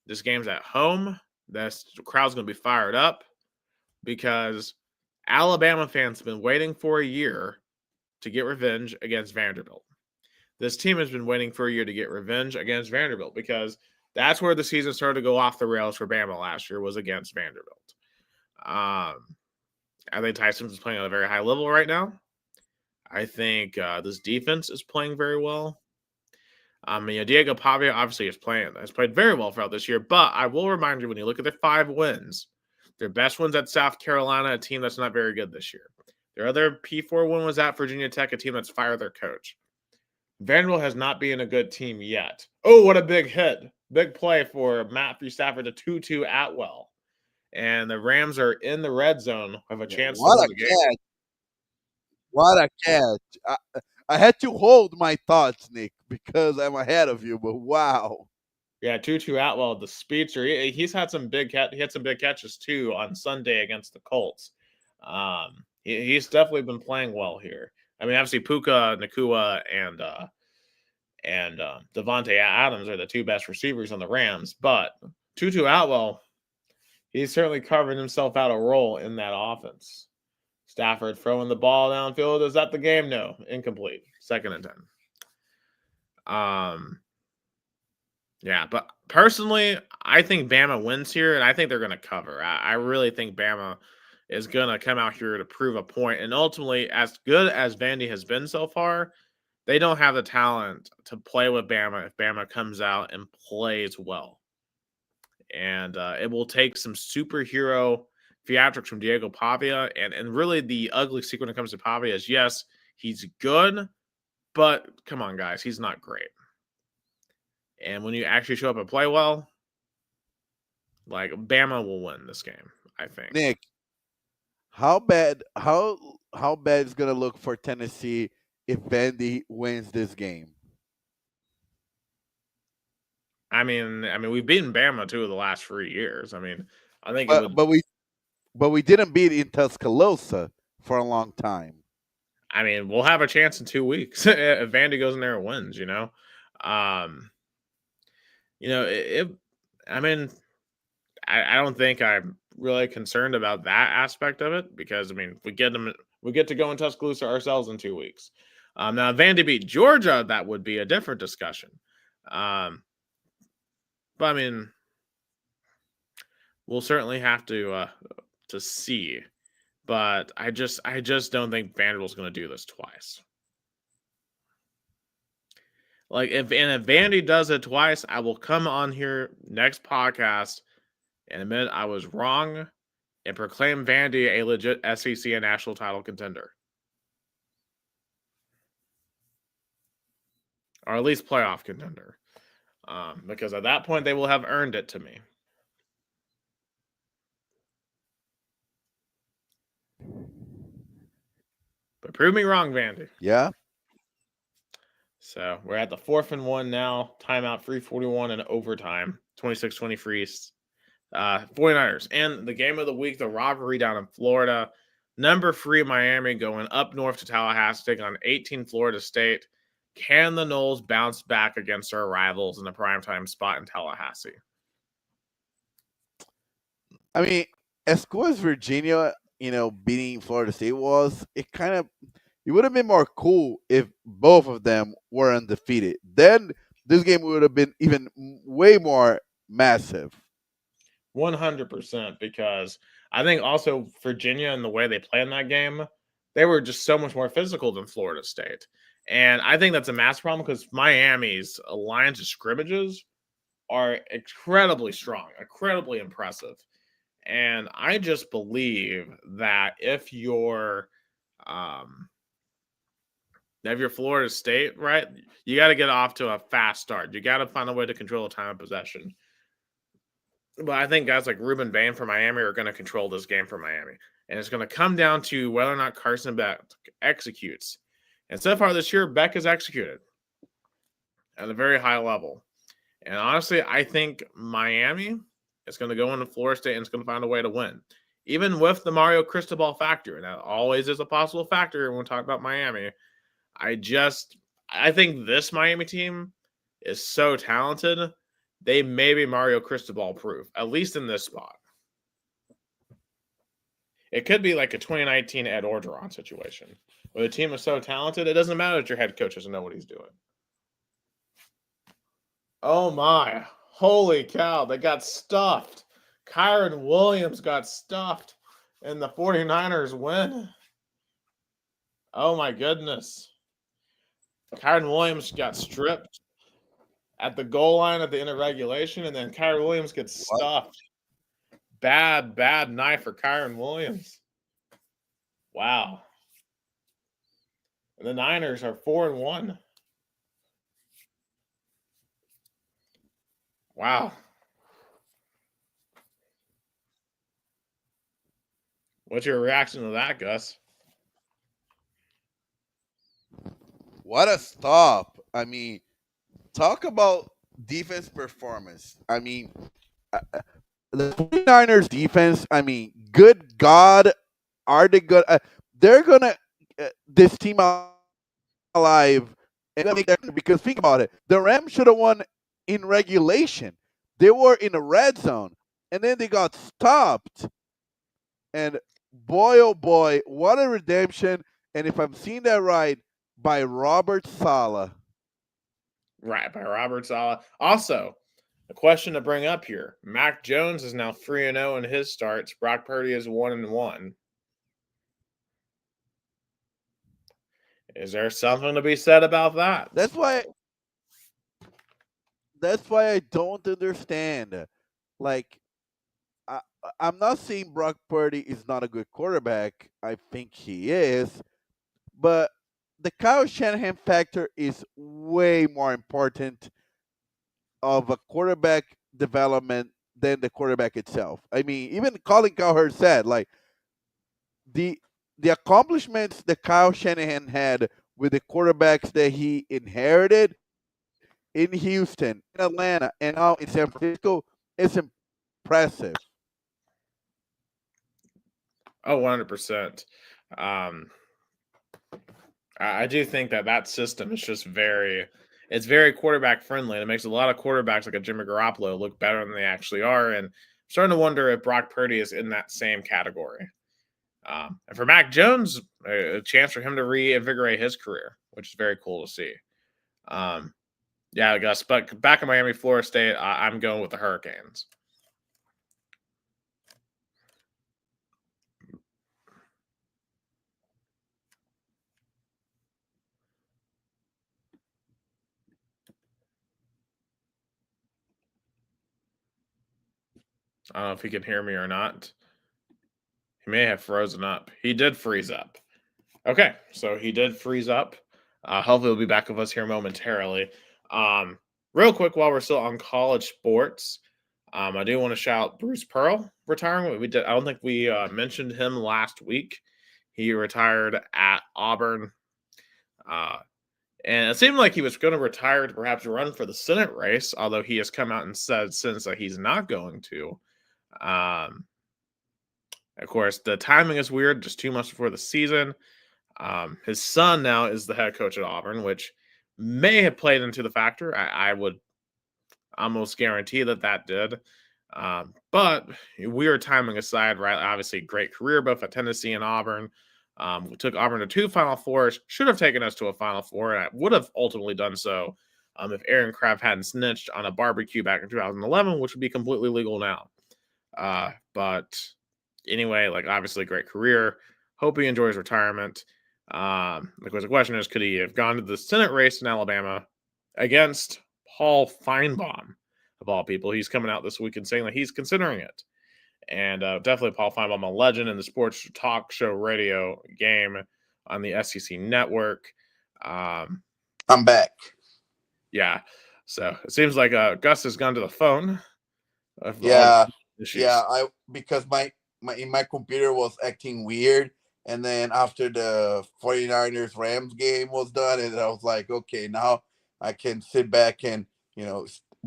A: this game's at home. The crowd's going to be fired up because Alabama fans have been waiting for a year to get revenge against Vanderbilt. This team has been waiting for a year to get revenge against Vanderbilt because that's where the season started to go off the rails for Bama last year was against Vanderbilt. I think Tyson's is playing at a very high level right now. I think this defense is playing very well. Diego Pavia obviously has played very well throughout this year, but I will remind you when you look at their 5 wins, their best ones at South Carolina, a team that's not very good this year. Their other P4 win was at Virginia Tech, a team that's fired their coach. Vanderbilt has not been a good team yet. Oh, what a big hit. Big play for Matthew Stafford to Tutu Atwell. And the Rams are in the red zone, have a chance to win the game.
B: What a catch. I had to hold my thoughts, Nick, because I'm ahead of you, but wow.
A: Yeah, Tutu Atwell, the speedster. He's had some big catches too on Sunday against the Colts. He's definitely been playing well here. Obviously Puka Nacua and Devontae Adams are the 2 best receivers on the Rams, but Tutu Atwell, he's certainly carving himself out a role in that offense. Stafford throwing the ball downfield. Is that the game? No, incomplete. 2nd and 10. Yeah, but personally, I think Bama wins here, and I think they're going to cover. I really think Bama is going to come out here to prove a point. And ultimately, as good as Vandy has been so far, they don't have the talent to play with Bama if Bama comes out and plays well. And it will take some superhero theatrics from Diego Pavia. And really the ugly secret when it comes to Pavia is, yes, he's good, but come on, guys, he's not great. And when you actually show up and play well, Bama will win this game, I think.
B: Nick, how bad is gonna look for Tennessee if Vandy wins this game?
A: We've beaten Bama 2 of the last 3 years. I think
B: but we didn't beat in Tuscaloosa for a long time.
A: We'll have a chance in 2 weeks if Vandy goes in there and wins. I don't think I'm really concerned about that aspect of it because we get to go in Tuscaloosa ourselves in 2 weeks. Now, if Vandy beat Georgia, that would be a different discussion. But we'll certainly have to see. But I just don't think Vanderbilt's going to do this twice. Like if Vandy does it twice, I will come on here next podcast and admit I was wrong and proclaim Vandy a legit SEC and national title contender. Or at least playoff contender. Because at that point, they will have earned it to me. But prove me wrong, Vandy.
B: Yeah.
A: So we're at the 4th and 1 now. Timeout, 3:41 and overtime. 26-20 Freeze. 49ers. And the game of the week, the rivalry down in Florida. Number 3 Miami going up north to Tallahassee, taking on 18 Florida State. Can the Noles bounce back against their rivals in the primetime spot in Tallahassee?
B: I mean, as cool as Virginia, beating Florida State was, it would have been more cool if both of them were undefeated. Then this game would have been even way more massive.
A: 100%, because I think also Virginia and the way they play in that game, they were just so much more physical than Florida State. And I think that's a massive problem because Miami's lines of scrimmages are incredibly strong, incredibly impressive. And I just believe that if you're Florida State, right, you got to get off to a fast start. You got to find a way to control the time of possession. But I think guys like Ruben Bain for Miami are going to control this game for Miami. And it's going to come down to whether or not Carson Beck executes. And so far this year, Beck has executed at a very high level. And honestly, I think Miami is going to go into Florida State and it's going to find a way to win. Even with the Mario Cristobal factor, and that always is a possible factor when we talk about Miami. I think this Miami team is so talented. They may be Mario Cristobal proof, at least in this spot. It could be like a 2019 Ed Orgeron situation where the team is so talented, it doesn't matter that your head coach doesn't know what he's doing. Oh my, holy cow, they got stuffed. Kyren Williams got stuffed and the 49ers win. Oh my goodness. Kyren Williams got stripped at the goal line at the end of regulation, and then Kyren Williams gets stuffed. Bad night for Kyren Williams. Wow. And the Niners are 4-1. Wow. What's your reaction to that, Gus?
B: What a stop. I mean, talk about defense performance. I mean, the 49ers defense, I mean, good God, are they good? They're going to this team alive and make that, because think about it. The Rams should have won in regulation. They were in a red zone and then they got stopped. And boy, oh boy, what a redemption. And if I'm seeing that right, by Robert Saleh.
A: Right, by Robert Saleh. Also, a question to bring up here. Mac Jones is now 3-0 in his starts. Brock Purdy is 1-1. Is there something to be said about that?
B: That's why I don't understand. Like, I'm not saying Brock Purdy is not a good quarterback. I think he is. But the Kyle Shanahan factor is way more important of a quarterback development than the quarterback itself. I mean, even Colin Cowherd said, like, the accomplishments that Kyle Shanahan had with the quarterbacks that he inherited in Houston, in Atlanta, and now in San Francisco is impressive.
A: Oh, 100%. I do think that system is just it's very quarterback friendly, and it makes a lot of quarterbacks like a Jimmy Garoppolo look better than they actually are. And I'm starting to wonder if Brock Purdy is in that same category. And for Mac Jones, a chance for him to reinvigorate his career, which is very cool to see. Yeah, Gus, but back in Miami, Florida State, I'm going with the Hurricanes. I don't know if he can hear me or not. He may have frozen up. He did freeze up. Okay, so he did freeze up. Hopefully, he'll be back with us here momentarily. Real quick, while we're still on college sports, I do want to shout Bruce Pearl retiring. We did. I don't think we mentioned him last week. He retired at Auburn, and it seemed like he was going to retire to perhaps run for the Senate race. Although he has come out and said since that he's not going to. Of course, the timing is weird. Just 2 months before the season. His son now is the head coach at Auburn, which may have played into the factor. I would almost guarantee that did. But weird timing aside, right? Obviously, great career both at Tennessee and Auburn. We took Auburn to 2 Final Fours. Should have taken us to a Final Four, and I would have ultimately done so if Aaron Kraft hadn't snitched on a barbecue back in 2011, which would be completely legal now. But anyway, like obviously, great career. Hope he enjoys retirement. The question is, could he have gone to the Senate race in Alabama against Paul Feinbaum, of all people? He's coming out this week and saying that he's considering it. And definitely Paul Feinbaum, a legend in the sports talk show radio game on the SEC network.
C: I'm back.
A: Yeah. So it seems like Gus has gone to the phone.
C: Because my computer was acting weird. And then after the 49ers Rams game was done, and I was like, okay, now I can sit back and,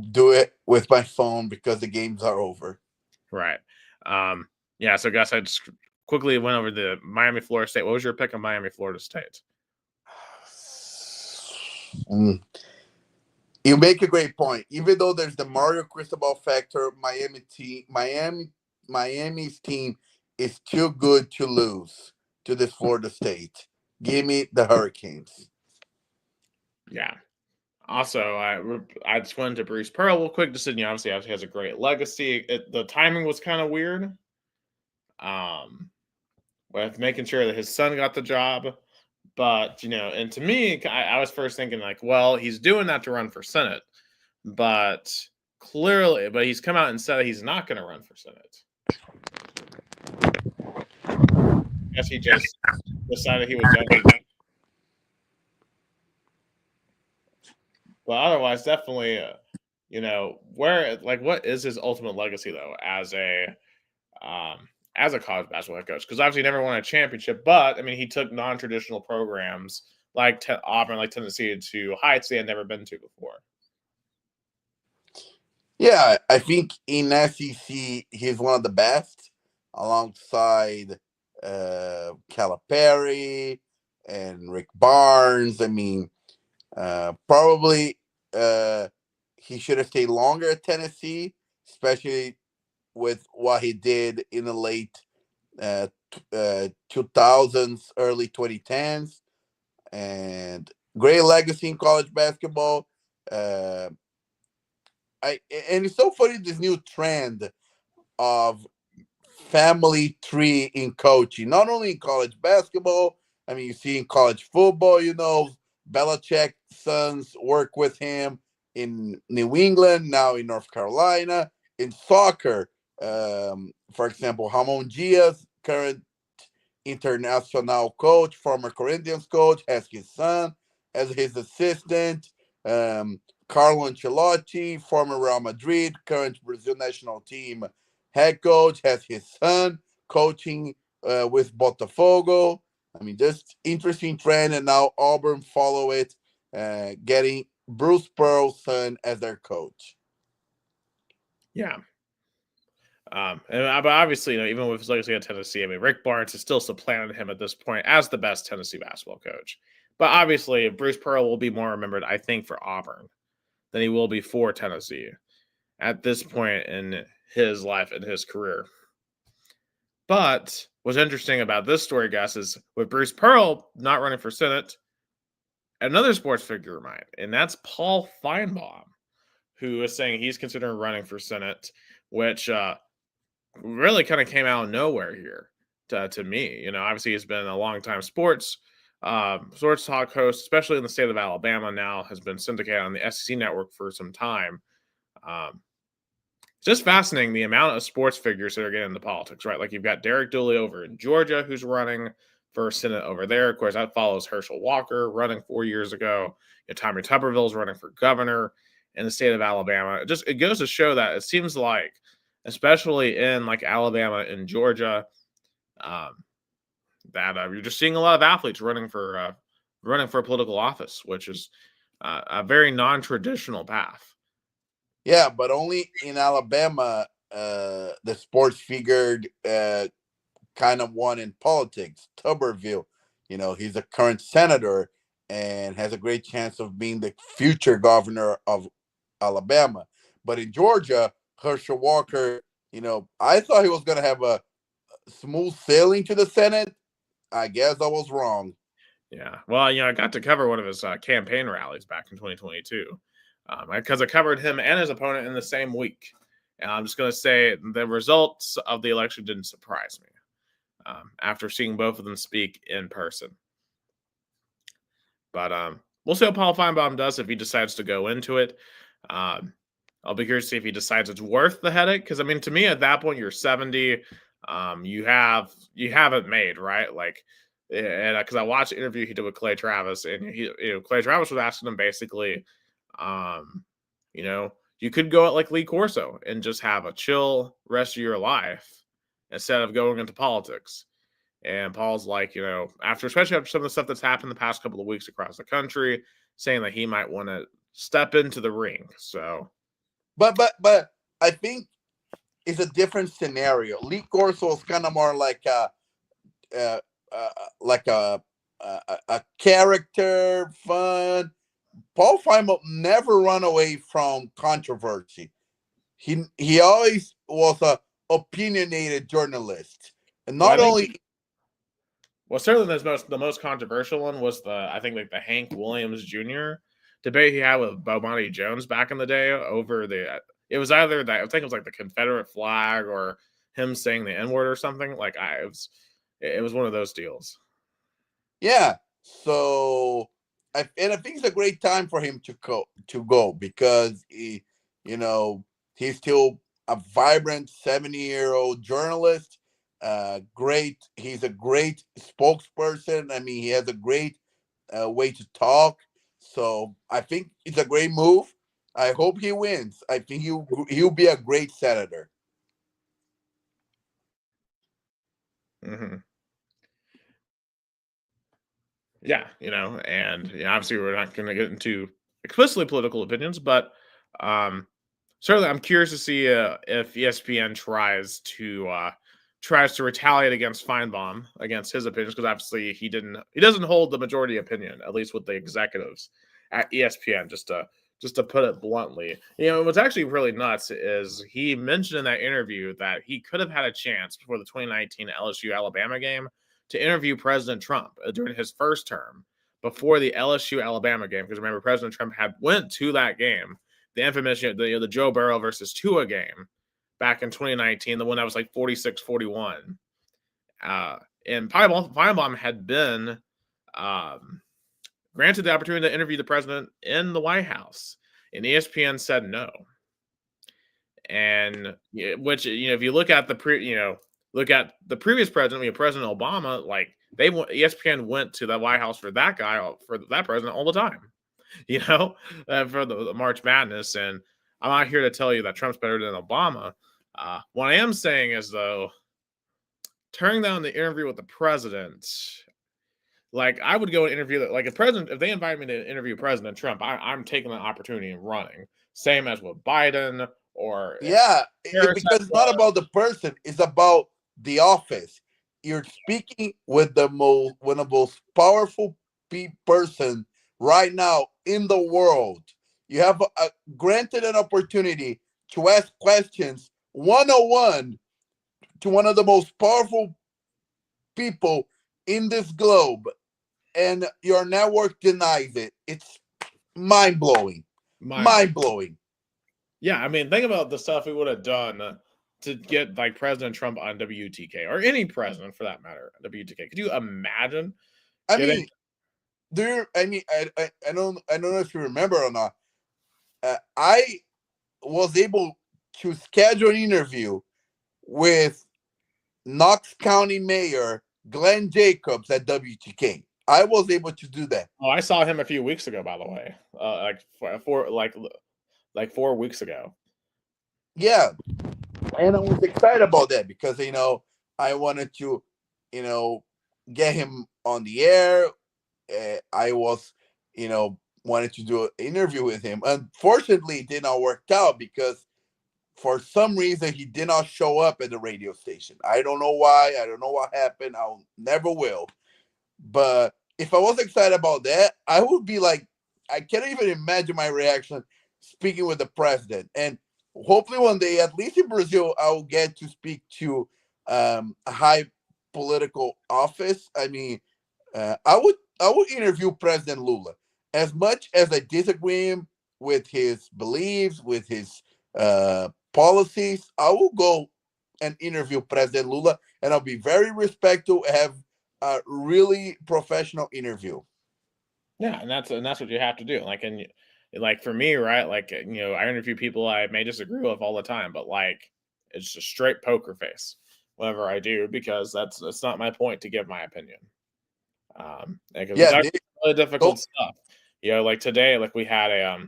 C: do it with my phone because the games are over.
A: Right. So Gus, I just quickly went over the Miami, Florida State. What was your pick on Miami, Florida State?
C: You make a great point. Even though there's the Mario Cristobal factor, Miami's team is too good to lose to this Florida State. Give me the Hurricanes.
A: Yeah. Also, I just went to Bruce Pearl real quick. Just obviously has a great legacy. The timing was kind of weird. With making sure that his son got the job. But, and to me, I was first thinking like, well, he's doing that to run for Senate. But he's come out and said he's not going to run for Senate. I guess he just decided he was done. But otherwise, definitely, what is his ultimate legacy though as a college basketball coach? Because obviously, he never won a championship, but I mean, he took non-traditional programs like Auburn, like Tennessee, to heights they had never been to before.
C: Yeah, I think in SEC he's one of the best, alongside Calipari and Rick Barnes. I mean, probably he should have stayed longer at Tennessee, especially with what he did in the late 2000s, early 2010s, and great legacy in college basketball. And it's so funny, this new trend of family tree in coaching, not only in college basketball. I mean, you see in college football, Belichick's sons work with him in New England, now in North Carolina. In soccer, for example, Ramon Diaz, current international coach, former Corinthians coach, has his son as his assistant. Carlo Ancelotti, former Real Madrid, current Brazil national team head coach, has his son coaching with Botafogo. I mean, just interesting trend, and now Auburn follow it, getting Bruce Pearl's son as their coach.
A: Yeah. But obviously, even with his legacy at Tennessee, I mean, Rick Barnes has still supplanted him at this point as the best Tennessee basketball coach. But obviously, Bruce Pearl will be more remembered, I think, for Auburn than he will be for Tennessee at this point in his life and his career. But what's interesting about this story, Gus, is with Bruce Pearl not running for Senate, another sports figure of mine, and that's Paul Feinbaum, who is saying he's considering running for Senate, which really kind of came out of nowhere here to me. Obviously he's been a long time sports talk host, especially in the state of Alabama now, has been syndicated on the SEC network for some time. It's just fascinating the amount of sports figures that are getting into politics, right? Like you've got Derek Dooley over in Georgia who's running for Senate over there. Of course, that follows Herschel Walker running 4 years ago. Tommy Tuberville's running for governor in the state of Alabama. It goes to show that it seems like, especially in like Alabama and Georgia, that you're just seeing a lot of athletes running for a political office, which is a very non-traditional path.
C: Yeah, but only in Alabama, the sports figured kind of won in politics. Tuberville, he's a current senator and has a great chance of being the future governor of Alabama. But in Georgia, Herschel Walker, I thought he was going to have a smooth sailing to the Senate. I guess I was wrong.
A: Yeah. Well, I got to cover one of his campaign rallies back in 2022 because I covered him and his opponent in the same week. And I'm just going to say the results of the election didn't surprise me after seeing both of them speak in person. But we'll see how Paul Feinbaum does if he decides to go into it. I'll be curious to see if he decides it's worth the headache. Because, to me, at that point, you're 70. You have it made, right? Like, and because I watched the interview he did with Clay Travis, and Clay Travis was asking him basically, you could go out like Lee Corso and just have a chill rest of your life instead of going into politics. And Paul's like, especially after some of the stuff that's happened the past couple of weeks across the country, saying that he might want to step into the ring. So,
C: but I think it's a different scenario. Lee Corso is kind of more like a character, fun. Paul Feinbaum never run away from controversy. He always was a opinionated journalist, and not only.
A: Well, certainly the most controversial one was the Hank Williams Jr. debate he had with Bomani Jones back in the day over it was either that I think it was like the Confederate flag or him saying the N-word or something. Like it was one of those deals.
C: Yeah. So I think it's a great time for him to go because he's still a vibrant 70-year-old journalist. He's a great spokesperson. He has a great way to talk. So I think it's a great move. I hope he wins. I think he'll be a great senator.
A: Mm-hmm. Yeah, and obviously we're not going to get into explicitly political opinions, but certainly I'm curious to see if ESPN tries to retaliate against Feinbaum against his opinions, because obviously he doesn't hold the majority opinion, at least with the executives at ESPN, just to put it bluntly. What's actually really nuts is he mentioned in that interview that he could have had a chance before the 2019 LSU Alabama game to interview President Trump during his first term before the LSU Alabama game, because remember President Trump went to that game, the infamous the Joe Burrow versus Tua game back in 2019, the one that was like 46-41. And Feinbaum had been granted the opportunity to interview the president in the White House, and ESPN said no. And which if you look at the previous president, President Obama, like ESPN went to the White House for that president all the time, for the March Madness. And I'm not here to tell you that Trump's better than Obama. What I am saying is, though, turning down the interview with the president, like I would go and interview that. Like if they invite me to interview President Trump, I'm taking the opportunity and running. Same as with Biden or
C: because it's not about the person; it's about the office. You're speaking with one of the most powerful person right now in the world. You have granted an opportunity to ask questions 101 to one of the most powerful people in this globe, and your network denies it. It's mind-blowing. Mind-blowing.
A: Yeah, think about the stuff we would have done to get like President Trump on WTK, or any president for that matter, WTK. Could you imagine?
C: I don't know if you remember or not. I was able to schedule an interview with Knox County Mayor Glenn Jacobs at WTK. I was able to do that.
A: Oh, I saw him a few weeks ago, by the way. Like 4 weeks ago.
C: Yeah, and I was excited about that because I wanted to get him on the air. I was wanted to do an interview with him. Unfortunately, it did not work out because for some reason he did not show up at the radio station. I don't know why. I don't know what happened. I'll never will. But if I was excited about that, I would be like, I can't even imagine my reaction speaking with the president. And hopefully one day, at least in Brazil, I'll get to speak to a high political office. I mean, I would interview President Lula. As much as I disagree with his beliefs, with his policies, I will go and interview President Lula, and I'll be very respectful, have a really professional interview.
A: Yeah, and that's what you have to do. Like for me, right? Like I interview people I may disagree with all the time, but like it's a straight poker face whenever I do because that's not my point to give my opinion. Because it's actually really difficult stuff. Like today, like we had a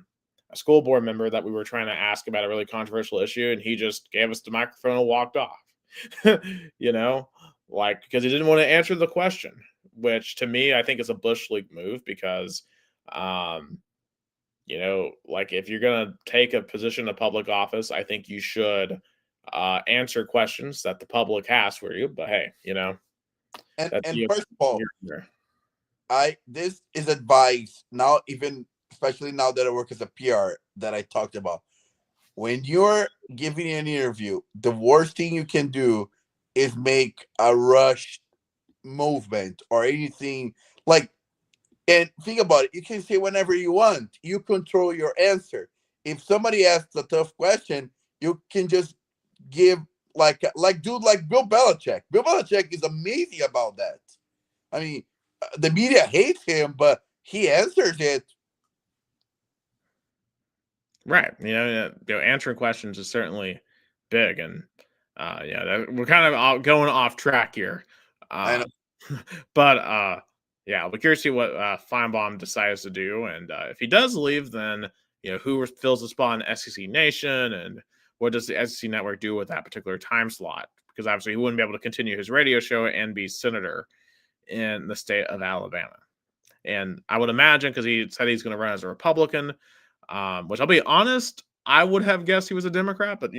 A: school board member that we were trying to ask about a really controversial issue, and he just gave us the microphone and walked off. Like because he didn't want to answer the question, which to me I think is a Bush League move because, like if you're gonna take a position of public office, I think you should answer questions that the public has for you. But hey,
C: and first of all, this is advice now, even especially now that I work as a PR that I talked about. When you're giving an interview, the worst thing you can do is make a rush movement or anything like. And think about it. You can say whenever you want. You control your answer. If somebody asks a tough question, you can just give like Bill Belichick. Bill Belichick is amazing about that. I mean, the media hates him, but he answers it.
A: Right. Answering questions is certainly big, and we're kind of going off track here.
C: I know.
A: But yeah, we're curious to see what Feinbaum decides to do, and if he does leave, then who fills the spot in SEC Nation, and what does the SEC Network do with that particular time slot? Because obviously he wouldn't be able to continue his radio show and be senator in the state of Alabama. And I would imagine because he said he's going to run as a Republican, which I'll be honest, I would have guessed he was a Democrat, but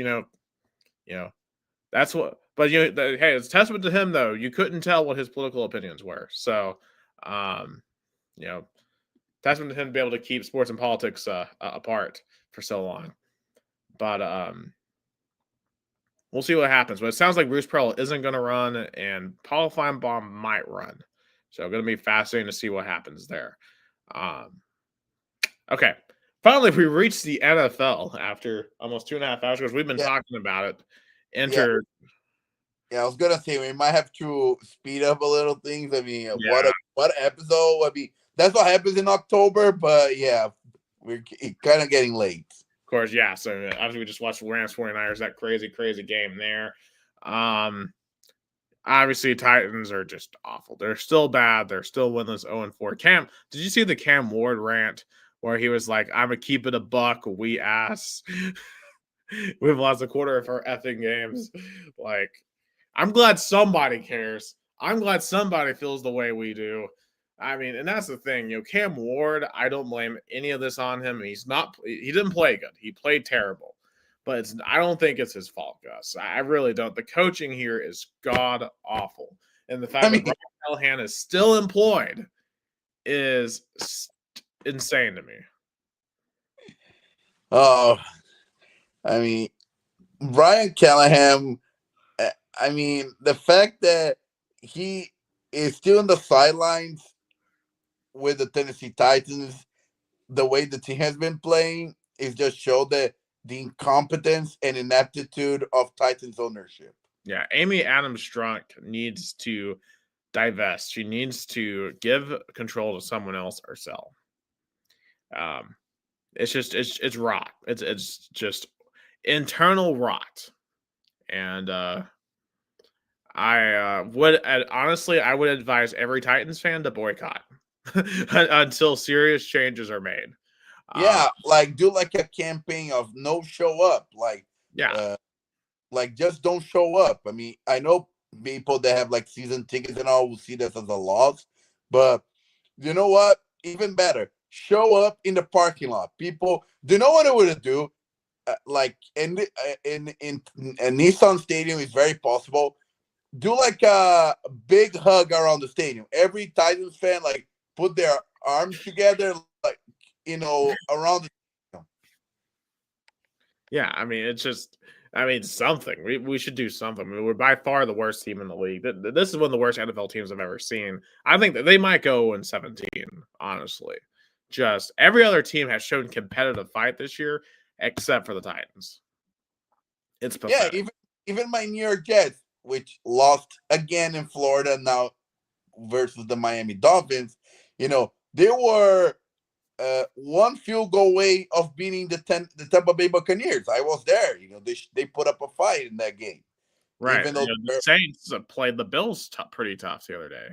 A: that's what. But hey, it's a testament to him though. You couldn't tell what his political opinions were, so testament to him to be able to keep sports and politics apart for so long. But we'll see what happens. But it sounds like Bruce Pearl isn't going to run, and Paul Feinbaum might run. So going to be fascinating to see what happens there. Okay. Finally, we reached the NFL after almost 2.5 hours because we've been talking about it.
C: Yeah, I was gonna say we might have to speed up a little things. I mean, what episode? I mean, that's what happens in October, but yeah, we're kind of getting late.
A: Of course, yeah. So obviously, we just watched the Rams 49ers, that crazy game there. Obviously, Titans are just awful. They're still bad. They're still winless 0-4. Cam, did you see the Cam Ward rant where he was like, "I'm gonna keep it a buck, we ass." We've lost a quarter of our effing games. Like, I'm glad somebody cares. I'm glad somebody feels the way we do. I mean, and that's the thing. Cam Ward, I don't blame any of this on him. He didn't play good. He played terrible. But I don't think it's his fault, Gus. I really don't. The coaching here is god awful. And the fact that Brian Callahan is still employed is insane to me.
C: Oh, I mean, Brian Callahan, I mean, the fact that he is still on the sidelines with the Tennessee Titans, the way the team has been playing, is just show that the incompetence and ineptitude of Titans ownership.
A: Yeah, Amy Adams Strunk needs to divest. She needs to give control to someone else or sell. It's rot. It's just internal rot. And I would honestly, I would advise every Titans fan to boycott until serious changes are made.
C: Yeah, like do like a campaign of no show up,
A: Yeah.
C: Like just don't show up. I mean, I know people that have like season tickets and all will see this as a loss, but you know what? Even better, show up in the parking lot. People, do you know what I would do? Like in Nissan Stadium is very possible. Do like a big hug around the stadium. Every Titans fan like put their arms together, like around the stadium.
A: Yeah, I mean, it's just, I mean, something. We should do something. I mean, we're by far the worst team in the league. This is one of the worst NFL teams I've ever seen. I think that they might go in 17, honestly. Just every other team has shown competitive fight this year, except for the Titans. It's pathetic.
C: Yeah, even my New York Jets, which lost again in Florida now versus the Miami Dolphins, they were one field goal away of beating the Tampa Bay Buccaneers. I was there. They put up a fight in that game.
A: Right.
C: Even though
A: the Saints played the Bills pretty tough the other day.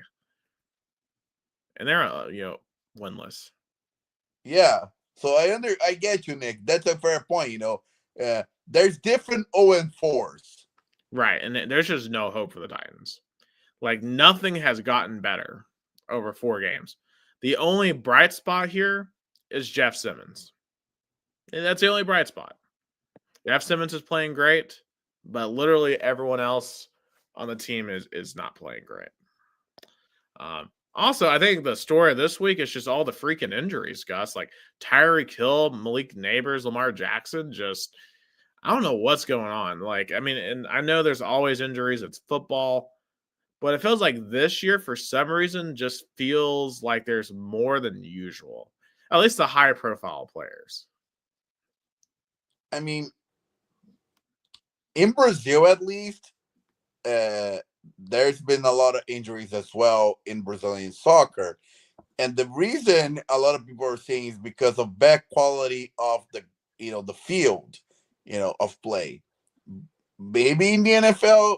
A: And they're, winless.
C: Yeah. So I get you, Nick. That's a fair point. There's different 0-4s.
A: Right. And there's just no hope for the Titans. Like, nothing has gotten better over 4 games. The only bright spot here is Jeff Simmons. And that's the only bright spot. Jeff Simmons is playing great, but literally everyone else on the team is not playing great. Also, I think the story of this week is just all the freaking injuries, Gus. Like Tyreek Hill, Malik Neighbors, Lamar Jackson. Just, I don't know what's going on. Like, I mean, and I know there's always injuries. It's football. But it feels like this year, for some reason, just feels like there's more than usual. At least the high-profile players.
C: I mean, in Brazil, at least, there's been a lot of injuries as well in Brazilian soccer. And the reason a lot of people are saying is because of bad quality of the field, of play. Maybe in the NFL,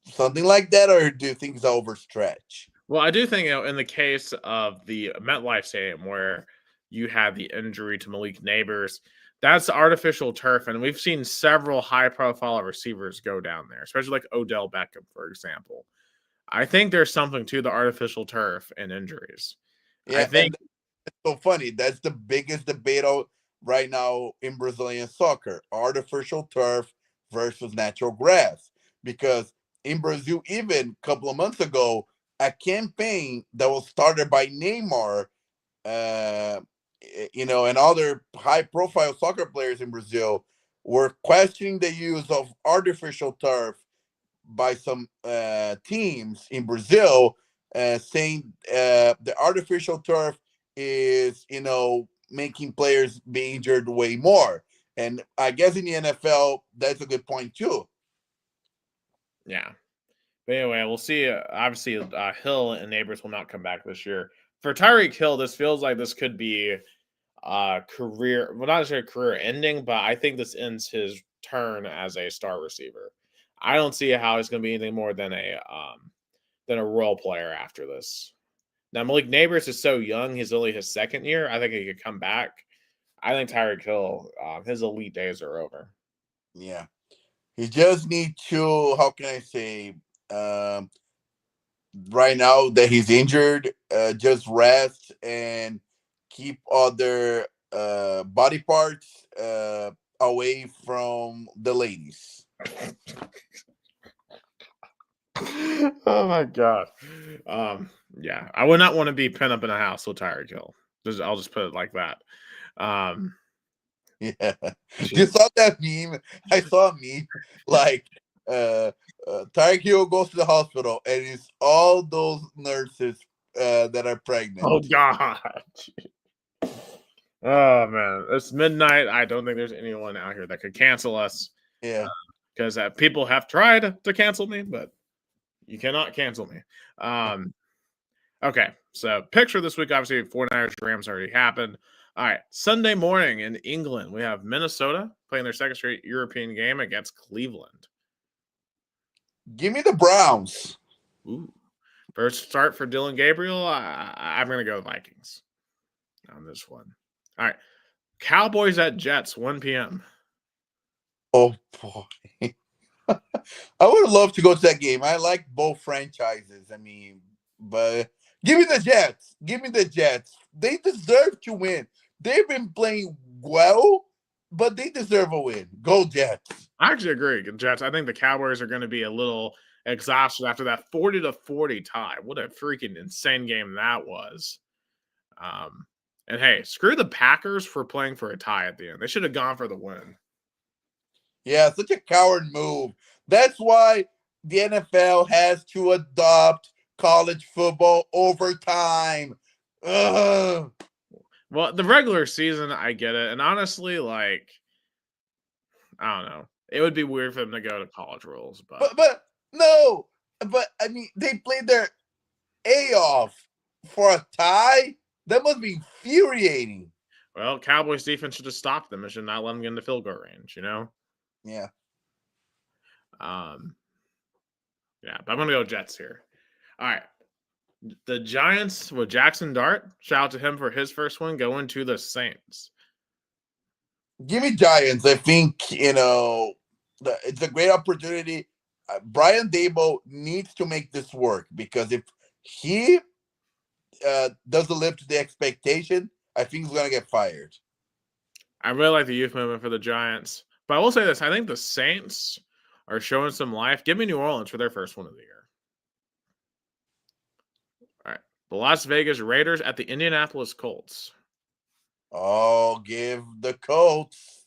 C: something like that, or do you think it's overstretch?
A: Well, I do think, in the case of the MetLife Stadium where you had the injury to Malik Neighbors, that's artificial turf, and we've seen several high-profile receivers go down there, especially like Odell Beckham, for example. I think there's something to the artificial turf and injuries.
C: Yeah,
A: I think
C: it's so funny. That's the biggest debate right now in Brazilian soccer: artificial turf versus natural grass. Because in Brazil, even a couple of months ago, a campaign that was started by Neymar, and other high-profile soccer players in Brazil were questioning the use of artificial turf by some teams in Brazil, saying the artificial turf is, making players be injured way more. And I guess in the NFL, that's a good point too.
A: Yeah. But anyway, we'll see. Obviously, Hill and Neighbors will not come back this year. For Tyreek Hill, this feels like this could be career, well, not necessarily career ending, but I think this ends his turn as a star receiver. I don't see how he's going to be anything more than a role player after this. Now, Malik Neighbors is so young; he's only his second year. I think he could come back. I think Tyreek Hill, his elite days are over.
C: Yeah, he just needs to. How can I say? Right now that he's injured, just rest and keep other body parts away from the ladies.
A: Oh my god. Yeah, I would not want to be pinned up in a house with Tyreek Hill. I'll just put it like that.
C: Yeah, you saw that meme. I saw a meme like Tyreek Hill goes to the hospital and it's all those nurses that are pregnant.
A: Oh god. Oh man, it's midnight. I don't think there's anyone out here that could cancel us.
C: Yeah,
A: because people have tried to cancel me, but you cannot cancel me. Okay, so picture this week, obviously, 49ers Rams already happened. All right, Sunday morning in England, we have Minnesota playing their second straight European game against Cleveland.
C: Give me the Browns.
A: Ooh. First start for Dylan Gabriel. I'm going to go Vikings on this one. All right, Cowboys at Jets, 1 p.m.
C: Oh, boy. I would love to go to that game. I like both franchises. I mean, but give me the Jets. Give me the Jets. They deserve to win. They've been playing well, but they deserve a win. Go Jets.
A: I actually agree, Jets. I think the Cowboys are going to be a little exhausted after that 40-40 tie. What a freaking insane game that was. And hey, screw the Packers for playing for a tie at the end. They should have gone for the win.
C: Yeah, such a coward move. That's why the NFL has to adopt college football overtime. Ugh.
A: Well, the regular season, I get it. And honestly, like, I don't know. It would be weird for them to go to college rules.
C: But no. But, I mean, they played their A off for a tie? That must be infuriating.
A: Well, Cowboys defense should have stopped them and should not let them get into field goal range, you know?
C: Yeah.
A: Yeah, but I'm going to go Jets here. All right. The Giants with Jackson Dart, shout out to him for his first one, going to the Saints.
C: Give me Giants. I think, it's a great opportunity. Brian Daboll needs to make this work because if he doesn't live to the expectation, I think he's going to get fired.
A: I really like the youth movement for the Giants. But I will say this. I think the Saints are showing some life. Give me New Orleans for their first one of the year. All right. The Las Vegas Raiders at the Indianapolis Colts.
C: Oh, give the Colts.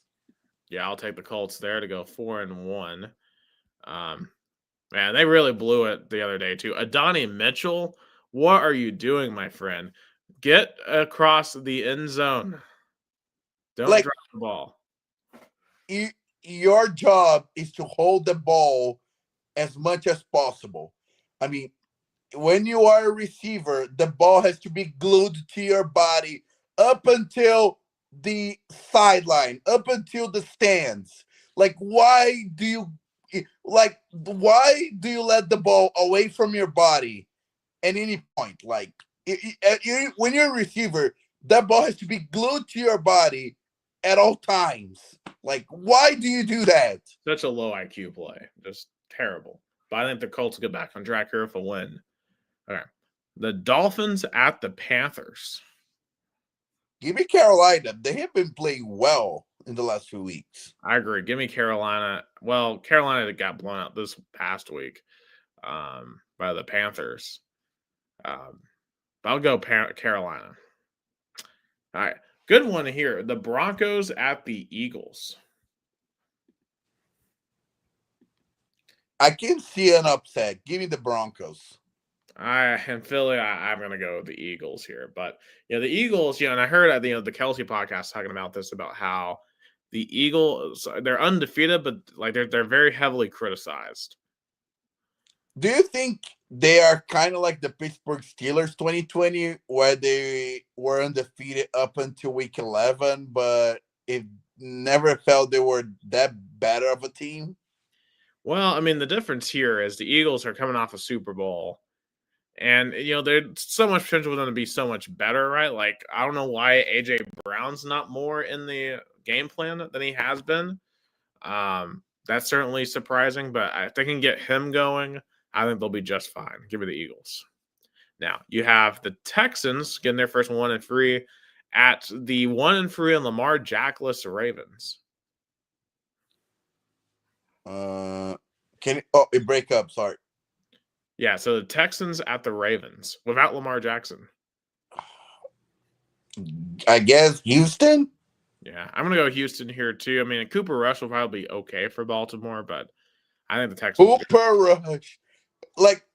A: Yeah, I'll take the Colts there to go 4-1. Man, they really blew it the other day, too. Adonai Mitchell, what are you doing, my friend? Get across the end zone. Don't drop the ball.
C: Your job is to hold the ball as much as possible. I mean, when you are a receiver, the ball has to be glued to your body up until the sideline, up until the stands. Why do you let the ball away from your body at any point? When you're a receiver, that ball has to be glued to your body at all times. Why do you do that?
A: Such a low IQ play. Just terrible. But I think the Colts will get back on track here with a win. All right. The Dolphins at the Panthers.
C: Give me Carolina. They have been playing well in the last few weeks.
A: I agree. Give me Carolina. Well, Carolina got blown out this past week by the Panthers. I'll go Carolina. All right. Good one here. The Broncos at the Eagles.
C: I can see an upset. Give me the Broncos.
A: In Philly, I'm going to go with the Eagles here. But, the Eagles, and I heard the Kelsey podcast talking about this, about how the Eagles, they're undefeated, but they're very heavily criticized.
C: Do you think they are kind of like the Pittsburgh Steelers 2020, where they were undefeated up until week 11, but it never felt they were that better of a team?
A: Well, I mean, the difference here is the Eagles are coming off a Super Bowl. And, there's so much potential for them to be so much better, right? I don't know why A.J. Brown's not more in the game plan than he has been. That's certainly surprising, but if they can get him going, I think they'll be just fine. Give me the Eagles. Now, you have the Texans getting their first 1-3 at the 1-3 and Lamar Jackless Ravens.
C: It break up, sorry.
A: Yeah, so the Texans at the Ravens without Lamar Jackson.
C: I guess Houston?
A: Yeah, I'm going to go Houston here too. I mean, Cooper Rush will probably be okay for Baltimore, but I think the Texans.
C: Cooper Rush.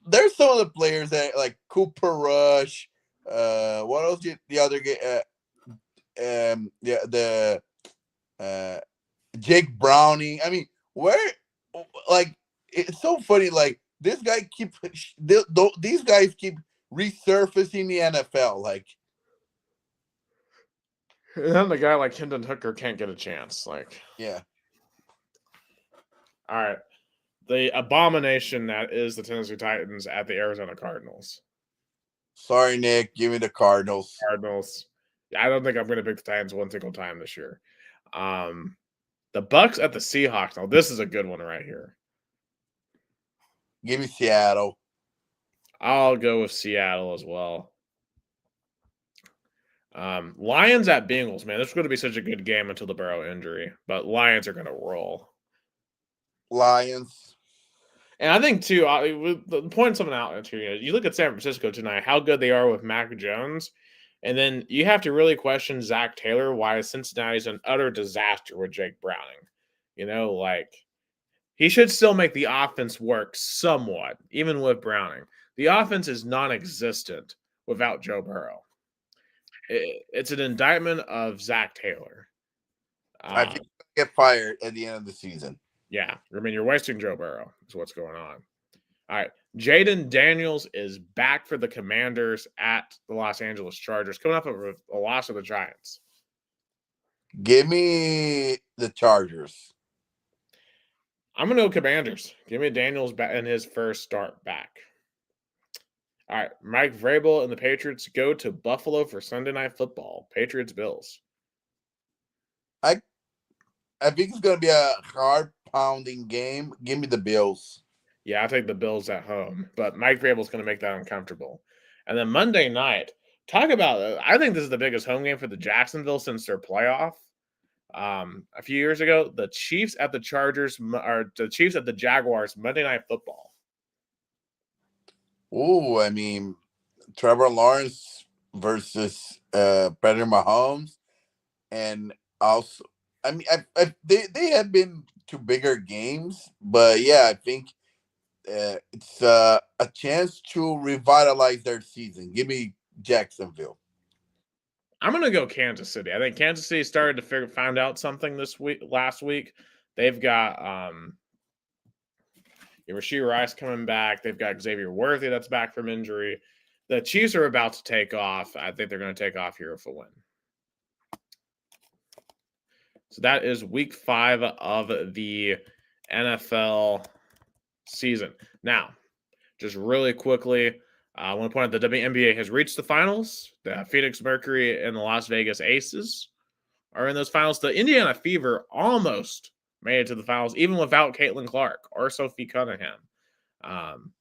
C: There's some of the players that Cooper Rush. What else did the other Jake Browning. I mean, it's so funny. These guys keep resurfacing the NFL.
A: And then the guy like Hendon Hooker can't get a chance. Like,
C: Yeah.
A: all right. The abomination that is the Tennessee Titans at the Arizona Cardinals.
C: Sorry, Nick. Give me the Cardinals.
A: Cardinals. I don't think I'm going to pick the Titans one single time this year. The Bucks at the Seahawks. Now, this is a good one right here.
C: Give me Seattle.
A: I'll go with Seattle as well. Lions at Bengals, man. This is going to be such a good game until the Burrow injury, but Lions are going to roll.
C: Lions.
A: And I think, too, the point something out here, you look at San Francisco tonight, how good they are with Mac Jones, and then you have to really question Zach Taylor, why Cincinnati's an utter disaster with Jake Browning. You know, like, he should still make the offense work somewhat, even with Browning. The offense is non-existent without Joe Burrow. It's an indictment of Zach Taylor.
C: I think he'll get fired at the end of the season.
A: Yeah. I mean, you're wasting Joe Burrow is what's going on. All right. Jaden Daniels is back for the Commanders at the Los Angeles Chargers, coming up with a loss of the Giants.
C: Give me the Chargers.
A: I'm going to go Commanders. Give me Daniels in his first start back. All right, Mike Vrabel and the Patriots go to Buffalo for Sunday Night Football. Patriots-Bills.
C: I think it's going to be a hard-pounding game. Give me the Bills.
A: Yeah, I'll take the Bills at home, but Mike Vrabel's going to make that uncomfortable. And then Monday night, talk about I think this is the biggest home game for the Jacksonville since their playoff. A few years ago, the Chiefs at the Chargers, or the Chiefs at the Jaguars, Monday Night Football.
C: Oh, I mean, Trevor Lawrence versus Patrick Mahomes, and also, I mean, they have been to bigger games, but yeah, I think it's a chance to revitalize their season. Give me Jacksonville.
A: I'm going to go Kansas City. I think Kansas City started to find out something last week. They've got Rashee Rice coming back. They've got Xavier Worthy that's back from injury. The Chiefs are about to take off. I think they're going to take off here with a win. So that is week 5 of the NFL season. Now, just really quickly, I want to point out the WNBA has reached the finals. The Phoenix Mercury and the Las Vegas Aces are in those finals. The Indiana Fever almost made it to the finals, even without Caitlin Clark or Sophie Cunningham.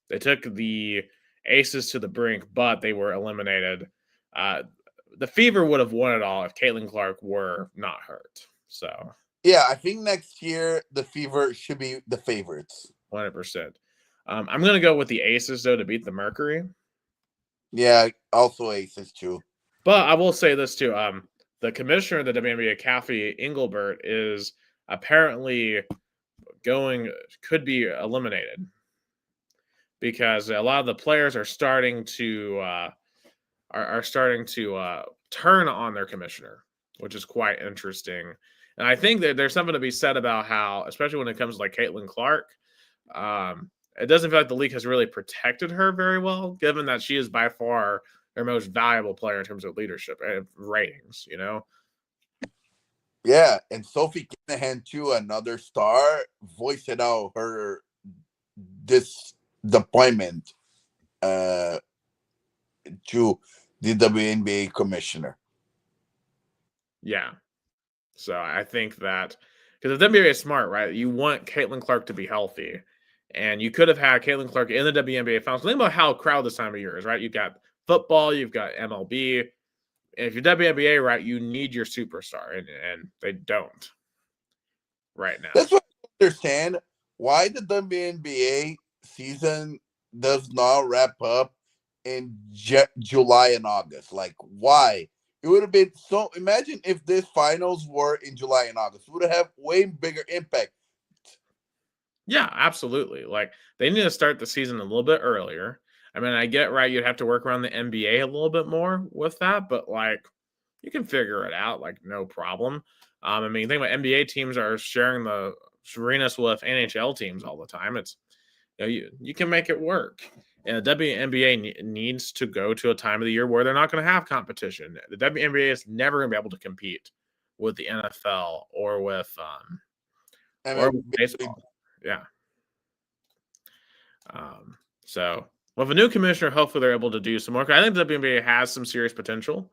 A: They took the Aces to the brink, but they were eliminated. The Fever would have won it all if Caitlin Clark were not hurt. So,
C: yeah, I think next year the Fever should be the favorites.
A: 100%. I'm going to go with the Aces, though, to beat the Mercury.
C: Yeah, also Aces, too.
A: But I will say this, too. The commissioner of the WNBA, Kathy Engelbert, is apparently could be eliminated because a lot of the players are starting to turn on their commissioner, which is quite interesting. And I think that there's something to be said about how, especially when it comes to like Caitlin Clark, it doesn't feel like the league has really protected her very well, given that she is by far their most valuable player in terms of leadership and ratings, you know?
C: Yeah, and Sophie Kinahan, too, another star, voiced out her disappointment to the WNBA commissioner.
A: Yeah. So I think that because the WNBA is smart, right? You want Caitlin Clark to be healthy. And you could have had Caitlin Clark in the WNBA finals. Think about how crowded this time of year is, right? You've got football, you've got MLB. And if you're WNBA, right, you need your superstar, and they don't right now.
C: That's what I understand. Why the WNBA season does not wrap up in July and August. Like, why? It would have been so. Imagine if this finals were in July and August. It would have way bigger impact.
A: Yeah, absolutely. Like, they need to start the season a little bit earlier. I mean, I get, right, you'd have to work around the NBA a little bit more with that, but, like, you can figure it out, like, no problem. I mean, think about NBA teams are sharing the arenas with NHL teams all the time. It's, you can make it work. And the WNBA needs to go to a time of the year where they're not going to have competition. The WNBA is never going to be able to compete with the NFL or with baseball. Yeah. So with a new commissioner, hopefully they're able to do some more. I think the WNBA has some serious potential.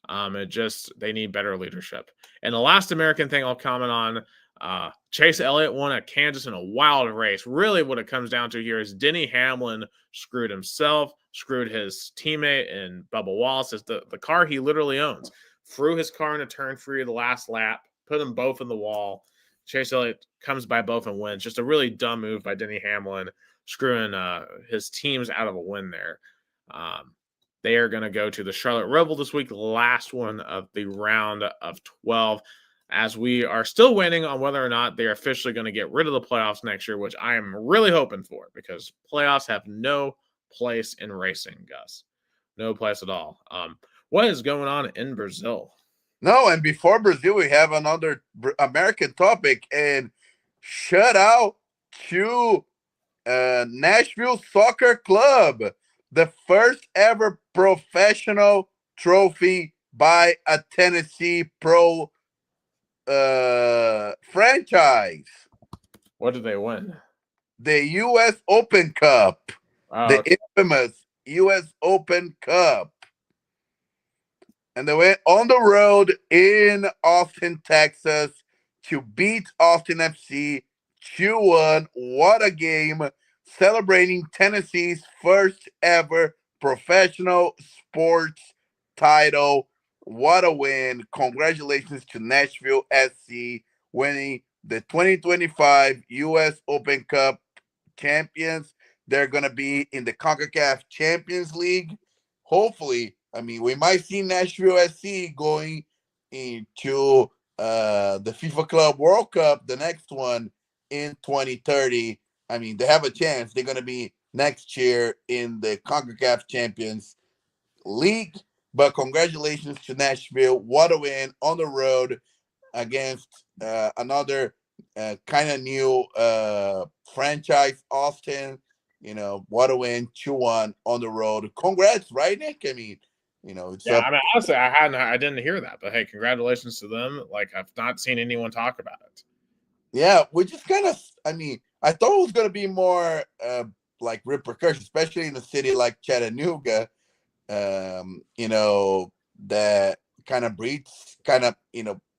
A: They need better leadership. And the last American thing I'll comment on, Chase Elliott won at Kansas in a wild race. Really what it comes down to here is Denny Hamlin screwed himself, screwed his teammate and Bubba Wallace. The car he literally owns. Threw his car in a turn free the last lap, put them both in the wall. Chase Elliott comes by both and wins. Just a really dumb move by Denny Hamlin, screwing his teams out of a win there. They are going to go to the Charlotte Rebel this week, the last one of the round of 12, as we are still waiting on whether or not they're officially going to get rid of the playoffs next year, which I am really hoping for, because playoffs have no place in racing, Gus. No place at all. What is going on in Brazil?
C: No, and before Brazil, we have another American topic, and shout out to Nashville Soccer Club, the first ever professional trophy by a Tennessee Pro franchise.
A: What did they win?
C: The U.S. Open Cup.
A: The
C: infamous U.S. Open Cup. And they went on the road in Austin, Texas to beat Austin FC 2-1. What a game. Celebrating Tennessee's first ever professional sports title. What a win. Congratulations to Nashville SC winning the 2025 U.S. Open Cup champions. They're going to be in the CONCACAF Champions League. Hopefully, we might see Nashville SC going into the FIFA Club World Cup, the next one in 2030. They have a chance. They're going to be next year in the CONCACAF Champions League. But congratulations to Nashville. What a win on the road against another kind of new franchise, Austin. What a win, 2-1 on the road. Congrats, right, Nick?
A: Honestly, I didn't hear that, but hey, congratulations to them. I've not seen anyone talk about it.
C: Yeah, we just kind of, I thought it was going to be more repercussions, especially in a city like Chattanooga, that kind of breeds,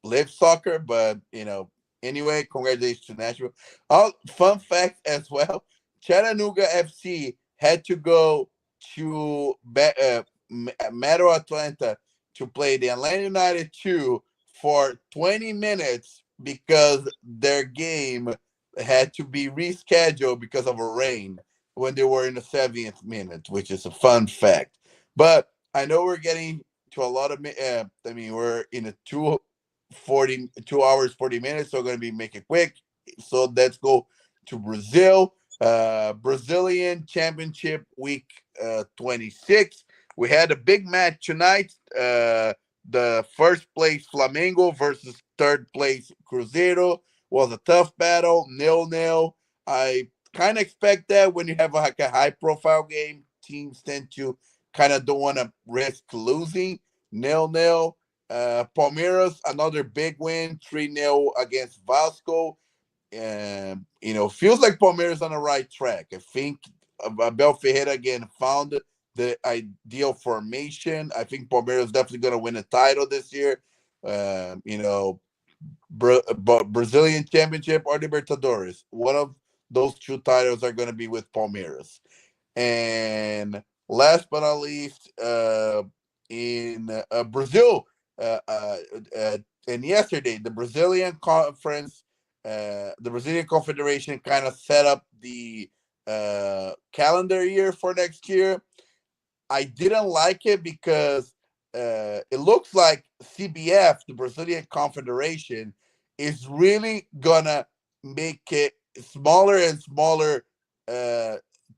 C: live soccer. But, anyway, congratulations to Nashville. Fun fact as well, Chattanooga FC had to go to Metro Atlanta to play the Atlanta United 2 for 20 minutes because their game had to be rescheduled because of a rain when they were in the 70th minute, which is a fun fact. But I know we're getting to a lot of we're in a 2 hours 40 minutes, so we're going to be making it quick. So let's go to Brazil. Brazilian Championship Week 26. We had a big match tonight. The first place Flamengo versus third place Cruzeiro was a tough battle, 0-0. I kind of expect that when you have a high profile game, teams tend to kind of don't want to risk losing. 0-0. Palmeiras, another big win, 3-0 against Vasco. Feels like Palmeiras on the right track. I think Abel Ferreira again found the ideal formation. I think Palmeiras is definitely going to win a title this year. Brazilian Championship or Libertadores. One of those two titles are going to be with Palmeiras. And last but not least, in Brazil, and yesterday, the Brazilian Conference, the Brazilian Confederation kind of set up the calendar year for next year. I didn't like it because it looks like CBF, the Brazilian Confederation, is really gonna make it smaller and smaller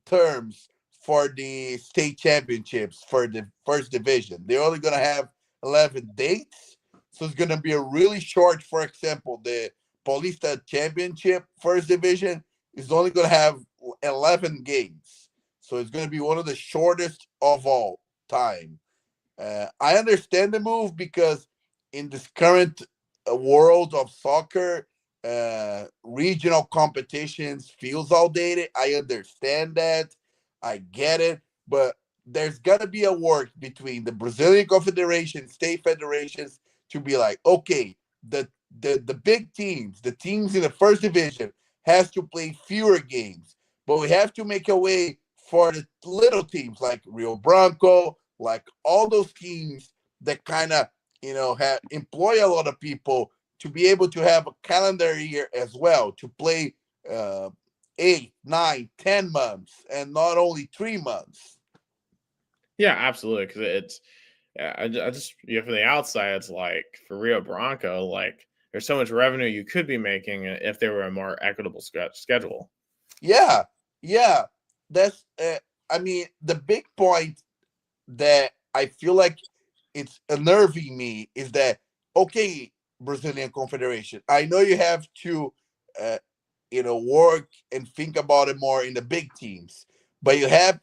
C: terms for the state championships for the first division. They're only gonna have 11 dates, so it's gonna be a really short. For example, the Paulista Championship first division is only gonna have 11 games. So it's going to be one of the shortest of all time. I understand the move because in this current world of soccer, regional competitions feels outdated. I understand that. I get it. But there's got to be a work between the Brazilian Confederation, state federations to be like, okay, the big teams, the teams in the first division has to play fewer games, but we have to make a way for the little teams like Rio Branco, like all those teams that kind of have employ a lot of people to be able to have a calendar year as well to play 8, 9, 10 months and not only 3 months.
A: Yeah, absolutely. Because it's, I just, from the outside, it's like for Rio Branco, like there's so much revenue you could be making if there were a more equitable schedule.
C: Yeah, that's. I mean, the big point that I feel like it's unnerving me is that, okay, Brazilian Confederation, I know you have to, work and think about it more in the big teams, but you have.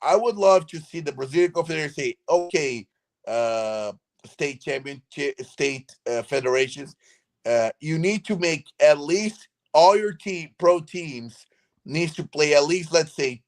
C: I would love to see the Brazilian Confederation say, okay, state championship, state federations, you need to make at least all your pro teams needs to play at least, let's say,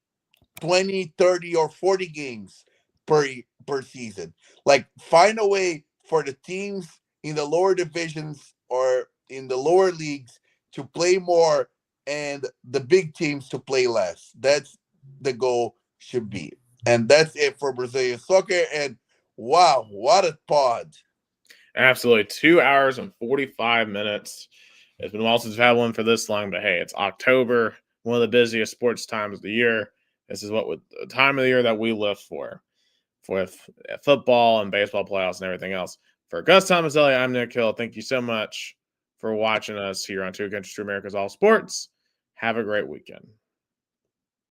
C: 20, 30, or 40 games per season. Like, find a way for the teams in the lower divisions or in the lower leagues to play more and the big teams to play less. That's the goal should be. And that's it for Brazilian soccer. And wow, what a pod.
A: Absolutely. 2 hours and 45 minutes. It's been a while since we've had one for this long, but hey, it's October, one of the busiest sports times of the year. This is the time of the year that we live for with football and baseball playoffs and everything else. For Gus Tomaselli, I'm Nick Hill. Thank you so much for watching us here on Two Countries to America's All Sports. Have a great weekend.